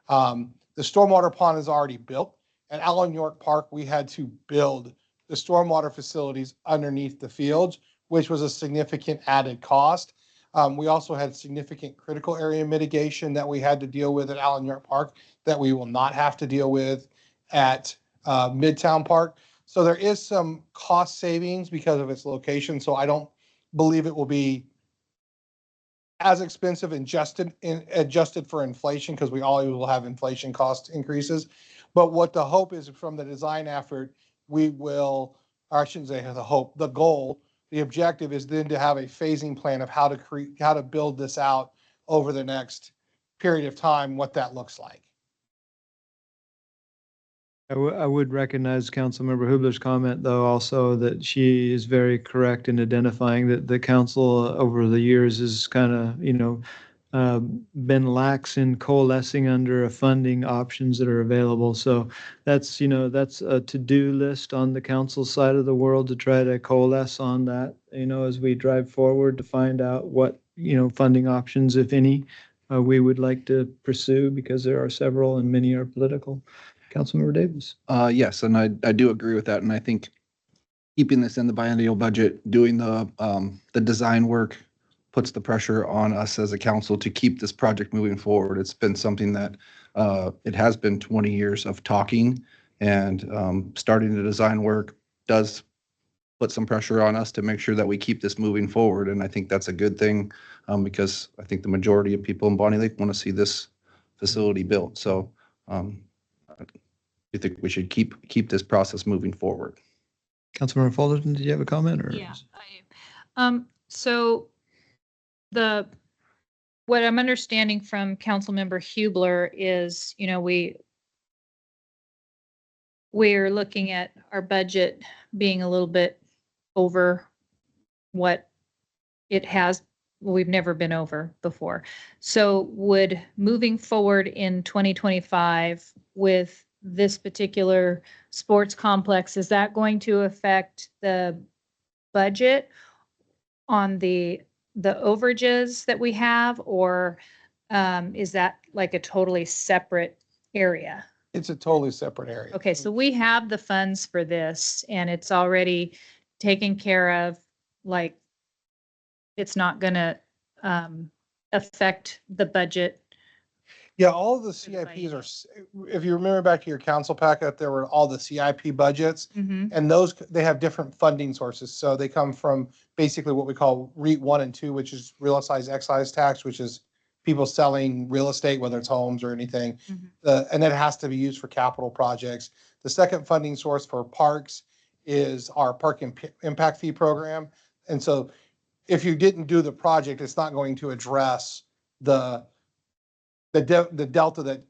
The stormwater pond is already built. At Allen York Park, we had to build the stormwater facilities underneath the fields, which was a significant added cost. We also had significant critical area mitigation that we had to deal with at Allen York Park that we will not have to deal with at Midtown Park. So there is some cost savings because of its location. So I don't believe it will be as expensive and adjusted for inflation, because we always will have inflation cost increases. But what the hope is from the design effort, we will, or I shouldn't say the hope, the goal, the objective is then to have a phasing plan of how to build this out over the next period of time, what that looks like. I would recognize Councilmember Hubler's comment, though, also that she is very correct in identifying that the council over the years has kind of, been lax in coalescing under funding options that are available. So that's a to-do list on the council side of the world to try to coalesce on that, as we drive forward to find out what, funding options, if any, we would like to pursue, because there are several and many are political. Councilmember Davis. Yes, and I do agree with that. And I think keeping this in the biennial budget, doing the design work puts the pressure on us as a council to keep this project moving forward. It's been something that it has been 20 years of talking, and starting the design work does put some pressure on us to make sure that we keep this moving forward. And I think that's a good thing, because I think the majority of people in Bonnie Lake want to see this facility built. So I think we should keep this process moving forward. Councilmember Fullerton, did you have a comment? Or? Yeah, so what I'm understanding from Councilmember Hubler is, we're looking at our budget being a little bit over what it has. We've never been over before. So would moving forward in 2025 with this particular sports complex, is that going to affect the budget on the overages that we have, or is that like a totally separate area? It's a totally separate area. Okay, so we have the funds for this and it's already taken care of, like it's not gonna affect the budget. Yeah, all of the CIPs are, if you remember back to your council packet, there were all the CIP budgets, and those, they have different funding sources. So they come from basically what we call REIT 1 and 2, which is real estate excise tax, which is people selling real estate, whether it's homes or anything. And that has to be used for capital projects. The second funding source for parks is our park impact fee program. And so if you didn't do the project, it's not going to address the delta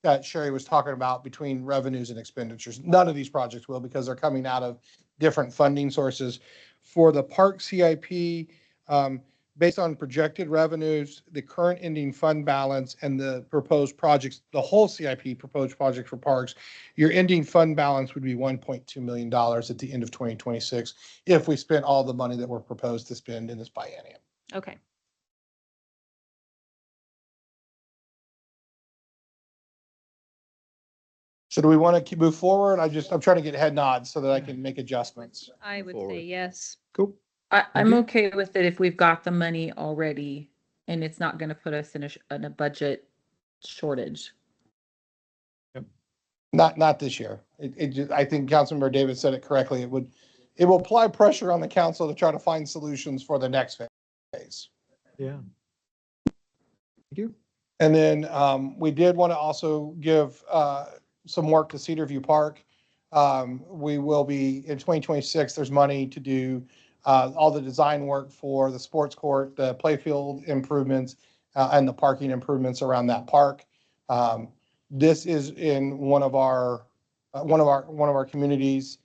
that Sherry was talking about between revenues and expenditures. None of these projects will, because they're coming out of different funding sources. For the park CIP, based on projected revenues, the current ending fund balance, and the proposed projects, the whole CIP proposed project for parks, your ending fund balance would be $1.2 million at the end of 2026 if we spent all the money that we're proposed to spend in this biennium. Okay. So do we want to move forward? I'm trying to get head nods so that I can make adjustments. I would Forward. say yes. Cool. I'm you. okay with it if we've got the money already and it's not gonna put us in a budget shortage. Not this year. I think Councilmember Davis said it correctly. It will apply pressure on the council to try to find solutions for the next phase. Yeah. Thank you. And then we did want to also give some work to Cedar View Park. We will be in 2026. There's money to do all the design work for the sports court, the playfield improvements, and the parking improvements around that park. This is in one of our communities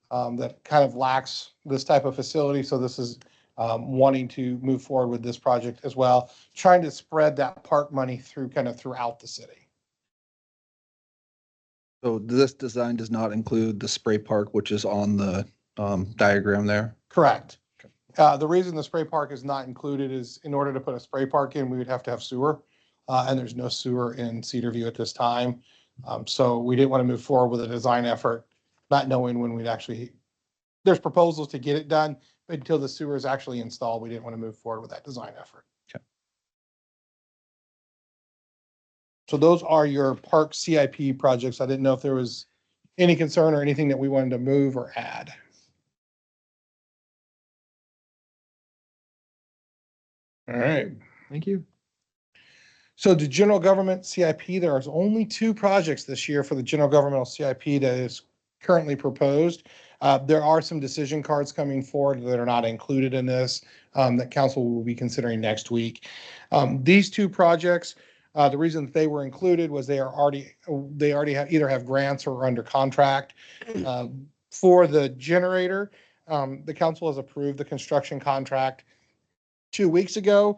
that kind of lacks this type of facility. So this is wanting to move forward with this project as well, trying to spread that park money throughout the city. So this design does not include the spray park, which is on the diagram there. Correct. The reason the spray park is not included is in order to put a spray park in, we would have to have sewer. And there's no sewer in Cedar View at this time. So we didn't want to move forward with a design effort, not knowing when we'd actually, there's proposals to get it done, but until the sewer is actually installed, we didn't want to move forward with that design effort. Okay. So those are your park CIP projects. I didn't know if there was any concern or anything that we wanted to move or add. All right. Thank you. So the general government CIP, there is only 2 projects this year for the general governmental CIP that is currently proposed. There are some decision cards coming forward that are not included in this that council will be considering next week. These 2 projects, the reason that they were included was they already either have grants or are under contract. For the generator, the council has approved the construction contract 2 weeks ago.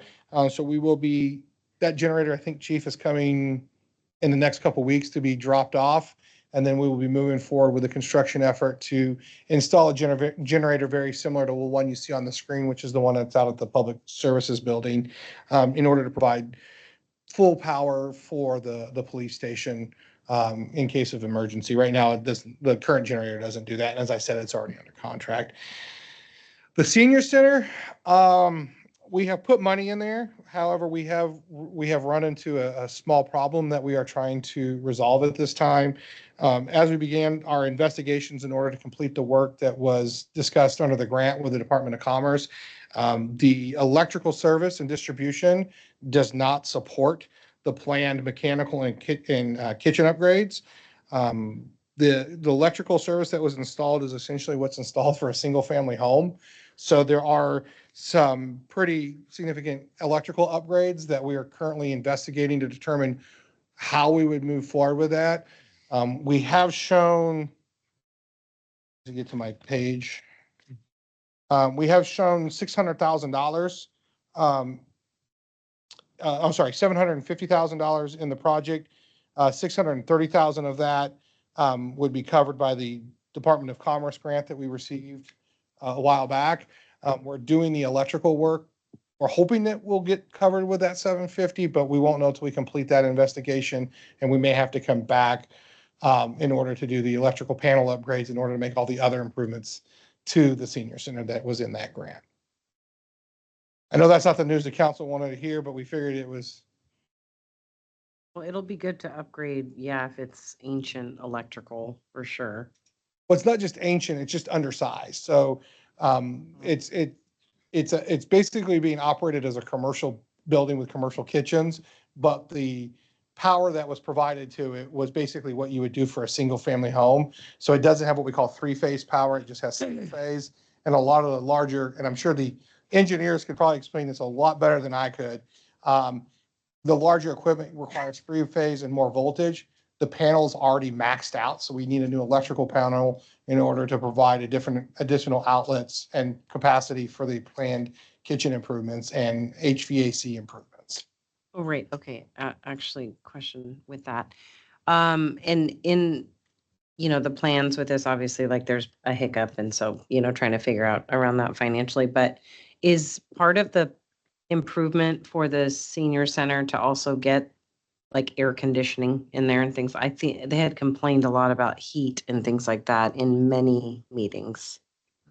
So we will be, that generator, I think Chief, is coming in the next couple of weeks to be dropped off. And then we will be moving forward with a construction effort to install a generator very similar to the one you see on the screen, which is the one that's out at the Public Services Building, in order to provide full power for the police station in case of emergency. Right now, the current generator doesn't do that. And as I said, it's already under contract. The senior center, we have put money in there. However, we have run into a small problem that we are trying to resolve at this time. As we began our investigations in order to complete the work that was discussed under the grant with the Department of Commerce, the electrical service and distribution does not support the planned mechanical and kitchen upgrades. The electrical service that was installed is essentially what's installed for a single family home. So there are some pretty significant electrical upgrades that we are currently investigating to determine how we would move forward with that. We have shown, to get to my page, we have shown $600,000. I'm sorry, $750,000 in the project. 630,000 of that would be covered by the Department of Commerce grant that we received a while back. We're doing the electrical work. We're hoping that we'll get covered with that 750, but we won't know until we complete that investigation, and we may have to come back in order to do the electrical panel upgrades in order to make all the other improvements to the senior center that was in that grant. I know that's not the news the council wanted to hear, but we figured it was. Well, it'll be good to upgrade, yeah, if it's ancient electrical, for sure. Well, it's not just ancient, it's just undersized. So it's basically being operated as a commercial building with commercial kitchens, but the power that was provided to it was basically what you would do for a single family home. So it doesn't have what we call three-phase power. It just has single phase. And a lot of the larger, and I'm sure the engineers could probably explain this a lot better than I could. The larger equipment requires three-phase and more voltage. The panel's already maxed out, so we need a new electrical panel in order to provide additional outlets and capacity for the planned kitchen improvements and HVAC improvements. Oh, right. Okay. Actually, question with that. And in, the plans with this, obviously, like there's a hiccup. And so, trying to figure out around that financially, but is part of the improvement for the senior center to also get like air conditioning in there and things? I think they had complained a lot about heat and things like that in many meetings.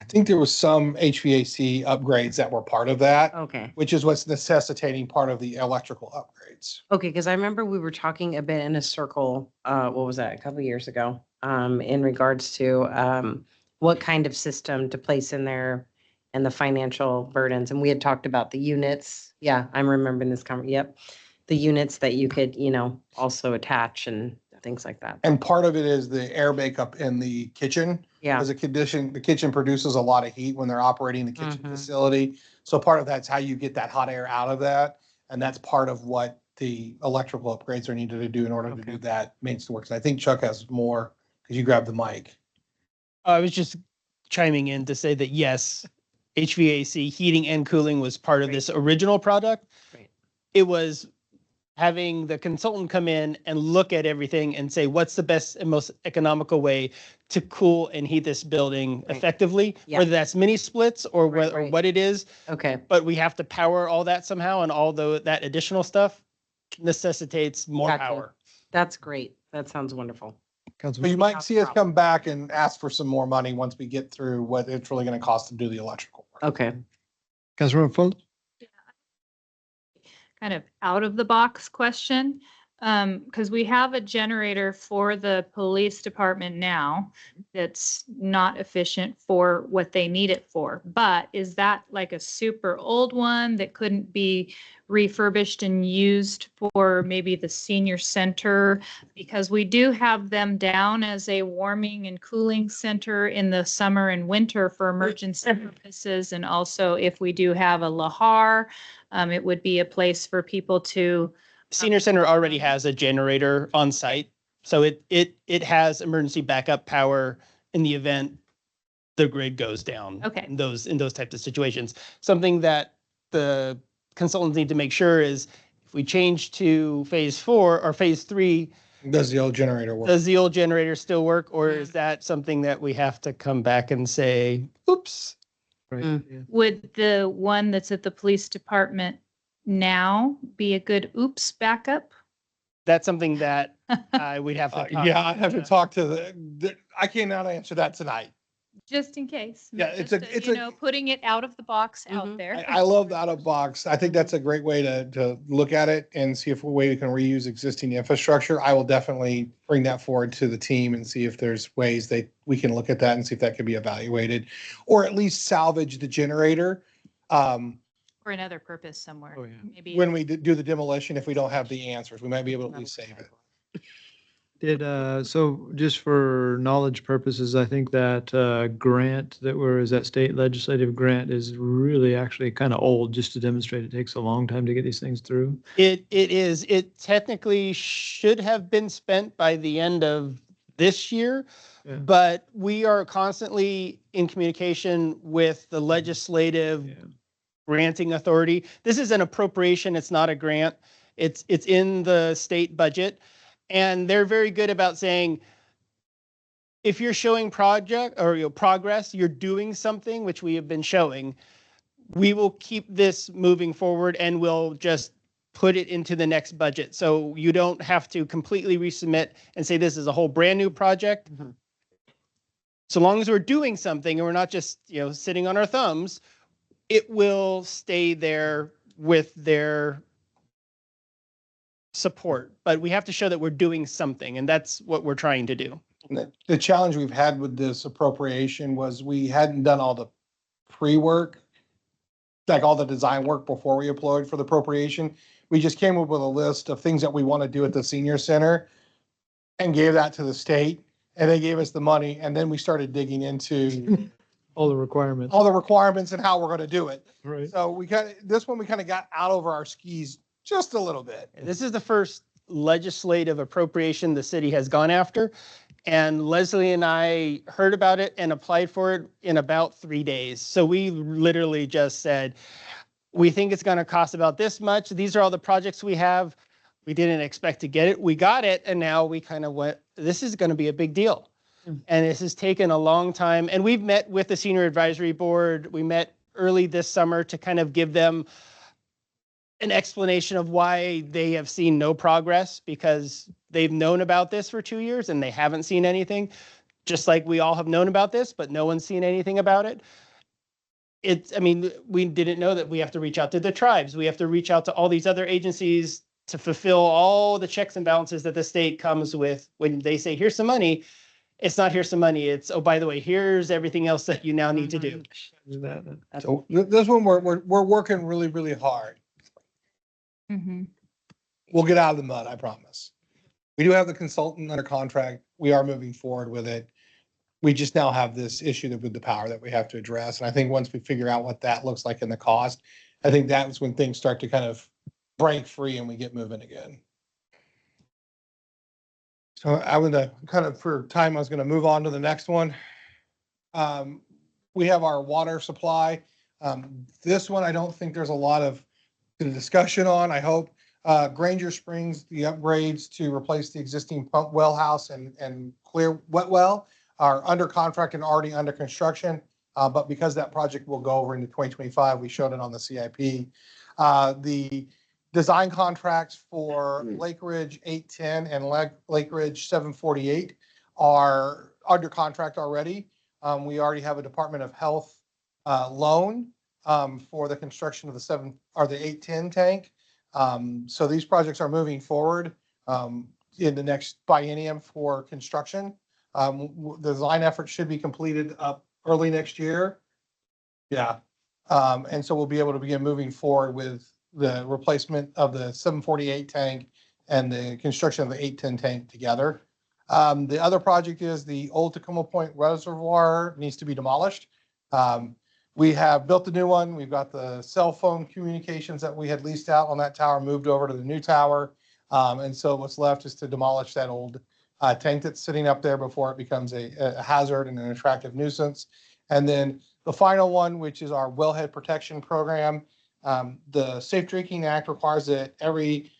I think there was some HVAC upgrades that were part of that, Okay. which is what's necessitating part of the electrical upgrades. Okay, because I remember we were talking a bit in a circle, what was that, a couple of years ago, in regards to what kind of system to place in there and the financial burdens. And we had talked about the units. Yeah, I'm remembering this yep. The units that you could, also attach and things like that. And part of it is the air makeup in the kitchen. Yeah. As a condition, the kitchen produces a lot of heat when they're operating the kitchen Mhm. facility. So part of that's how you get that hot air out of that. And that's part of what the electrical upgrades are needed to do in order to Okay. do that maintenance works. I think Chuck has more, because you grabbed the mic. I was just chiming in to say that yes, HVAC, heating and cooling was part of this original product. Right. It was having the consultant come in and look at everything and say, what's the best and most economical way to cool and heat this building Right. effectively, Yeah. whether that's mini splits or Right, what, or right. what it is. Okay. But we have to power all that somehow, and all that additional stuff necessitates more Gotcha. power. That's great. That sounds wonderful. But you might see us come back and ask for some more money once we get through what it's really going to cost to do the electrical work. Okay. Councilmember Fuller? Kind of out of the box question. Because we have a generator for the police department now that's not efficient for what they need it for. But is that like a super old one that couldn't be refurbished and used for maybe the senior center? Because we do have them down as a warming and cooling center in the summer and winter for emergency purposes. And also if we do have a lahar, it would be a place for people to Senior Center already has a generator on site, so it has emergency backup power in the event the grid goes down. Okay. In those types of situations. Something that the consultants need to make sure is if we change to phase 4 or phase 3, Does the old generator work? does the old generator still work, or is that something that we have to come back and say, oops? Right. Mm. Yeah. Would the one that's at the police department now be a good oops backup? That's something that we'd have to. talk Yeah, I'd have to talk to I cannot answer that tonight. Just in case. Yeah, it's Just a- it's you a- know, putting it out of the box out Mhm. there. I love the out of box. I think that's a great way to look at it and see if a way we can reuse existing infrastructure. I will definitely bring that forward to the team and see if there's ways we can look at that and see if that could be evaluated, or at least salvage the generator. For another purpose somewhere. Oh, yeah. Maybe. When we do the demolition, if we don't have the answers, we might be able to at least save it. So just for knowledge purposes, I think that grant is that state legislative grant is really actually kind of old, just to demonstrate it takes a long time to get these things through. It is. It technically should have been spent by the end of this year, Yeah. but we are constantly in communication with the legislative Yeah. granting authority. This is an appropriation. It's not a grant. It's in the state budget. And they're very good about saying, if you're showing project or progress, you're doing something, which we have been showing, we will keep this moving forward and we'll just put it into the next budget. So you don't have to completely resubmit and say this is a whole brand new project. Mhm. So long as we're doing something and we're not just, sitting on our thumbs, it will stay there with their support. But we have to show that we're doing something, and that's what we're trying to do. The challenge we've had with this appropriation was we hadn't done all the pre-work, like all the design work before we applied for the appropriation. we just came up with a list of things that we want to do at the senior center and gave that to the state, and they gave us the money, and then we started digging into All the requirements. all the requirements and how we're going to do it. Right. So we this one we kind of got out over our skis just a little bit. This is the first legislative appropriation the city has gone after. And Leslie and I heard about it and applied for it in about 3 days. So we literally just said, we think it's going to cost about this much. These are all the projects we have. We didn't expect to get it. We got it. And now we kind of went, this is going to be a big deal. And this has taken a long time. And we've met with the Senior Advisory Board. We met early this summer to kind of give them an explanation of why they have seen no progress, because they've known about this for 2 years and they haven't seen anything, just like we all have known about this, but no one's seen anything about it. I mean, we didn't know that we have to reach out to the tribes. We have to reach out to all these other agencies to fulfill all the checks and balances that the state comes with when they say, here's some money. It's not here's some money. It's, oh, by the way, here's everything else that you now need to do. So this one, we're working really, really hard. We'll get out of the mud, I promise. We do have the consultant under contract. We are moving forward with it. We just now have this issue with the power that we have to address. And I think once we figure out what that looks like in the cost, I think that's when things start to kind of break free and we get moving again. So I'm gonna kind of, for time, I was gonna move on to the next one. We have our water supply. This one, I don't think there's a lot of discussion on, I hope. Granger Springs, the upgrades to replace the existing pump well house and clear wet well are under contract and already under construction. But because that project will go over into 2025, we showed it on the CIP. The design contracts for Lake Ridge 810 and Lake Ridge 748 are under contract already. We already have a Department of Health loan for the construction of the 810 tank. So these projects are moving forward in the next biennium for construction. The design effort should be completed up early next year. Yeah. And so we'll be able to begin moving forward with the replacement of the 748 tank and the construction of the 810 tank together. The other project is the old Tacoma Point Reservoir needs to be demolished. We have built the new one. We've got the cell phone communications that we had leased out on that tower moved over to the new tower. And so what's left is to demolish that old tank that's sitting up there before it becomes a hazard and an attractive nuisance. And then the final one, which is our wellhead protection program. The Safe Drinking Act requires that every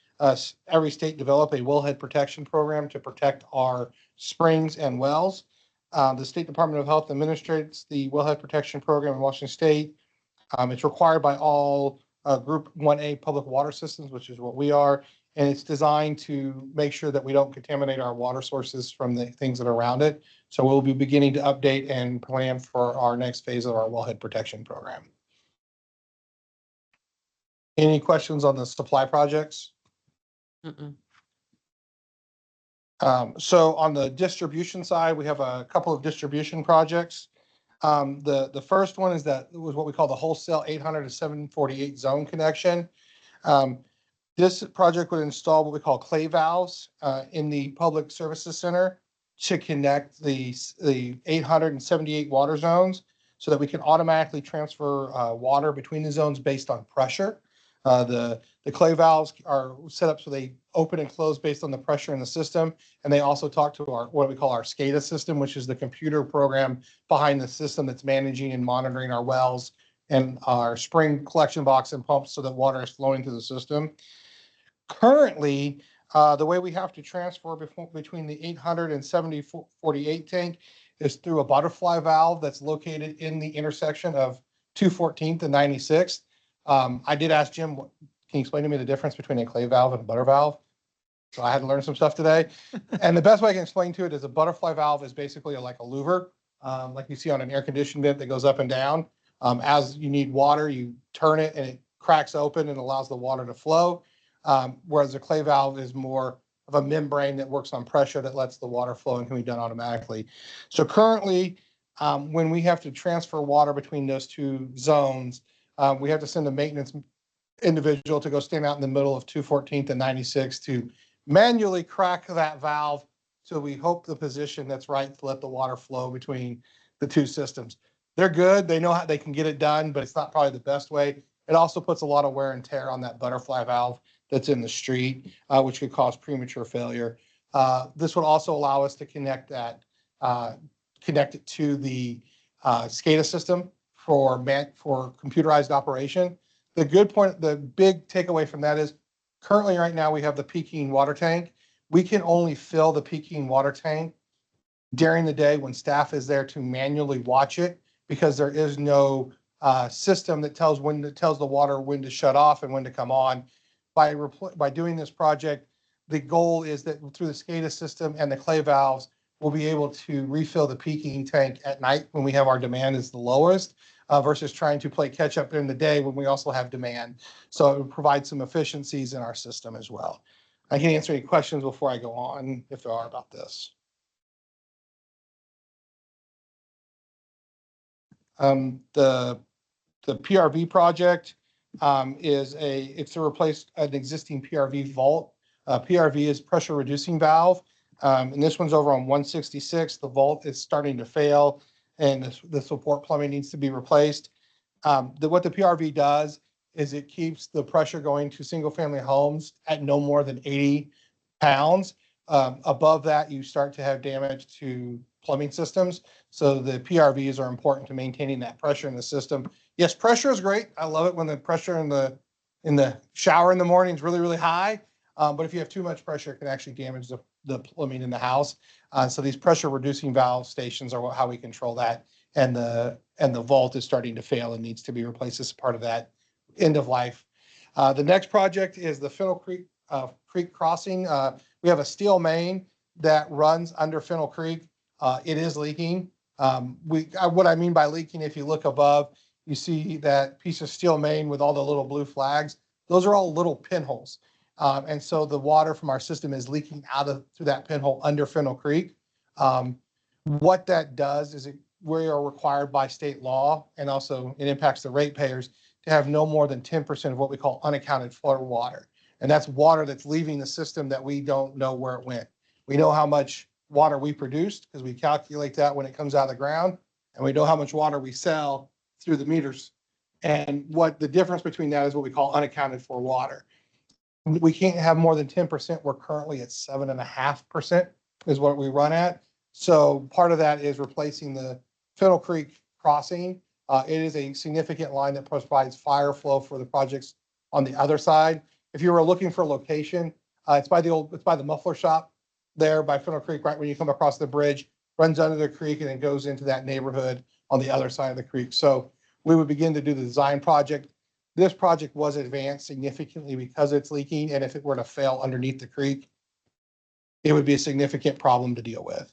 state develop a wellhead protection program to protect our springs and wells. The State Department of Health administrates the wellhead protection program in Washington State. It's required by all Group 1A public water systems, which is what we are. And it's designed to make sure that we don't contaminate our water sources from the things that are around it. So we'll be beginning to update and plan for our next phase of our wellhead protection program. Any questions on the supply projects? So on the distribution side, we have a couple of distribution projects. The first one is was what we call the wholesale 800 to 748 zone connection. This project would install what we call clay valves in the Public Services Center to connect the 878 water zones so that we can automatically transfer water between the zones based on pressure. The clay valves are set up so they open and close based on the pressure in the system. And they also talk to our what we call our SCADA system, which is the computer program behind the system that's managing and monitoring our wells and our spring collection box and pumps so that water is flowing through the system. Currently, the way we have to transfer between the 800 and 748 tank is through a butterfly valve that's located in the intersection of 214th and 96th. I did ask Jim, can you explain to me the difference between a clay valve and a butter valve? So I had to learn some stuff today. And the best way I can explain to it is a butterfly valve is basically like a louver, like you see on an air conditioning vent that goes up and down. As you need water, you turn it and it cracks open and allows the water to flow. Whereas a clay valve is more of a membrane that works on pressure that lets the water flow and can be done automatically. So currently, when we have to transfer water between those two zones, we have to send a maintenance individual to go stand out in the middle of 214th and 96 to manually crack that valve. So we hope the position that's right to let the water flow between the two systems. They're good. They know how they can get it done, but it's not probably the best way. It also puts a lot of wear and tear on that butterfly valve that's in the street, which could cause premature failure. This would also allow us to connect that, connect it to the SCADA system for computerized operation. The good point, the big takeaway from that is currently right now we have the Peking water tank. We can only fill the Peking water tank during the day when staff is there to manually watch it, because there is no system that tells the water when to shut off and when to come on. By doing this project, the goal is that through the SCADA system and the clay valves, we'll be able to refill the Peking tank at night when we have our demand is the lowest, versus trying to play catch up during the day when we also have demand. So it would provide some efficiencies in our system as well. I can answer any questions before I go on, if there are, about this. The PRV project it's to replace an existing PRV vault. PRV is pressure reducing valve, and this one's over on 166. The vault is starting to fail, and the support plumbing needs to be replaced. What the PRV does is it keeps the pressure going to single family homes at no more than 80 pounds. Above that, you start to have damage to plumbing systems. So the PRVs are important to maintaining that pressure in the system. Yes, pressure is great. I love it when the pressure in the shower in the morning is really, really high. But if you have too much pressure, it can actually damage the plumbing in the house. So these pressure reducing valve stations are how we control that. And the vault is starting to fail and needs to be replaced as part of that end of life. The next project is the Fennel Creek crossing. We have a steel main that runs under Fennel Creek. It is leaking. What I mean by leaking, if you look above, you see that piece of steel main with all the little blue flags. Those are all little pinholes. And so the water from our system is leaking through that pinhole under Fennel Creek. What that does is we are required by state law, and also it impacts the ratepayers, to have no more than 10% of what we call unaccounted for water. And that's water that's leaving the system that we don't know where it went. We know how much water we produced because we calculate that when it comes out of the ground, and we know how much water we sell through the meters. And what the difference between that is what we call unaccounted for water. We can't have more than 10%. We're currently at 7.5% is what we run at. So part of that is replacing the Fennel Creek crossing. It is a significant line that provides fire flow for the projects on the other side. If you were looking for a location, it's by the muffler shop there by Fennel Creek, right when you come across the bridge, runs under the creek and then goes into that neighborhood on the other side of the creek. So we would begin to do the design project. This project was advanced significantly because it's leaking, and if it were to fail underneath the creek, it would be a significant problem to deal with.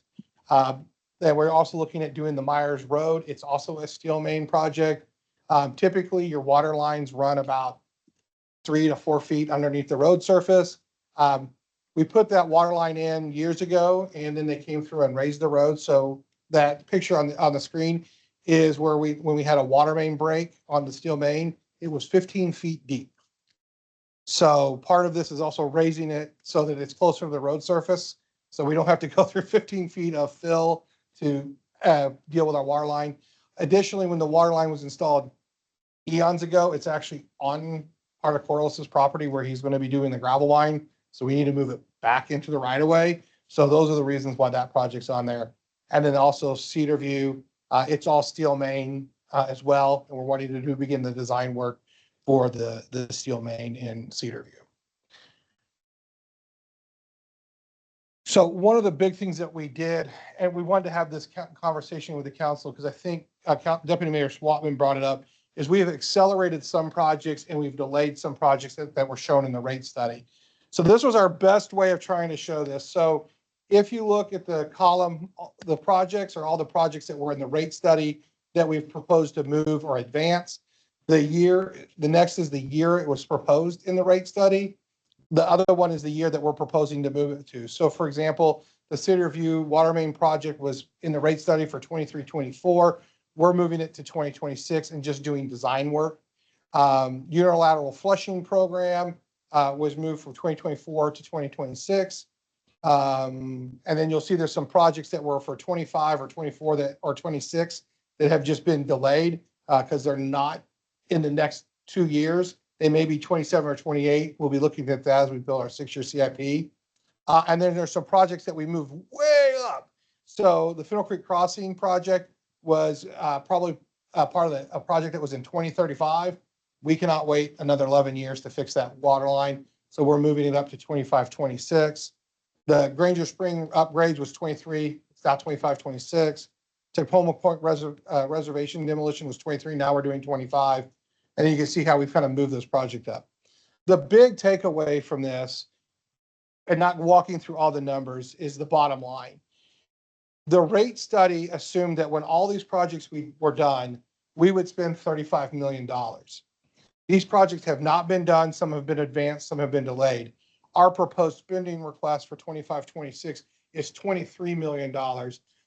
Then we're also looking at doing the Myers Road. It's also a steel main project. Typically, your water lines run about 3 to 4 feet underneath the road surface. We put that water line in years ago, and then they came through and raised the road. So that picture on the screen is where when we had a water main break on the steel main, it was 15 feet deep. So part of this is also raising it so that it's closer to the road surface. So we don't have to go through 15 feet of fill to deal with our water line. Additionally, when the water line was installed eons ago, it's actually on part of Corliss's property where he's going to be doing the gravel line. So we need to move it back into the right of way. So those are the reasons why that project's on there. And then also Cedar View, it's all steel main as well. And we're wanting to begin the design work for the steel main in Cedar View. So one of the big things that we did, and we wanted to have this conversation with the council, because I think Deputy Mayor Swatman brought it up, is we have accelerated some projects and we've delayed some projects that were shown in the rate study. So this was our best way of trying to show this. So if you look at the column, the projects are all the projects that were in the rate study that we've proposed to move or advance. The next is the year it was proposed in the rate study. The other one is the year that we're proposing to move it to. So for example, the Cedar View water main project was in the rate study for 23-24. We're moving it to 2026 and just doing design work. Unilateral flushing program was moved from 2024 to 2026. And then you'll see there's some projects that were for 25 or 24 that, or 26 that have just been delayed because they're not in the next 2 years. They may be 27 or 28. We'll be looking at that as we build our 6-year CIP. And then there's some projects that we moved way up. So the Fiddle Creek Crossing project was probably part of a project that was in 2035. We cannot wait another 11 years to fix that water line. So we're moving it up to 25, 26. The Granger Spring upgrades was 23, it's now 25, 26. Tacoma Point Reservation demolition was 23, now we're doing 25. And you can see how we've kind of moved this project up. The big takeaway from this, and not walking through all the numbers, is the bottom line. The rate study assumed that when all these projects were done, we would spend $35 million. These projects have not been done. Some have been advanced, some have been delayed. Our proposed spending request for 25, 26 is $23 million.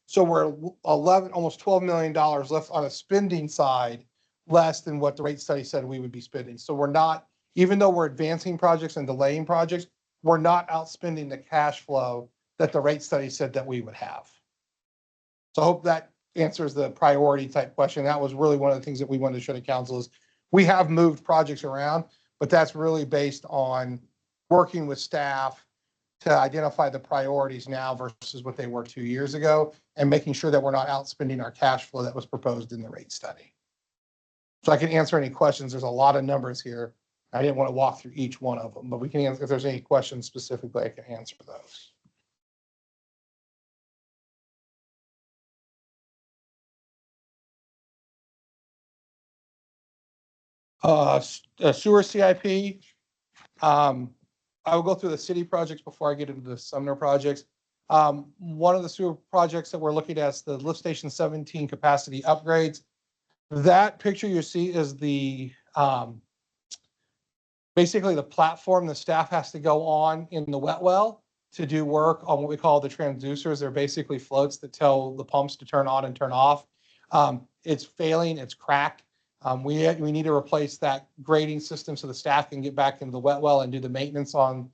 So we're 11, almost $12 million left on a spending side, less than what the rate study said we would be spending. So we're not, even though we're advancing projects and delaying projects, we're not outspending the cash flow that the rate study said that we would have. So I hope that answers the priority type question. That was really one of the things that we wanted to show the council is we have moved projects around, but that's really based on working with staff to identify the priorities now versus what they were 2 years ago and making sure that we're not outspending our cash flow that was proposed in the rate study. So I can answer any questions. There's a lot of numbers here. I didn't want to walk through each one of them, but we can answer, if there's any questions specifically, I can answer those. Sewer CIP. I will go through the city projects before I get into the Sumner projects. One of the sewer projects that we're looking at is the Lift Station 17 capacity upgrades. That picture you see is the basically the platform the staff has to go on in the wet well to do work on what we call the transducers. They're basically floats that tell the pumps to turn on and turn off. It's failing, it's cracked. We need to replace that grading system so the staff can get back into the wet well and do the maintenance on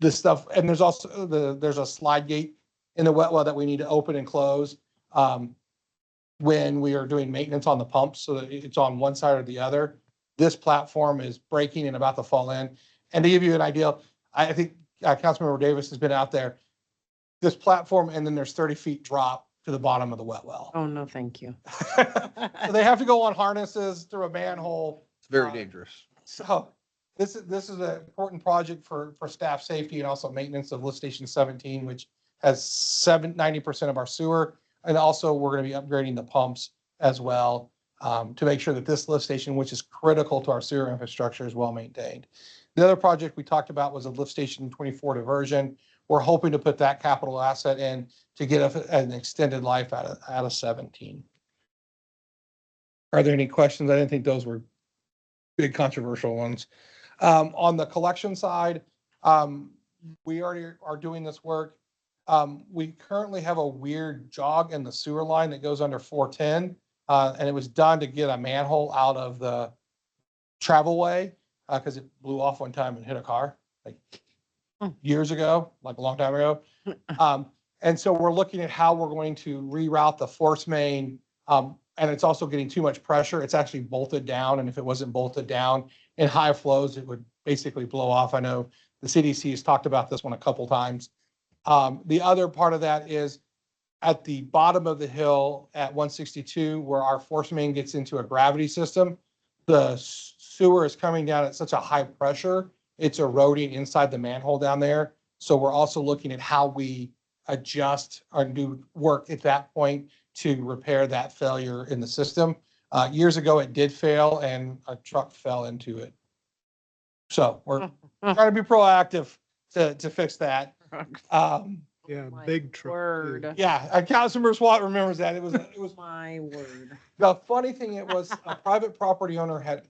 this stuff. And there's also there's a slide gate in the wet well that we need to open and close when we are doing maintenance on the pumps so that it's on one side or the other. This platform is breaking and about to fall in. And to give you an idea, I think Councilmember Davis has been out there. This platform, and then there's 30 feet drop to the bottom of the wet well. Oh, no, thank you. So they have to go on harnesses through a manhole. It's very dangerous. So this is an important project for staff safety and also maintenance of Lift Station 17, which has 90% of our sewer. And also we're going to be upgrading the pumps as well to make sure that this lift station, which is critical to our sewer infrastructure, is well maintained. The other project we talked about was a Lift Station 24 diversion. We're hoping to put that capital asset in to get an extended life out of 17. Are there any questions? I didn't think those were big controversial ones. On the collection side, we already are doing this work. We currently have a weird jog in the sewer line that goes under 410, and it was done to get a manhole out of the travel way because it blew off one time and hit a car like years ago, like a long time ago. And so we're looking at how we're going to reroute the force main, and it's also getting too much pressure. It's actually bolted down, and if it wasn't bolted down in high flows, it would basically blow off. I know the CDC has talked about this one a couple times. The other part of that is at the bottom of the hill at 162, where our force main gets into a gravity system, the sewer is coming down at such a high pressure, it's eroding inside the manhole down there. So we're also looking at how we adjust or do work at that point to repair that failure in the system. Years ago, it did fail and a truck fell into it. So we're trying to be proactive to fix that. Yeah, My big truck. word. Yeah, Councilmember Swat remembers that. It was My word. the funny thing. It was a private property owner had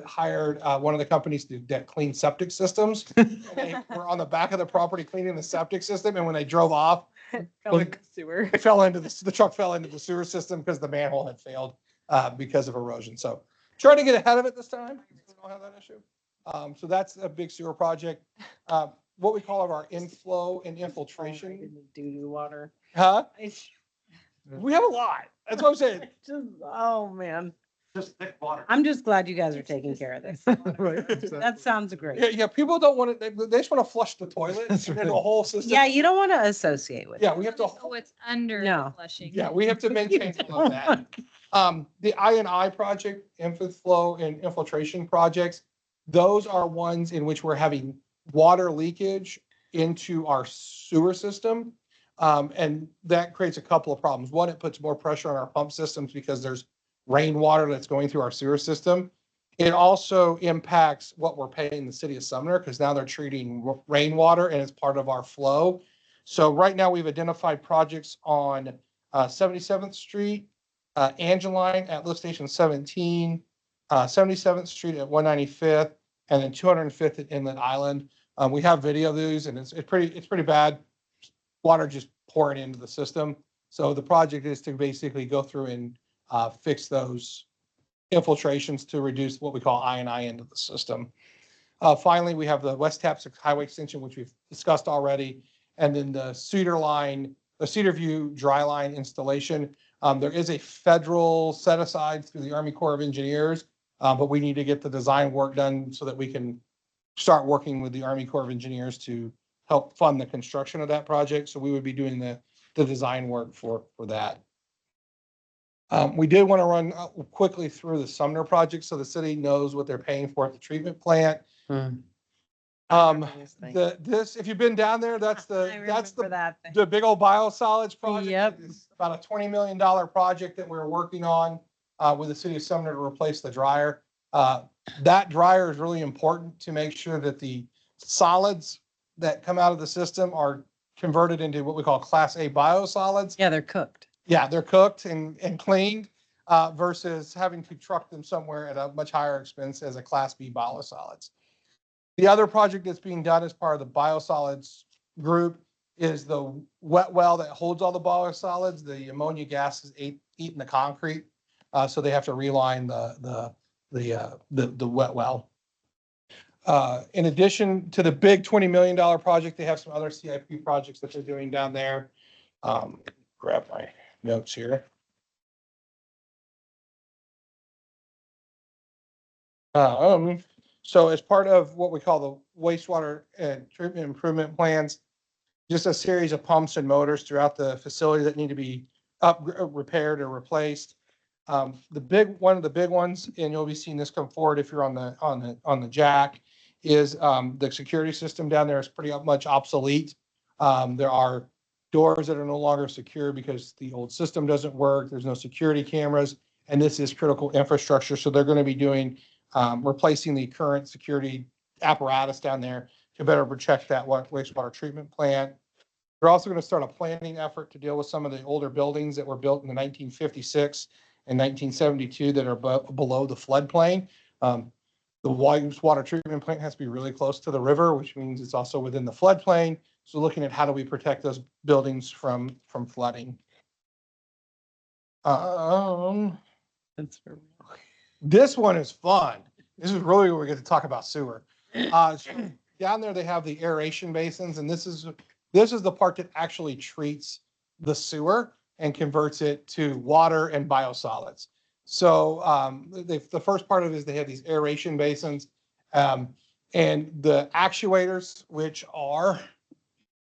hired one of the companies that clean septic systems. And they were on the back of the property cleaning the septic system, and when they drove off, Sewer. it fell into the truck fell into the sewer system because the manhole had failed because of erosion. So trying to get ahead of it this time. We don't have that issue. So that's a big sewer project. What we call our inflow and infiltration. Doo-doo water. Huh? We have a lot. That's what I'm saying. Just, oh, man. Just thick water. I'm just glad you guys are taking care of this. That sounds Yeah, great. yeah, people don't want to, they just want to flush the toilet and then the whole system. Yeah, you don't want to associate with it. Yeah, we have to, So what's under No. the flushing. yeah, we have to maintain all of that. The I&I project, inflow and infiltration projects, those are ones in which we're having water leakage into our sewer system. And that creates a couple of problems. One, it puts more pressure on our pump systems because there's rainwater that's going through our sewer system. It also impacts what we're paying the city of Sumner because now they're treating rainwater and it's part of our flow. So right now we've identified projects on 77th Street, Angeline at lift station 17, 77th Street at 195th, and then 205th at Inlet Island. We have video of these and it's pretty bad. Water just pouring into the system. So the project is to basically go through and fix those infiltrations to reduce what we call I&I into the system. Finally, we have the West Tapscott Highway Extension, which we've discussed already, and then the Cedar line, the Cedar View dry line installation. There is a federal set aside through the Army Corps of Engineers, but we need to get the design work done so that we can start working with the Army Corps of Engineers to help fund the construction of that project. So we would be doing the design work for that. We did want to run quickly through the Sumner project so the city knows what they're paying for at the treatment plant. This, if you've been down there, that's the big old biosolids project. Yep. It's about a $20 million project that we're working on with the city of Sumner to replace the dryer. That dryer is really important to make sure that the solids that come out of the system are converted into what we call Class A biosolids. Yeah, they're cooked. Yeah, they're cooked and cleaned versus having to truck them somewhere at a much higher expense as a Class B biosolids. The other project that's being done as part of the biosolids group is the wet well that holds all the biosolids. The ammonia gas is eating the concrete, so they have to reline the wet well. In addition to the big $20 million project, they have some other CIP projects that they're doing down there. Grab my notes here. So as part of what we call the wastewater and treatment improvement plans, just a series of pumps and motors throughout the facility that need to be repaired or replaced. One of the big ones, and you'll be seeing this come forward if you're on the jack, is the security system down there is pretty much obsolete. There are doors that are no longer secure because the old system doesn't work. There's no security cameras, and this is critical infrastructure. So they're going to be doing replacing the current security apparatus down there to better protect that wastewater treatment plant. They're also going to start a planning effort to deal with some of the older buildings that were built in the 1956 and 1972 that are below the floodplain. The wastewater treatment plant has to be really close to the river, which means it's also within the floodplain. So looking at how do we protect those buildings from flooding. That's for real. This one is fun. This is really where we get to talk about sewer. Down there, they have the aeration basins, and this is the part that actually treats the sewer and converts it to water and biosolids. So the first part of it is they have these aeration basins, and the actuators, which are,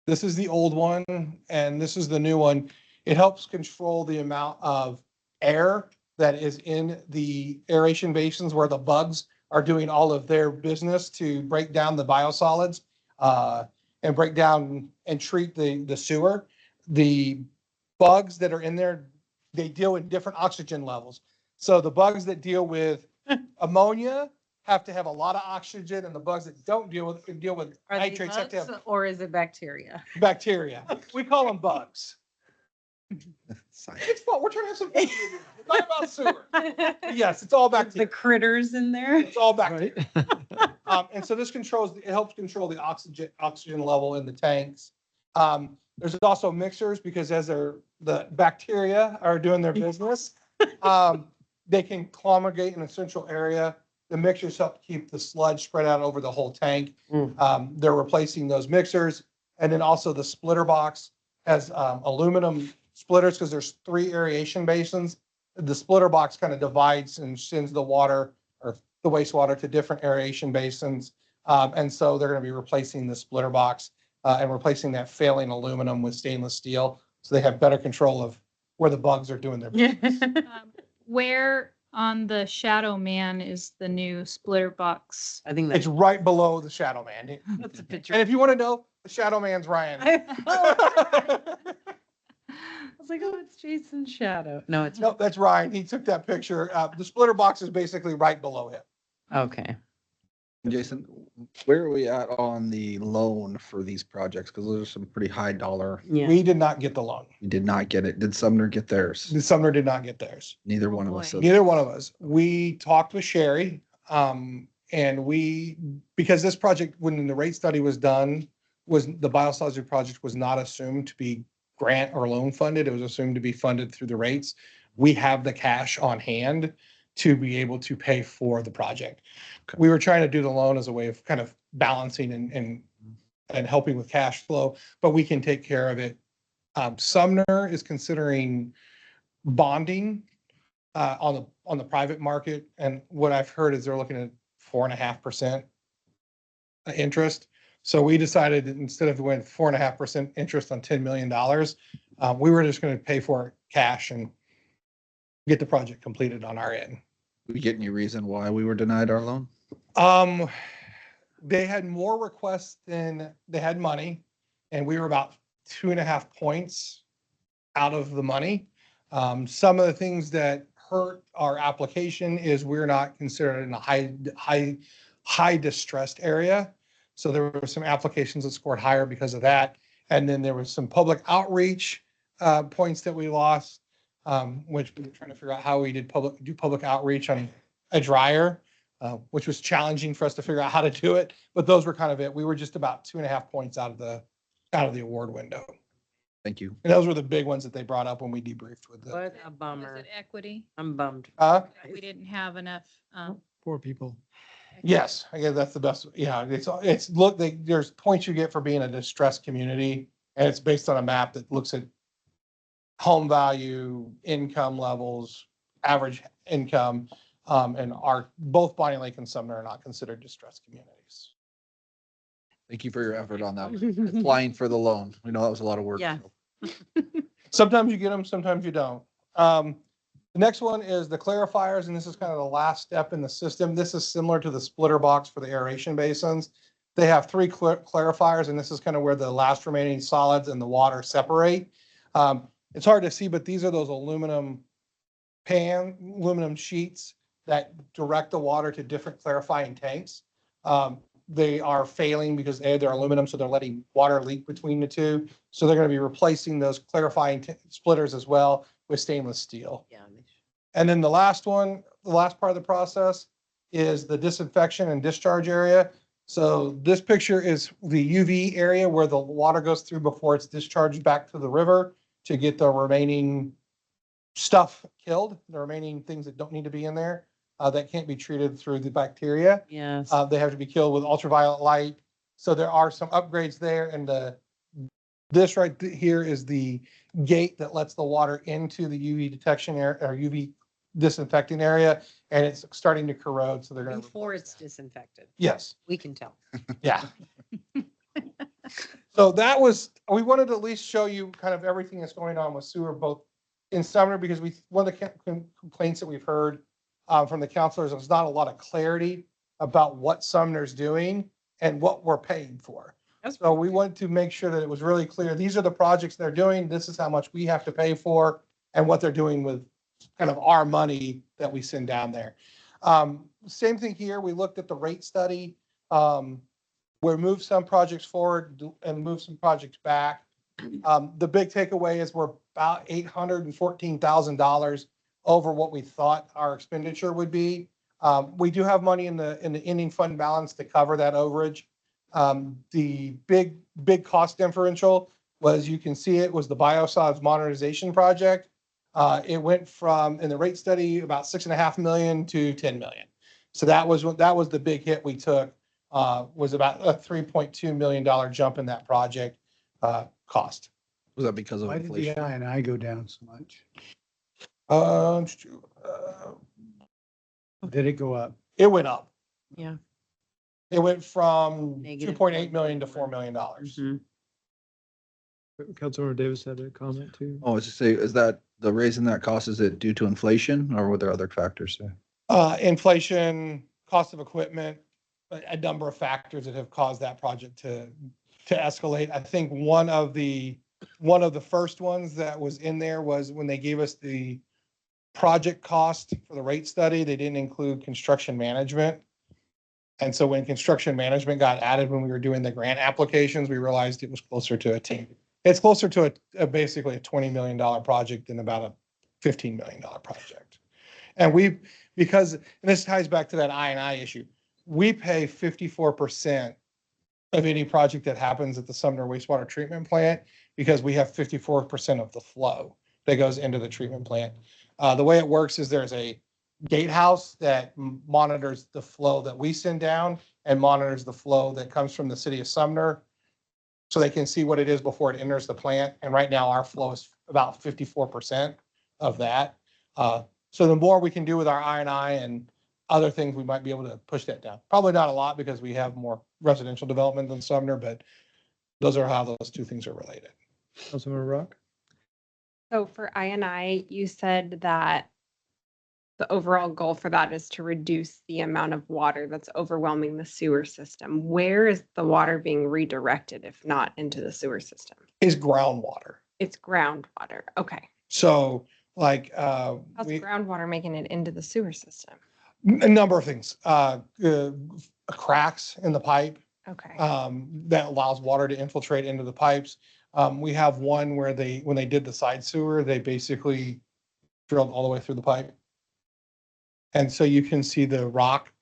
this is the old one and this is the new one. It helps control the amount of air that is in the aeration basins where the bugs are doing all of their business to break down the biosolids and break down and treat the sewer. The bugs that are in there, they deal with different oxygen levels. So the bugs that deal with ammonia have to have a lot of oxygen, and the bugs that don't deal with Are they nitrates have to bugs have or is it bacteria? bacteria. We call them bugs. It's fun. We're trying to have some fun. It's not about sewer. Yes, it's all The bacteria. critters in there. It's all bacteria. And so this it helps control the oxygen level in the tanks. There's also mixers because as the bacteria are doing their business, they can congregate in a central area. The mixers help keep the sludge spread out over the whole tank. They're replacing those mixers. And then also the splitter box has aluminum splitters because there's 3 aeration basins. The splitter box kind of divides and sends the water or the wastewater to different aeration basins. And so they're going to be replacing the splitter box and replacing that failing aluminum with stainless steel. So they have better control of where the bugs are doing their business. Where on the Shadow Man is the new splitter box? I think It's that's, right below the Shadow Man. that's a picture. And if you want to know, the Shadow Man's Ryan. I was like, oh, it's Jason's shadow. No, it's, No, that's Ryan. He took that picture. The splitter box is basically right below him. okay. Jason, where are we at on the loan for these projects? Because those are some pretty high dollar. Yeah. We did not get the loan. We did not get it. Did Sumner get theirs? Sumner did not get theirs. Neither one of us. boy. did. Neither one of us. We talked with Sherry, and because this project, when the rate study was done, was the biosolids project was not assumed to be grant or loan funded. It was assumed to be funded through the rates. We have the cash on hand to be able to pay for the project. Okay. We were trying to do the loan as a way of kind of balancing and helping with cash flow, but we can take care of it. Sumner is considering bonding on the private market, and what I've heard is they're looking at 4.5% interest. So we decided that instead of going 4.5% interest on $10 million, we were just going to pay for it cash and get the project completed on our end. Did we get any reason why we were denied our loan? They had more requests than they had money, and we were about 2.5 points out of the money. Some of the things that hurt our application is we're not considered in a high distressed area. So there were some applications that scored higher because of that. And then there was some public outreach points that we lost, which we were trying to figure out how we do public outreach on a dryer, which was challenging for us to figure out how to do it. But those were kind of it. We were just about 2.5 points out of the award window. Thank you. And those were the big ones that they brought up when we debriefed with them. What a Was bummer. it equity? I'm bummed. We didn't have enough. Poor people. Yes, I guess that's the best. Yeah, there's points you get for being a distressed community, and it's based on a map that looks at home value, income levels, average income, and both Bonnie Lake and Sumner are not considered distressed communities. Thank you for your effort on that. Applying for the loan. We know that was a lot of work. Yeah. Sometimes you get them, sometimes you don't. The next one is the clarifiers, and this is kind of the last step in the system. This is similar to the splitter box for the aeration basins. They have 3 clarifiers, and this is kind of where the last remaining solids and the water separate. It's hard to see, but these are those aluminum sheets that direct the water to different clarifying tanks. They are failing because they're aluminum, so they're letting water leak between the two. So they're going to be replacing those clarifying splitters as well with stainless steel. Yeah. And then the last part of the process is the disinfection and discharge area. So this picture is the UV area where the water goes through before it's discharged back to the river to get the remaining stuff killed, the remaining things that don't need to be in there that can't be treated through the bacteria. Yes. They have to be killed with ultraviolet light. So there are some upgrades there, and this right here is the gate that lets the water into the UV detection area or UV disinfecting area, and it's starting to corrode. So they're going to Before it's disinfected. Yes. We can tell. Yeah. So we wanted to at least show you kind of everything that's going on with sewer, both in Sumner, because one of the complaints that we've heard from the counselors is not a lot of clarity about what Sumner's doing and what we're paying for. So we wanted to make sure that it was really clear. These are the projects they're doing. This is how much we have to pay for and what they're doing with kind of our money that we send down there. Same thing here. We looked at the rate study. We moved some projects forward and moved some projects back. The big takeaway is we're about $814,000 over what we thought our expenditure would be. We do have money in the ending fund balance to cover that overage. The big cost differential was, you can see it, was the biosolids modernization project. It went from, in the rate study, about 6.5 million to 10 million. So that was the big hit we took, was about a $3.2 million jump in that project cost. Was that because of Why did the inflation? I&I go down so much? Did it go up? It went up. Yeah. It went from Negative 2.8 million to $4 $1.1. million. Mhm. Councilmember Davis had a comment too. Oh, I was just say, is that the raise in that cost, is it due to inflation or were there other factors there? Inflation, cost of equipment, a number of factors that have caused that project to escalate. I think one of the first ones that was in there was when they gave us the project cost for the rate study, they didn't include construction management. And so when construction management got added, when we were doing the grant applications, we realized it was closer to it's closer to basically a $20 million project than about a $15 million project. And because, and this ties back to that I&I issue, we pay 54% of any project that happens at the Sumner wastewater treatment plant because we have 54% of the flow that goes into the treatment plant. The way it works is there's a gatehouse that monitors the flow that we send down and monitors the flow that comes from the city of Sumner, so they can see what it is before it enters the plant. And right now our flow is about 54% of that. So the more we can do with our I&I and other things, we might be able to push that down. Probably not a lot because we have more residential development than Sumner, but those are how those two things are related. Councilmember Rock? So for I&I, you said that the overall goal for that is to reduce the amount of water that's overwhelming the sewer system. Where is the water being redirected if not into the sewer system? Is groundwater. It's groundwater. Okay. So like, How's groundwater making it into the sewer system? a number of things, cracks in the pipe, Okay. that allows water to infiltrate into the pipes. We have one where when they did the side sewer, they basically drilled all the way through the pipe. And so you can see the rock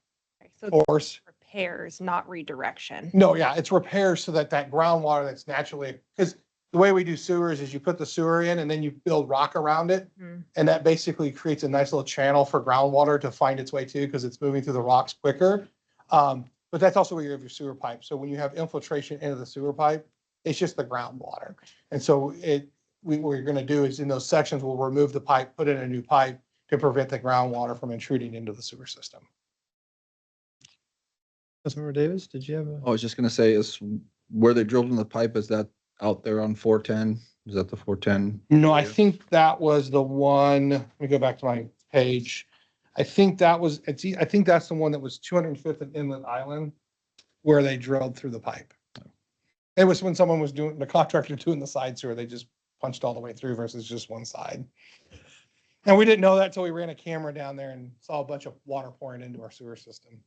So force. repairs, not redirection. No, yeah, it's repairs so that groundwater that's naturally, because the way we do sewers is you put the sewer in and then you build rock around it. Mhm. And that basically creates a nice little channel for groundwater to find its way to because it's moving through the rocks quicker. But that's also where you have your sewer pipe. So when you have infiltration into the sewer pipe, it's just the groundwater. And so what we're going to do is in those sections, we'll remove the pipe, put in a new pipe to prevent the groundwater from intruding into the sewer system. Councilmember Davis, did you have a? I was just gonna say, is where they drilled in the pipe, is that out there on 410? Is that the 410? No, I area? think that was the one, let me go back to my page. I think that's the one that was 205th and Inlet Island where they drilled through the pipe. It was when someone was the contractor doing the side sewer, they just punched all the way through versus just one side. And we didn't know that till we ran a camera down there and saw a bunch of water pouring into our sewer system.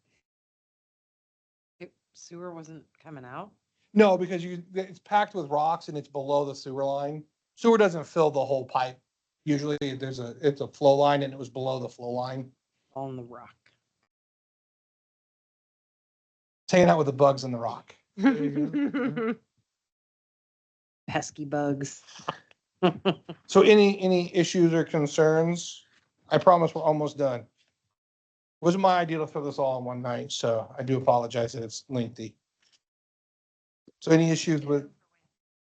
Sewer wasn't coming out? No, because it's packed with rocks and it's below the sewer line. Sewer doesn't fill the whole pipe. Usually it's a flow line and it was below the flow line. On the rock. It's hanging out with the bugs in the rock. Pesky bugs. So any issues or concerns? I promise we're almost done. It wasn't my idea to throw this all in one night, so I do apologize that it's lengthy. So any issues with,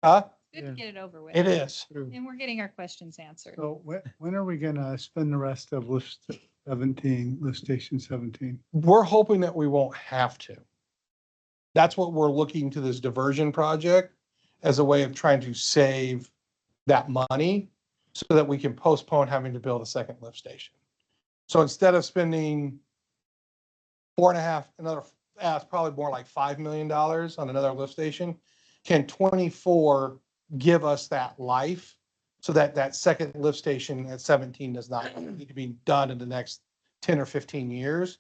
huh? Good to get it over with. It is. And we're getting our questions answered. So when are we gonna spend the rest of lift station 17? We're hoping that we won't have to. That's what we're looking to this diversion project as a way of trying to save that money so that we can postpone having to build a second lift station. So instead of spending it's probably more like $5 million on another lift station, can 24 give us that life so that second lift station at 17 does not need to be done in the next 10 or 15 years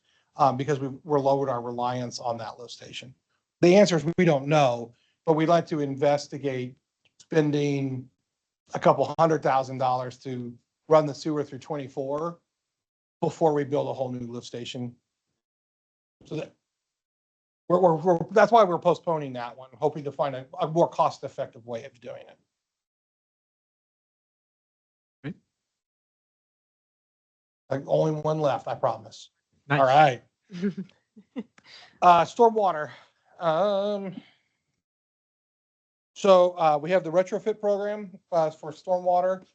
because we're lowered our reliance on that lift station. The answer is we don't know, but we'd like to investigate spending a couple $100,000 to run the sewer through 24 before we build a whole new lift station. So that that's why we're postponing that one, hoping to find a more cost-effective way of doing it. Like only one left, I promise. All Nice. right. Stormwater. So we have the retrofit program for stormwater.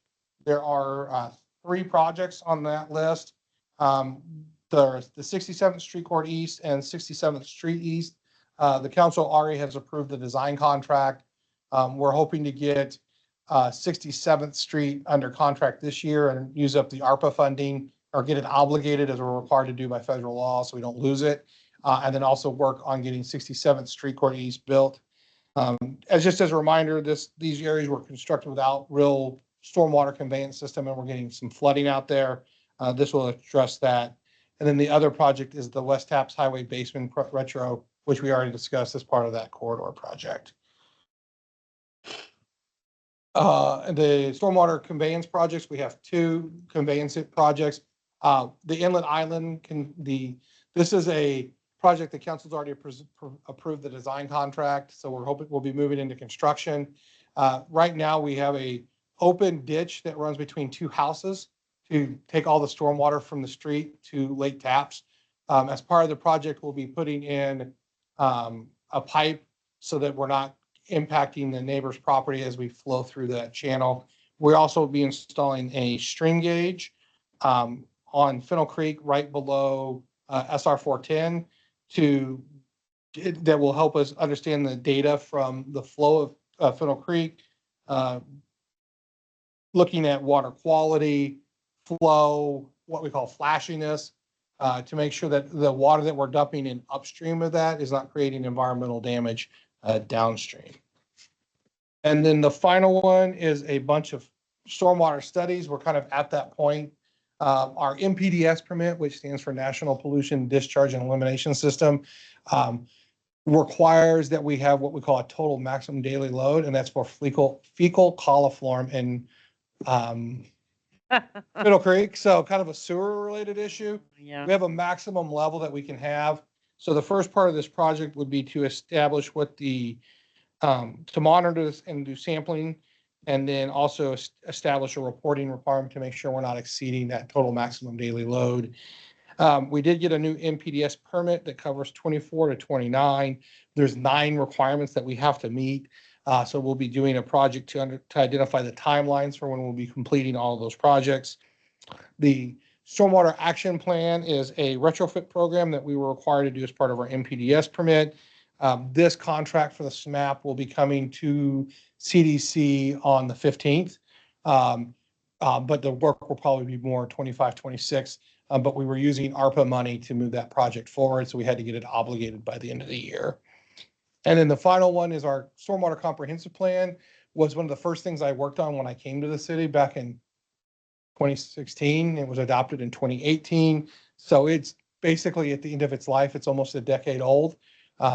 There are 3 projects on that list. There's the 67th Street Court East and 67th Street East. The council already has approved the design contract. We're hoping to get 67th Street under contract this year and use up the ARPA funding or get it obligated as we're required to do by federal law so we don't lose it. And then also work on getting 67th Street Court East built. Just as a reminder, these areas were constructed without real stormwater conveyance system, and we're getting some flooding out there. This will address that. And then the other project is the West Taps Highway Basement Retro, which we already discussed as part of that corridor project. The stormwater conveyance projects, we have 2 conveyance projects. The Inlet Island this is a project the council's already approved the design contract, so we're hoping we'll be moving into construction. Right now, we have a open ditch that runs between 2 houses to take all the stormwater from the street to Lake Taps. As part of the project, we'll be putting in a pipe so that we're not impacting the neighbor's property as we flow through that channel. We'll also be installing a stream gauge on Fennel Creek right below SR 410 that will help us understand the data from the flow of Fennel Creek, looking at water quality, flow, what we call flashiness, to make sure that the water that we're dumping in upstream of that is not creating environmental damage downstream. And then the final one is a bunch of stormwater studies. We're kind of at that point. Our NPDES permit, which stands for National Pollution Discharge and Elimination System, requires that we have what we call a total maximum daily load, and that's for fecal coliform in Middle Creek. So kind of a sewer related issue. Yeah. We have a maximum level that we can have. So the first part of this project would be to establish what to monitor this and do sampling, and then also establish a reporting requirement to make sure we're not exceeding that total maximum daily load. We did get a new NPDES permit that covers 24 to 29. There's 9 requirements that we have to meet. So we'll be doing a project to identify the timelines for when we'll be completing all of those projects. The Stormwater Action Plan is a retrofit program that we were required to do as part of our NPDES permit. This contract for the SMAP will be coming to CDC on the 15th. But the work will probably be more 25, 26. But we were using ARPA money to move that project forward, so we had to get it obligated by the end of the year. And then the final one is our Stormwater Comprehensive Plan. Was one of the first things I worked on when I came to the city back in 2016. It was adopted in 2018. So it's basically at the end of its life. It's almost a decade old.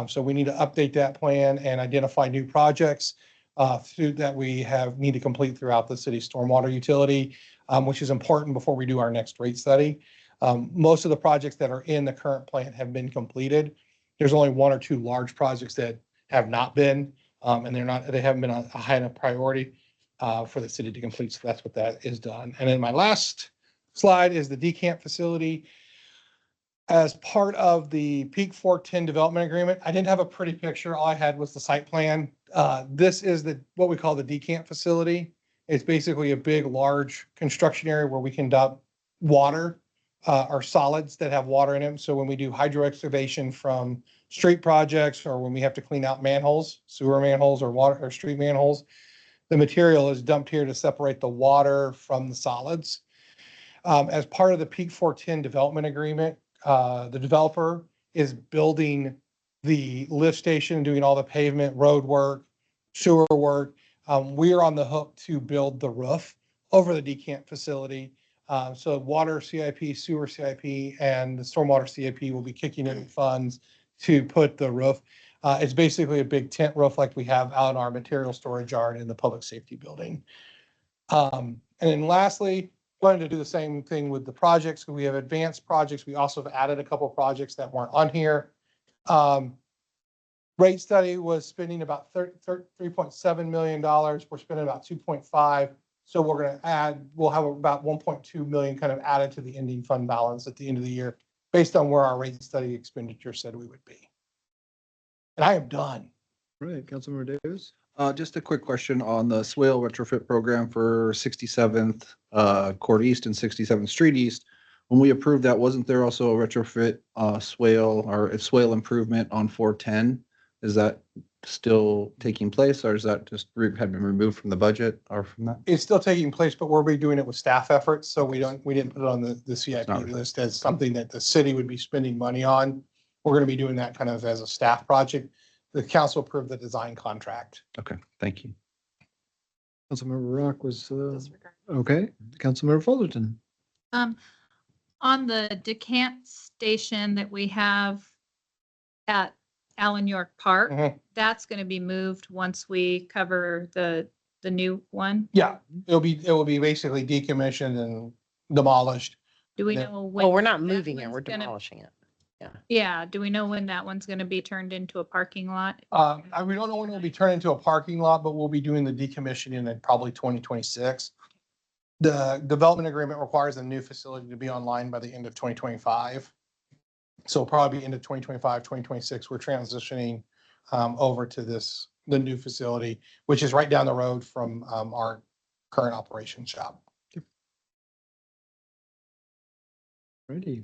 So we need to update that plan and identify new projects that we need to complete throughout the city stormwater utility, which is important before we do our next rate study. Most of the projects that are in the current plan have been completed. There's only 1 or 2 large projects that have not been, and they haven't been a high enough priority for the city to complete. So that's what that is done. And then my last slide is the decant facility. As part of the Peak 410 development agreement, I didn't have a pretty picture. All I had was the site plan. This is what we call the decant facility. It's basically a big, large construction area where we can dump water or solids that have water in them. So when we do hydro excavation from street projects, or when we have to clean out manholes, sewer manholes or water or street manholes, the material is dumped here to separate the water from the solids. As part of the Peak 410 development agreement, the developer is building the lift station, doing all the pavement, road work, sewer work. We are on the hook to build the roof over the decant facility. So water CIP, sewer CIP, and the stormwater CIP will be kicking in funds to put the roof. It's basically a big tent roof like we have out in our material storage yard in the public safety building. And then lastly, planning to do the same thing with the projects. We have advanced projects. We also have added a couple of projects that weren't on here. Rate study was spending about $3.7 million. We're spending about 2.5. So we're gonna add, we'll have about 1.2 million kind of added to the ending fund balance at the end of the year, based on where our rate study expenditure said we would be. And I am done. Right, Councilmember Davis? Just a quick question on the swale retrofit program for 67th Court East and 67th Street East. When we approved that, wasn't there also a retrofit swale or a swale improvement on 410? Is that still taking place, or is that just had been removed from the budget or from that? It's still taking place, but we'll be doing it with staff efforts, so we didn't put it on the CIP not- list as something that the city would be spending money on. We're gonna be doing that kind of as a staff project. The council approved the design contract. Okay, thank you. Councilmember Rock was, okay. Councilmember Fullerton? On the decant station that we have at Allen York Park, Mhm. that's going to be moved once we cover the new one. Yeah, it will be basically decommissioned and demolished. Do we Yeah. know? Well, we're not that moving it, one's we're gonna- demolishing it. Yeah, do we know when that one's going to be turned into a parking lot? We don't know when it'll be turned into a parking lot, but we'll be doing the decommissioning in probably 2026. The development agreement requires a new facility to be online by the end of 2025. So probably into 2025, 2026, we're transitioning over to the new facility, which is right down the road from our current operations shop. Ready.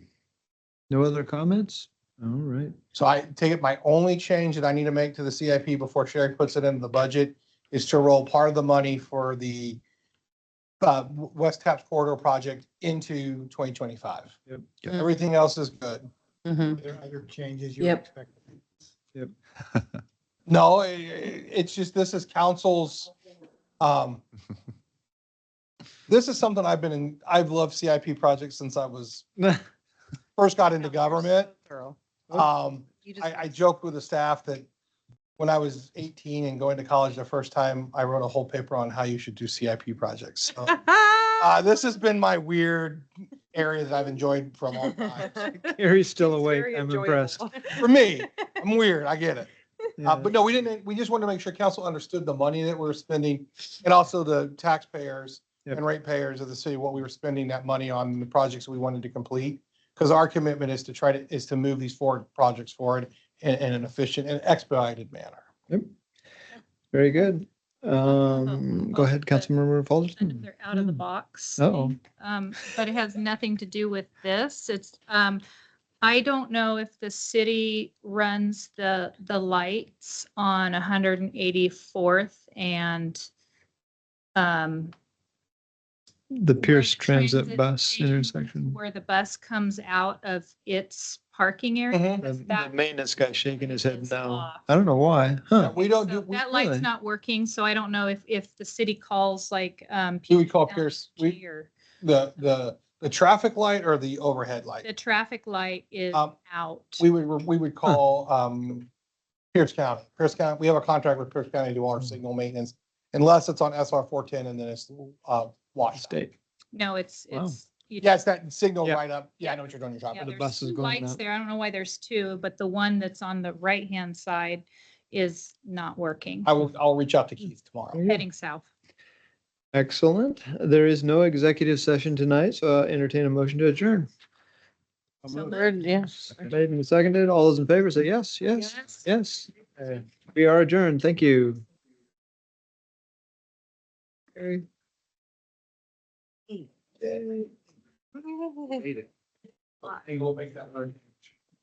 No other comments? All right. So I take it my only change that I need to make to the CIP before Sherry puts it into the budget is to roll part of the money for the West Taps Corridor project into 2025. Yep. Everything else is good. Mhm. Are there other changes you Yep. expect? Yep. No, it's just, this is council's, this is something I've loved CIP projects since I was first got into government. I joked with the staff that when I was 18 and going to college the first time, I wrote a whole paper on how you should do CIP projects. So, this has been my weird area that I've enjoyed for a long time. Gary's still awake. I'm impressed. For me, I'm weird. I get it. Yeah. But no, we didn't, we just wanted to make sure council understood the money that we're spending and also the taxpayers Yep. and ratepayers of the city, what we were spending that money on, the projects we wanted to complete. Because our commitment is to move these projects forward in an efficient and expedited manner. Yep. Very good. Go ahead, Councilmember Fullerton. They're out of the box. Uh-oh. But it has nothing to do with this. It's, I don't know if the city runs the lights on 184th and, The Pierce where the Transit Bus station- intersection. where the bus comes out of its parking area. Mhm. The because that maintenance guy shaking his head is no. off. I don't know why. Huh. We don't So do, that light's really? not working, so I don't know if the city calls like, do we call Pierce, LG or the traffic light or the overhead the light? traffic light is out. We would call, Pierce County. Pierce County, we have a contract with Pierce County to do all our signal maintenance, unless it's on SR 410 and then it's, washed. State. No, it's, Wow. Yeah, it's that signal Yeah. right up. Yeah, I know what you're doing. You're Yeah, talking the there's bus is two going lights out. there. I don't know why there's two, but the one that's on the right-hand side is not working, I'll reach out to Keith tomorrow. heading south. Excellent. There is no executive session tonight, so I'll entertain a motion to adjourn. So Yes. Made and seconded. All those in favor say yes, yes, yes. We are adjourned. Thank you. Okay. I think we'll make that work.